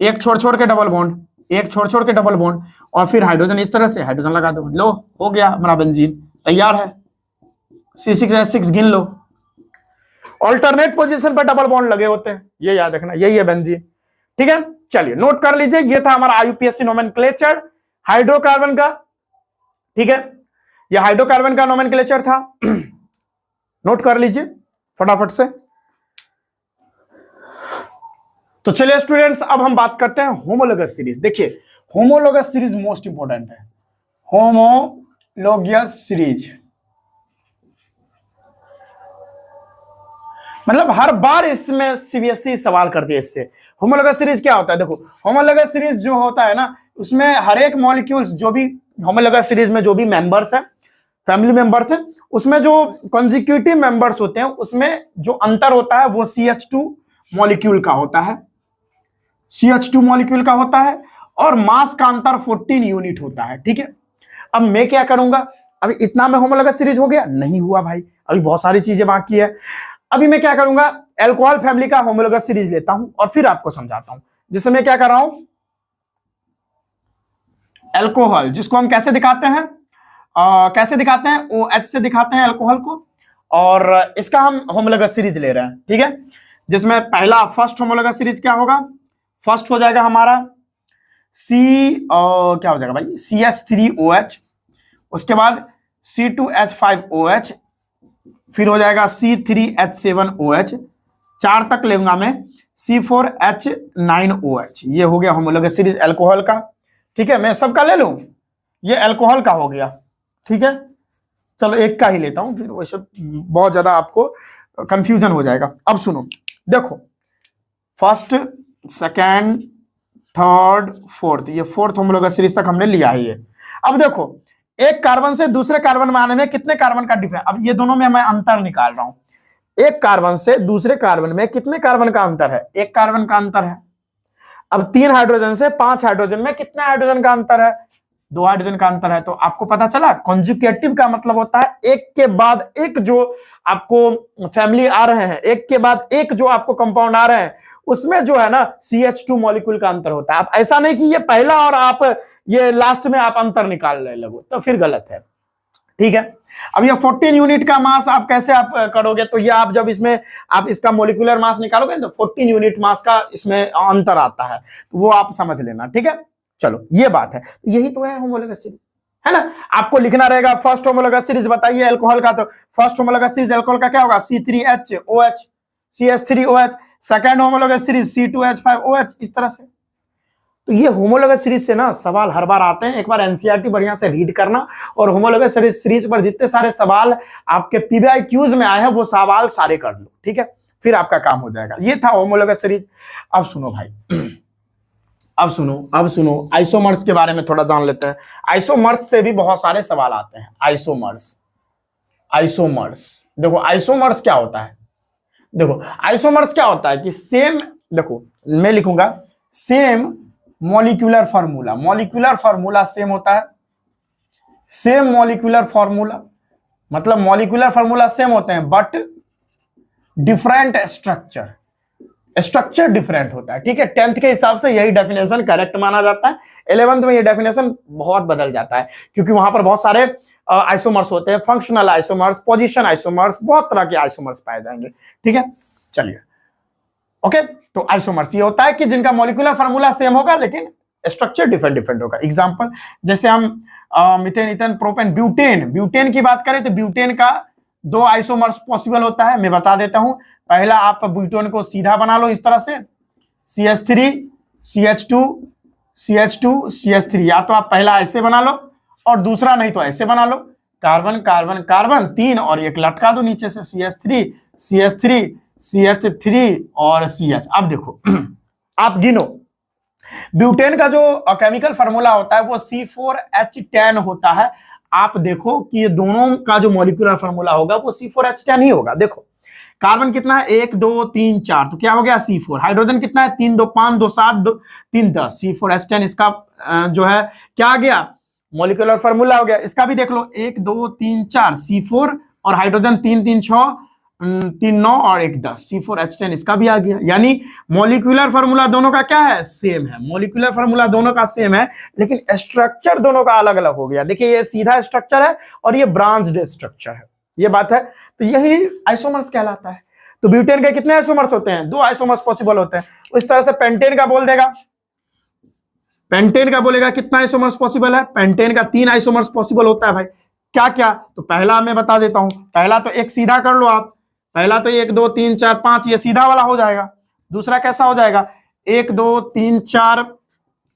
एक छोड़ छोड़ के डबल बॉन्ड, एक छोड़ छोड़ के डबल बॉन्ड, और फिर हाइड्रोजन इस तरह से हाइड्रोजन लगा दो, लो हो गया हमारा बेंजीन तैयार है। C6H6 गिन लो। ऑल्टरनेट पोजीशन पर डबल बॉन्ड लगे होते हैं, ये याद रखना, यही है बेंजीन। ठीक है, चलिए नोट कर लीजिए, ये था हमारा IUPAC नोमेनक्लेचर हाइड्रोकार्बन का। ठीक है, ये हाइड्रोकार्बन का नोमेनक्लेचर था, नोट कर लीजिए फटाफट से। तो चलिए स्टूडेंट्स, अब हम बात करते हैं होमोलोगस सीरीज। देखिए, होमोलोगस सीरीज मोस्ट इंपॉर्टेंट है, होमोलोगस सीरीज मतलब हर बार इसमें CBSE सवाल करती है इससे। होमोलोगस सीरीज क्या होता है? देखो, होमोलोगस सीरीज जो होता है ना, उसमें हर एक मॉलिक्यूल्स, जो भी होमोलोगस सीरीज में जो भी मेंबर्स है, फैमिली मेंबर्स है, उसमें जो कंसेक्यूटिव मेंबर्स होते हैं, उसमें जो अंतर होता है वो CH2 मॉलिक्यूल का होता है, CH2 मॉलिक्यूल का होता है, और मास का अंतर 14 यूनिट होता है। ठीक है, अब मैं क्या करूंगा, अभी इतना में होमोलोगस सीरीज हो गया? नहीं हुआ भाई, अभी बहुत सारी चीजें बाकी है। अभी मैं क्या करूंगा, अल्कोहल फैमिली का होमोलोगस सीरीज लेता हूं और फिर आपको समझाता हूं। जिससे मैं क्या कर रहा हूं, अल्कोहल जिसको हम कैसे दिखाते हैं, कैसे दिखाते हैं, OH से दिखाते हैं अल्कोहल को, और इसका हम होमोलोगस सीरीज ले रहे हैं। ठीक है, जिसमें पहला फर्स्ट होमोलोगस सीरीज क्या होगा, फर्स्ट हो जाएगा हमारा क्या हो जाएगा भाई, CH3OH, उसके बाद C2H5OH, फिर हो जाएगा C3H7OH, 4 तक लेऊंगा मैं, C4H9OH। ये हो गया होमोलोगस सीरीज अल्कोहल का। ठीक है, मैं सबका ले लूं, ये अल्कोहल का हो गया। ठीक है, चलो एक का ही लेता हूं, फिर वैसे बहुत ज्यादा आपको कंफ्यूजन हो जाएगा। अब सुनो, देखो फर्स्ट, सेकेंड, थर्ड, फोर्थ, ये फोर्थ होमोलोगस सीरीज तक हमने लिया है ये। अब देखो, एक कार्बन से दूसरे कार्बन में आने में कितने कार्बन का डिफरेंस, अब ये दोनों में मैं अंतर निकाल रहा हूं। एक कार्बन से दूसरे कार्बन में कितने कार्बन का अंतर है? 1 कार्बन का अंतर है। अब 3 हाइड्रोजन से 5 हाइड्रोजन में कितने हाइड्रोजन का अंतर है? 2 हाइड्रोजन का अंतर है। तो आपको पता चला, कॉन्जुगेटिव का मतलब होता है एक के बाद एक जो आपको फैमिली आ रहे हैं, एक के बाद एक जो आपको कंपाउंड आ रहे हैं, उसमें जो है ना CH2 मॉलिक्यूल का अंतर होता है। आप ऐसा नहीं कि ये पहला और आप ये लास्ट में आप अंतर निकालने लगो, तो फिर गलत है। ठीक है, अब ये 14 यूनिट का मास आप कैसे आप करोगे, तो ये आप जब इसमें आप इसका मोलिकुलर मास निकालोगे तो 14 यूनिट मास का इसमें अंतर आता है, तो वो आप समझ लेना। ठीक है, चलो ये बात है, यही तो है होमोलोगस सीरीज, है ना। आपको लिखना रहेगा फर्स्ट होमोलोगस सीरीज बताइए अल्कोहल का, तो फर्स्ट होमोलोगस सीरीज अल्कोहल का क्या होगा, C3HOH CH3OH, second homologous series C2H5OH, इस तरह से। तो ये होमोलोगस सीरीज से ना सवाल हर बार आते हैं, एक बार एनसीईआरटी बढ़िया से रीड करना, और होमोलोगस सीरीज पर जितने सारे सवाल आपके PBIQs में आए हैं वो सवाल सारे कर लो। ठीक है, फिर आपका काम हो जाएगा। ये था होमोलोगस सीरीज। अब सुनो भाई, अब सुनो आइसोमर्स के बारे में थोड़ा जान लेते हैं। आइसोमर्स से भी बहुत सारे सवाल आते हैं। आइसोमर्स देखो, आइसोमर्स क्या होता है, देखो आइसोमर्स क्या होता है कि सेम, देखो मैं लिखूंगा सेम मॉलिक्यूलर फार्मूला सेम होता है। सेम मॉलिक्यूलर फार्मूला मतलब मॉलिक्यूलर फार्मूला सेम होते हैं, बट डिफरेंट स्ट्रक्चर डिफरेंट होता है। ठीक है, 10th के हिसाब से यही डेफिनेशन करेक्ट माना जाता है। 11th में ये डेफिनेशन बहुत बदल जाता है, क्योंकि वहां पर बहुत सारे आइसोमर्स होते हैं, फंक्शनल आइसोमर्स, पोजीशन आइसोमर्स, बहुत तरह के आइसोमर्स पाए जाएंगे। ठीक है, चलिए ओके। तो आइसोमर्स ये होता है कि जिनका मॉलिक्यूलर फार्मूला सेम होगा लेकिन स्ट्रक्चर डिफरेंट होगा। एग्जांपल, जैसे हम मीथेन, ईथेन, प्रोपेन, ब्यूटेन की बात करें तो ब्यूटेन का 2 आइसोमर्स पॉसिबल होता है, मैं बता देता हूं। पहला, आप ब्यूटेन को सीधा बना लो इस तरह से, CH3 CH2 CH2 CH3, या तो आप पहला ऐसे बना लो और दूसरा नहीं तो ऐसे बना लो। कार्बन कार्बन कार्बन 3 और एक लटका दो नीचे से CH3 CH3 CH3 और CH। अब देखो आप गिनो, ब्यूटेन का जो केमिकल फार्मूला होता है वो C4H10 होता है। आप देखो कि ये दोनों का जो मॉलिक्यूलर फार्मूला होगा वो C4H10 ही होगा। देखो कार्बन कितना है 1 2 3 4, तो क्या हो गया C4। हाइड्रोजन कितना है 3 2 5 2 7 2 3 10, C4H10 इसका जो है क्या आ गया मॉलिक्यूलर फार्मूला हो गया। इसका भी देख लो 1 2 3 4 C4 और हाइड्रोजन 3 3 6 3 9 और 1 10, C4H10 इसका भी आ गया। यानी मॉलिक्यूलर फार्मूला दोनों का क्या है सेम है, मॉलिक्यूलर फार्मूला दोनों का सेम है, लेकिन स्ट्रक्चर दोनों का अलग अलग हो गया। देखिए ये सीधा स्ट्रक्चर है और ये ब्रांच्ड स्ट्रक्चर है, ये बात है। तो यही आइसोमर्स कहलाता है। तो ब्यूटेन के कितने आइसोमर्स होते हैं 2 आइसोमर्स पॉसिबल होते हैं। इस तरह से पेंटेन का बोल देगा, पेंटेन का बोलेगा कितना आइसोमर्स पॉसिबल है, पेंटेन का 3 आइसोमर्स पॉसिबल होता है भाई। क्या क्या, तो पहला मैं बता देता हूं, पहला तो एक सीधा कर लो आप, पहला तो 1 2 3 4 5 ये सीधा वाला हो जाएगा। दूसरा कैसा हो जाएगा 1 2 3 4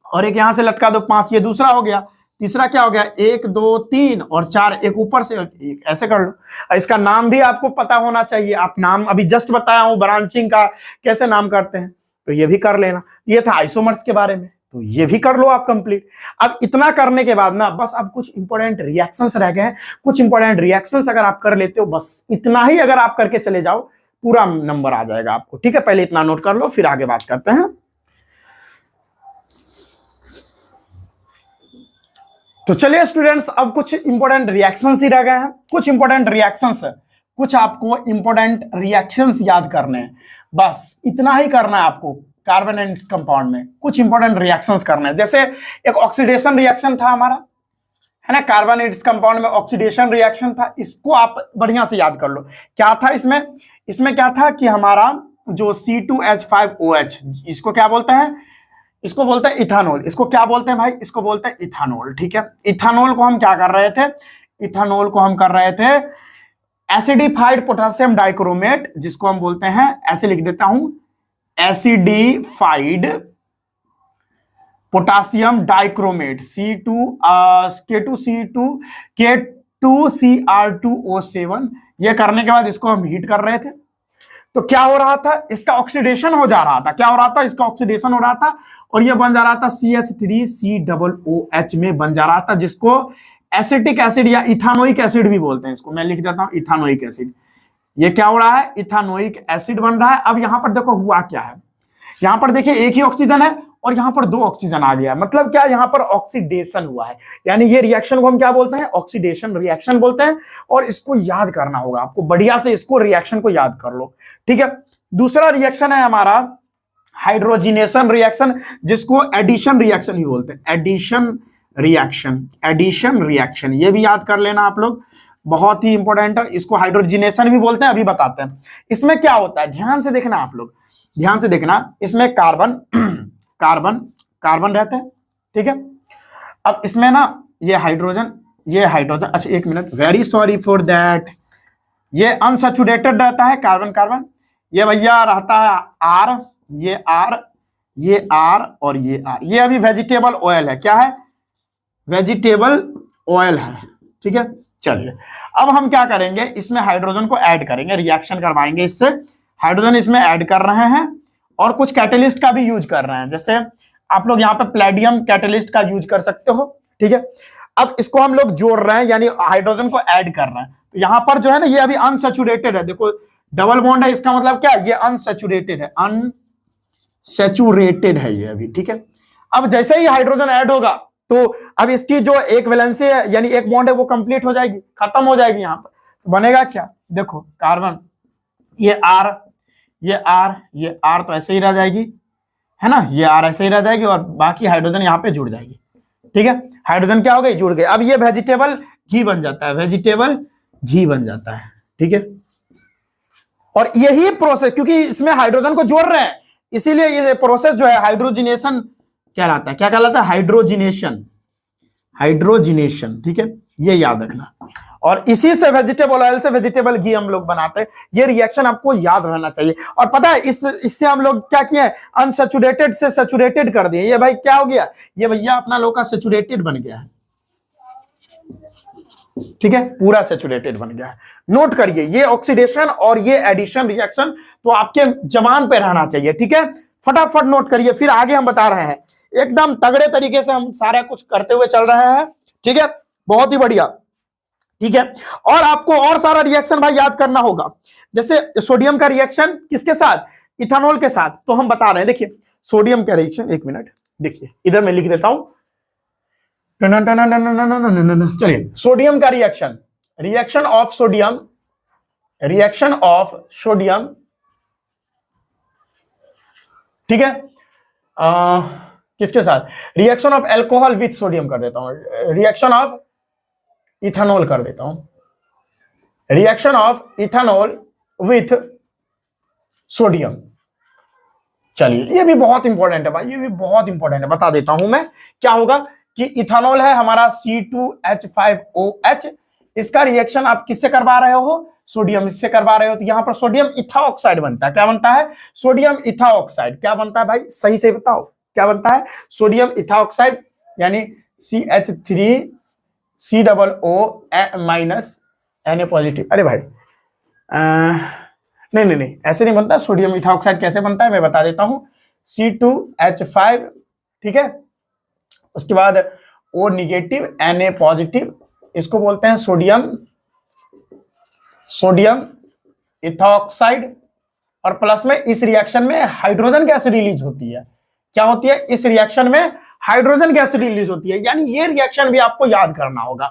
और एक यहां से लटका दो 5, ये दूसरा हो गया। तीसरा क्या हो गया 1 2 3 और 4, एक ऊपर से एक, ऐसे कर लो। इसका नाम भी आपको पता होना चाहिए, आप नाम अभी जस्ट बताया हूं ब्रांचिंग का कैसे नाम करते हैं, तो ये भी कर लेना। ये था आइसोमर्स के बारे में, तो ये भी कर लो आप कंप्लीट। अब इतना करने के बाद ना बस अब कुछ इंपॉर्टेंट रिएक्शंस रह गए हैं, कुछ इंपॉर्टेंट रिएक्शंस अगर आप कर लेते हो, बस इतना ही अगर आप करके चले जाओ पूरा नंबर आ जाएगा आपको। ठीक है, पहले इतना नोट कर लो फिर आगे बात करते हैं। तो चलिए स्टूडेंट्स, अब कुछ इंपॉर्टेंट रिएक्शंस ही रह गए हैं, कुछ इंपॉर्टेंट रिएक्शंस है, कुछ आपको इंपॉर्टेंट रिएक्शंस याद करने हैं, बस इतना ही करना है आपको। कार्बन एंड कंपाउंड में कुछ इंपॉर्टेंट रिएक्शंस करने हैं। जैसे एक ऑक्सीडेशन रिएक्शन था हमारा, है ना, कार्बन एंड कंपाउंड में ऑक्सीडेशन रिएक्शन था, इसको आप बढ़िया से याद कर लो। क्या था इसमें, इसमें क्या था कि हमारा जो C2H5OH, इसको क्या बोलते हैं, इसको बोलते हैं इथानॉल। इसको क्या बोलते हैं भाई, इसको बोलते हैं इथानॉल। ठीक है, इथानॉल को हम क्या कर रहे थे, इथानॉल को हम कर रहे थे एसिडिफाइड पोटेशियम डाइक्रोमेट, जिसको हम बोलते हैं, ऐसे लिख देता हूं, एसिडिफाइड पोटेशियम डाइक्रोमेट K2Cr2O7। ये करने के बाद इसको हम हीट कर रहे थे, तो क्या हो रहा था, इसका ऑक्सीडेशन हो जा रहा था। क्या हो रहा था, इसका ऑक्सीडेशन हो रहा था और ये बन जा रहा था CH3COOH में बन जा रहा था, जिसको एसिटिक एसिड या इथानोइक एसिड भी बोलते हैं। इसको मैं लिख देता हूं इथानोइक एसिड। ये क्या हो रहा है, इथानोइक एसिड बन रहा है। अब यहां पर देखो हुआ क्या है, यहां पर देखिए एक ही ऑक्सीजन है और यहां पर 2 ऑक्सीजन आ गया, मतलब क्या, यहां पर ऑक्सीडेशन हुआ है। यानी ये रिएक्शन को हम क्या बोलते हैं, ऑक्सीडेशन रिएक्शन बोलते हैं। और इसको याद करना होगा आपको बढ़िया से, इसको रिएक्शन को याद कर लो। ठीक है, दूसरा रिएक्शन है हमारा हाइड्रोजिनेशन रिएक्शन, जिसको एडिशन रिएक्शन भी बोलते हैं। एडिशन रिएक्शन, एडिशन रिएक्शन ये भी याद कर लेना आप लोग, बहुत ही इंपॉर्टेंट है। इसको हाइड्रोजिनेशन भी बोलते हैं, अभी बताते हैं। इसमें क्या होता है, ध्यान से देखना आप लोग, ध्यान से देखना। इसमें कार्बन कार्बन कार्बन रहते हैं, ठीक है। अब इसमें ना ये हाइड्रोजन, ये हाइड्रोजन, अच्छा एक minute, very sorry for that, ये अनसैचुरेटेड रहता है कार्बन कार्बन। ये भैया रहता है आर, ये आर, ये आर और ये आर। ये अभी वेजिटेबल ऑयल है, क्या है, वेजिटेबल ऑयल है। ठीक है, चलिए अब हम क्या करेंगे, इसमें हाइड्रोजन को ऐड करेंगे, रिएक्शन करवाएंगे इससे। हाइड्रोजन इसमें ऐड कर रहे हैं और कुछ कैटलिस्ट का भी यूज कर रहे हैं, जैसे आप लोग यहाँ पे प्लेडियम कैटलिस्ट का यूज कर सकते हो। ठीक है, अब इसको हम लोग जोड़ रहे हैं, यानी हाइड्रोजन को ऐड कर रहे हैं। तो यहां पर जो है ना, ये अभी अनसैचुरेटेड है, देखो डबल बॉन्ड है, इसका मतलब क्या, ये अनसैचुरेटेड है, अनसैचुरेटेड है ये अभी। ठीक है, अब जैसे ही हाइड्रोजन ऐड होगा तो अब इसकी जो एक वैलेंसी है, यानी एक बॉन्ड है, वो कंप्लीट हो जाएगी, खत्म हो जाएगी। यहां पर तो बनेगा क्या, देखो कार्बन, ये आर, ये आर, ये आर तो ऐसे ही रह जाएगी, है ना, ये आर ऐसे ही रह जाएगी और बाकी हाइड्रोजन यहाँ पे जुड़ जाएगी। ठीक है, हाइड्रोजन क्या हो गई, जुड़ गए। अब ये वेजिटेबल घी बन जाता है, वेजिटेबल घी बन जाता है। ठीक है, और यही प्रोसेस, क्योंकि इसमें हाइड्रोजन को जोड़ रहे हैं, इसीलिए ये प्रोसेस जो है हाइड्रोजिनेशन कहलाता है। क्या कहलाता है, हाइड्रोजिनेशन, हाइड्रोजिनेशन। ठीक है, ये याद रखना। और इसी से वेजिटेबल ऑयल से वेजिटेबल घी हम लोग बनाते हैं। ये रिएक्शन आपको याद रहना चाहिए। और पता है इससे हम लोग क्या किए, अनसैचुरेटेड से सैचुरेटेड कर दिए। ये भाई क्या हो गया, ये भैया अपना लोग का सैचुरेटेड बन गया है। ठीक है, पूरा सैचुरेटेड बन गया है। नोट करिए, ये ऑक्सीडेशन और ये एडिशन रिएक्शन तो आपके जबान पे रहना चाहिए। ठीक है, फटाफट नोट करिए, फिर आगे हम बता रहे हैं। एकदम तगड़े तरीके से हम सारा कुछ करते हुए चल रहे हैं। ठीक है, बहुत ही बढ़िया। ठीक है, और आपको और सारा रिएक्शन भाई याद करना होगा। जैसे सोडियम का रिएक्शन किसके साथ, इथेनॉल के साथ, तो हम बता रहे हैं। देखिए सोडियम का रिएक्शन, एक मिनट देखिए इधर मैं लिख देता हूं। चलिए, सोडियम का reaction, reaction of sodium, reaction of sodium, ठीक है, किसके साथ, reaction of alcohol with sodium कर देता हूं, रिएक्शन ऑफ इथेनॉल कर देता हूं, reaction of ethanol with sodium. चलिए, ये भी बहुत इंपॉर्टेंट है भाई, ये भी बहुत इंपॉर्टेंट है, बता देता हूं मैं। क्या होगा कि इथेनॉल है हमारा C2H5OH, इसका रिएक्शन आप किससे करवा रहे हो, सोडियम से करवा रहे हो, तो यहां पर सोडियम इथाऑक्साइड बनता है। क्या बनता है, सोडियम इथाऑक्साइड। क्या बनता है भाई, सही से बताओ क्या बनता है, सोडियम इथाऑक्साइड, यानी CH3COO- Na पॉजिटिव। अरे भाई नहीं, ऐसे नहीं बनता। सोडियम इथाऑक्साइड कैसे बनता है मैं बता देता हूं, C2H5, ठीक है, उसके बाद O निगेटिव Na पॉजिटिव, इसको बोलते हैं सोडियम इथाऑक्साइड। और प्लस में इस रिएक्शन में हाइड्रोजन गैस रिलीज होती है। क्या होती है, इस रिएक्शन में हाइड्रोजन गैस रिलीज होती है, यानी ये रिएक्शन भी आपको याद करना होगा।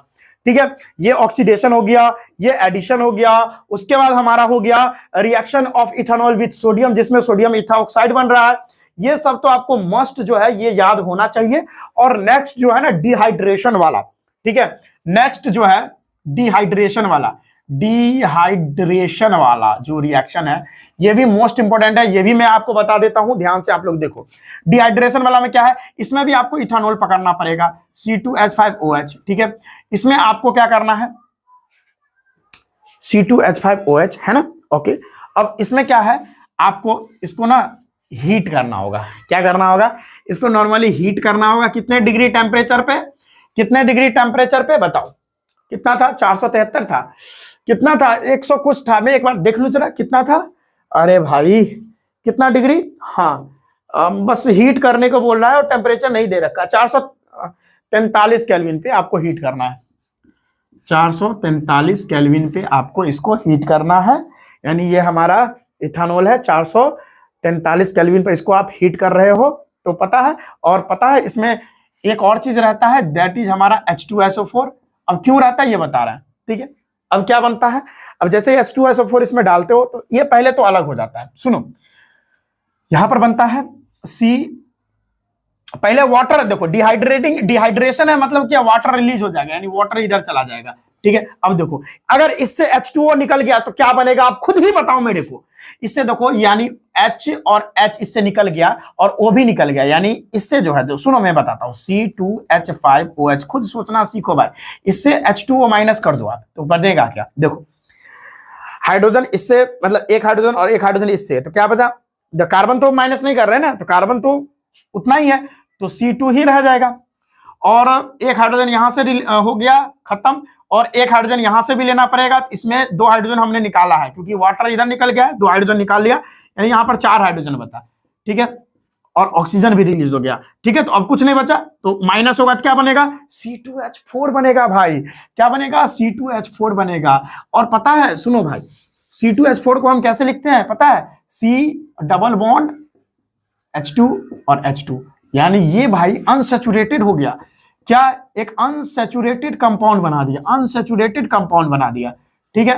ठीक है, ये ऑक्सीडेशन हो गया, ये एडिशन हो गया, उसके बाद हमारा हो गया reaction of ethanol with sodium, जिसमें सोडियम इथाऑक्साइड बन रहा है। ये सब तो आपको मस्ट जो है ये याद होना चाहिए। और नेक्स्ट जो है ना डिहाइड्रेशन वाला, ठीक है, नेक्स्ट जो है डिहाइड्रेशन वाला जो रिएक्शन है, ये भी मोस्ट इंपॉर्टेंट है, ये भी मैं आपको बता देता हूं, ध्यान से आप लोग देखो। डिहाइड्रेशन वाला में क्या है, इसमें भी आपको इथेनॉल पकड़ना पड़ेगा, C2H5OH। ठीक है, इसमें आपको क्या करना है, C2H5OH है ना, ओके। अब इसमें क्या है, आपको इसको ना हीट करना होगा। क्या करना होगा, इसको नॉर्मली हीट करना होगा। कितने डिग्री टेम्परेचर पे, कितने डिग्री टेम्परेचर पे बताओ, कितना था, 473 था, कितना था, 100 कुछ था, मैं एक बार देख लूं जरा कितना था। अरे भाई कितना डिग्री, हाँ बस हीट करने को बोल रहा है और टेम्परेचर नहीं दे रखा। 443 केल्विन पे आपको हीट करना है, 443 केल्विन पे आपको इसको हीट करना है। यानी ये हमारा इथेनॉल है, 443 केल्विन पे इसको आप हीट कर रहे हो, तो पता है। और पता है इसमें एक और चीज रहता है, दैट इज हमारा H2SO4। अब क्यों रहता है ये बता रहे हैं, ठीक है। अब क्या बनता है, अब जैसे H2SO4 इसमें डालते हो तो ये पहले तो अलग हो जाता है। सुनो, यहां पर बनता है C, पहले वाटर, देखो डिहाइड्रेशन है, मतलब क्या, वाटर रिलीज हो जाएगा, यानी वाटर इधर चला जाएगा। ठीक है, अब देखो अगर इससे H2O निकल गया तो क्या बनेगा, आप खुद ही बताओ मेरे को। इससे देखो, यानी H और H इससे निकल गया और O भी निकल गया, यानी इससे जो है, देखो सुनो मैं बताता हूं, C2H5OH, खुद सोचना सीखो भाई। इससे H2O माइनस कर दो आप, तो बनेगा क्या, देखो हाइड्रोजन इससे, मतलब एक हाइड्रोजन और एक हाइड्रोजन इससे, तो क्या बता, कार्बन तो माइनस नहीं कर रहे ना, तो कार्बन तो उतना ही है, तो C2 ही रह जाएगा। और एक हाइड्रोजन यहां से हो गया खत्म, और एक हाइड्रोजन यहां से भी लेना पड़ेगा। इसमें 2 हाइड्रोजन हमने निकाला है, क्योंकि वाटर इधर निकल गया है, 2 हाइड्रोजन निकाल लिया, यानी यहां पर 4 हाइड्रोजन बचा। ठीक है, और ऑक्सीजन भी रिलीज हो गया। ठीक है, तो अब कुछ नहीं बचा, तो माइनस होगा तो क्या बनेगा, C2H4 बनेगा भाई। क्या बनेगा, C2H4 बनेगा। और पता है, सुनो भाई, C2H4 को हम कैसे लिखते हैं पता है, C डबल बॉन्ड H2 और H2, यानी ये भाई अनसैचुरेटेड हो गया। क्या, एक अनसैचुरेटेड कंपाउंड बना दिया, अनसैचुरेटेड कंपाउंड बना दिया। ठीक है,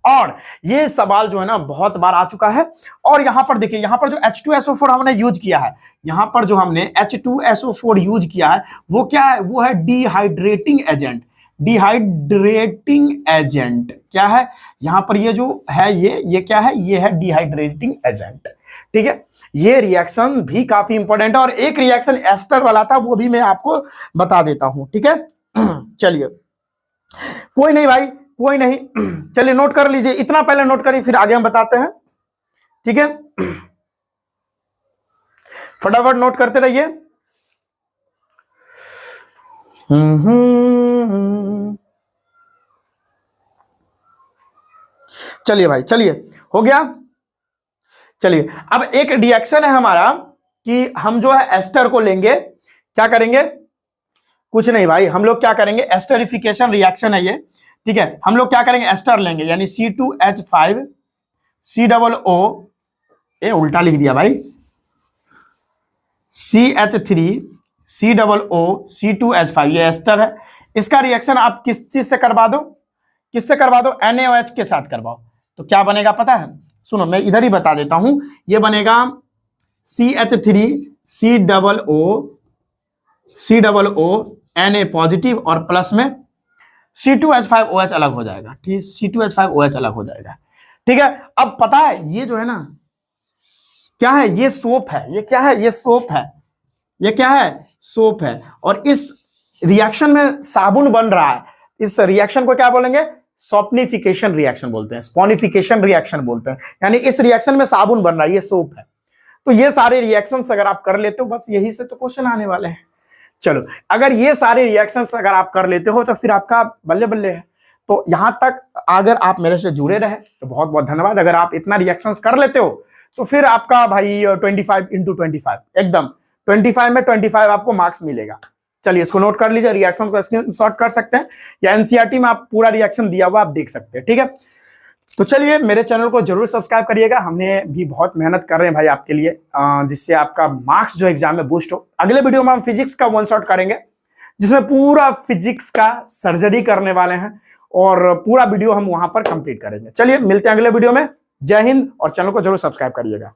और ये सवाल जो है ना बहुत बार आ चुका है। और यहां पर देखिए, यहां पर जो H2SO4 हमने यूज किया है, यहां पर जो हमने H2SO4 यूज किया है, वो क्या है, वो है डिहाइड्रेटिंग एजेंट। डिहाइड्रेटिंग एजेंट क्या है, यहां पर ये जो है, ये क्या है, ये है डिहाइड्रेटिंग एजेंट। ठीक है, ये रिएक्शन भी काफी इंपॉर्टेंट है। और एक रिएक्शन एस्टर वाला था, वो भी मैं आपको बता देता हूं। ठीक है, चलिए, कोई नहीं भाई, कोई नहीं, चलिए नोट कर लीजिए, इतना पहले नोट करिए, फिर आगे हम बताते हैं। ठीक है, फटाफट नोट करते रहिए। चलिए भाई, चलिए, हो गया। चलिए अब एक रिएक्शन है हमारा कि हम जो है एस्टर को लेंगे, क्या करेंगे, कुछ नहीं भाई, हम लोग क्या करेंगे, एस्टरिफिकेशन रिएक्शन है ये, ठीक है। हम लोग क्या करेंगे, एस्टर लेंगे, यानी C2H5 COO, ये उल्टा लिख दिया भाई, CH3 COO C2H5, ये एस्टर है। इसका रिएक्शन आप किस चीज से करवा दो, किससे करवा दो, NaOH के साथ करवाओ, तो क्या बनेगा पता है, सुनो मैं इधर ही बता देता हूं, ये बनेगा CH3 COO Na पॉजिटिव और प्लस में C2H5OH अलग हो जाएगा, ठीक, C2H5OH अलग हो जाएगा, ठीक है। अब पता है ये जो है ना क्या है, ये सोप है, ये क्या है, ये सोप है, ये क्या है, सोप है। और इस रिएक्शन में साबुन बन रहा है, इस रिएक्शन को क्या बोलेंगे, सॉप्निफिकेशन रिएक्शन बोलते हैं, स्पॉनिफिकेशन रिएक्शन बोलते हैं, यानी इस रिएक्शन में साबुन बन रहा है, ये सोप है। तो ये सारे रिएक्शंस अगर आप कर लेते हो, बस यही से तो क्वेश्चन आने वाले हैं। चलो अगर ये सारे रिएक्शंस अगर आप कर लेते हो तो फिर आपका बल्ले बल्ले है। तो यहां तक अगर आप मेरे से जुड़े रहे तो बहुत बहुत धन्यवाद। अगर आप इतना रिएक्शंस कर लेते हो तो फिर आपका भाई 25x25 एकदम 25 में 25 आपको मार्क्स मिलेगा। चलिए इसको नोट कर लीजिए, रिएक्शन को स्क्रीनशॉट कर सकते हैं या एनसीईआरटी में आप पूरा रिएक्शन दिया हुआ आप देख सकते हैं, ठीक है। तो चलिए मेरे चैनल को जरूर सब्सक्राइब करिएगा, हमने भी बहुत मेहनत कर रहे हैं भाई आपके लिए, जिससे आपका मार्क्स जो एग्जाम में बूस्ट हो। अगले वीडियो में हम फिजिक्स का वन शॉट करेंगे जिसमें पूरा फिजिक्स का सर्जरी करने वाले हैं और पूरा वीडियो हम वहां पर कंप्लीट करेंगे। चलिए मिलते हैं अगले वीडियो में, जय हिंद, और चैनल को जरूर सब्सक्राइब करिएगा।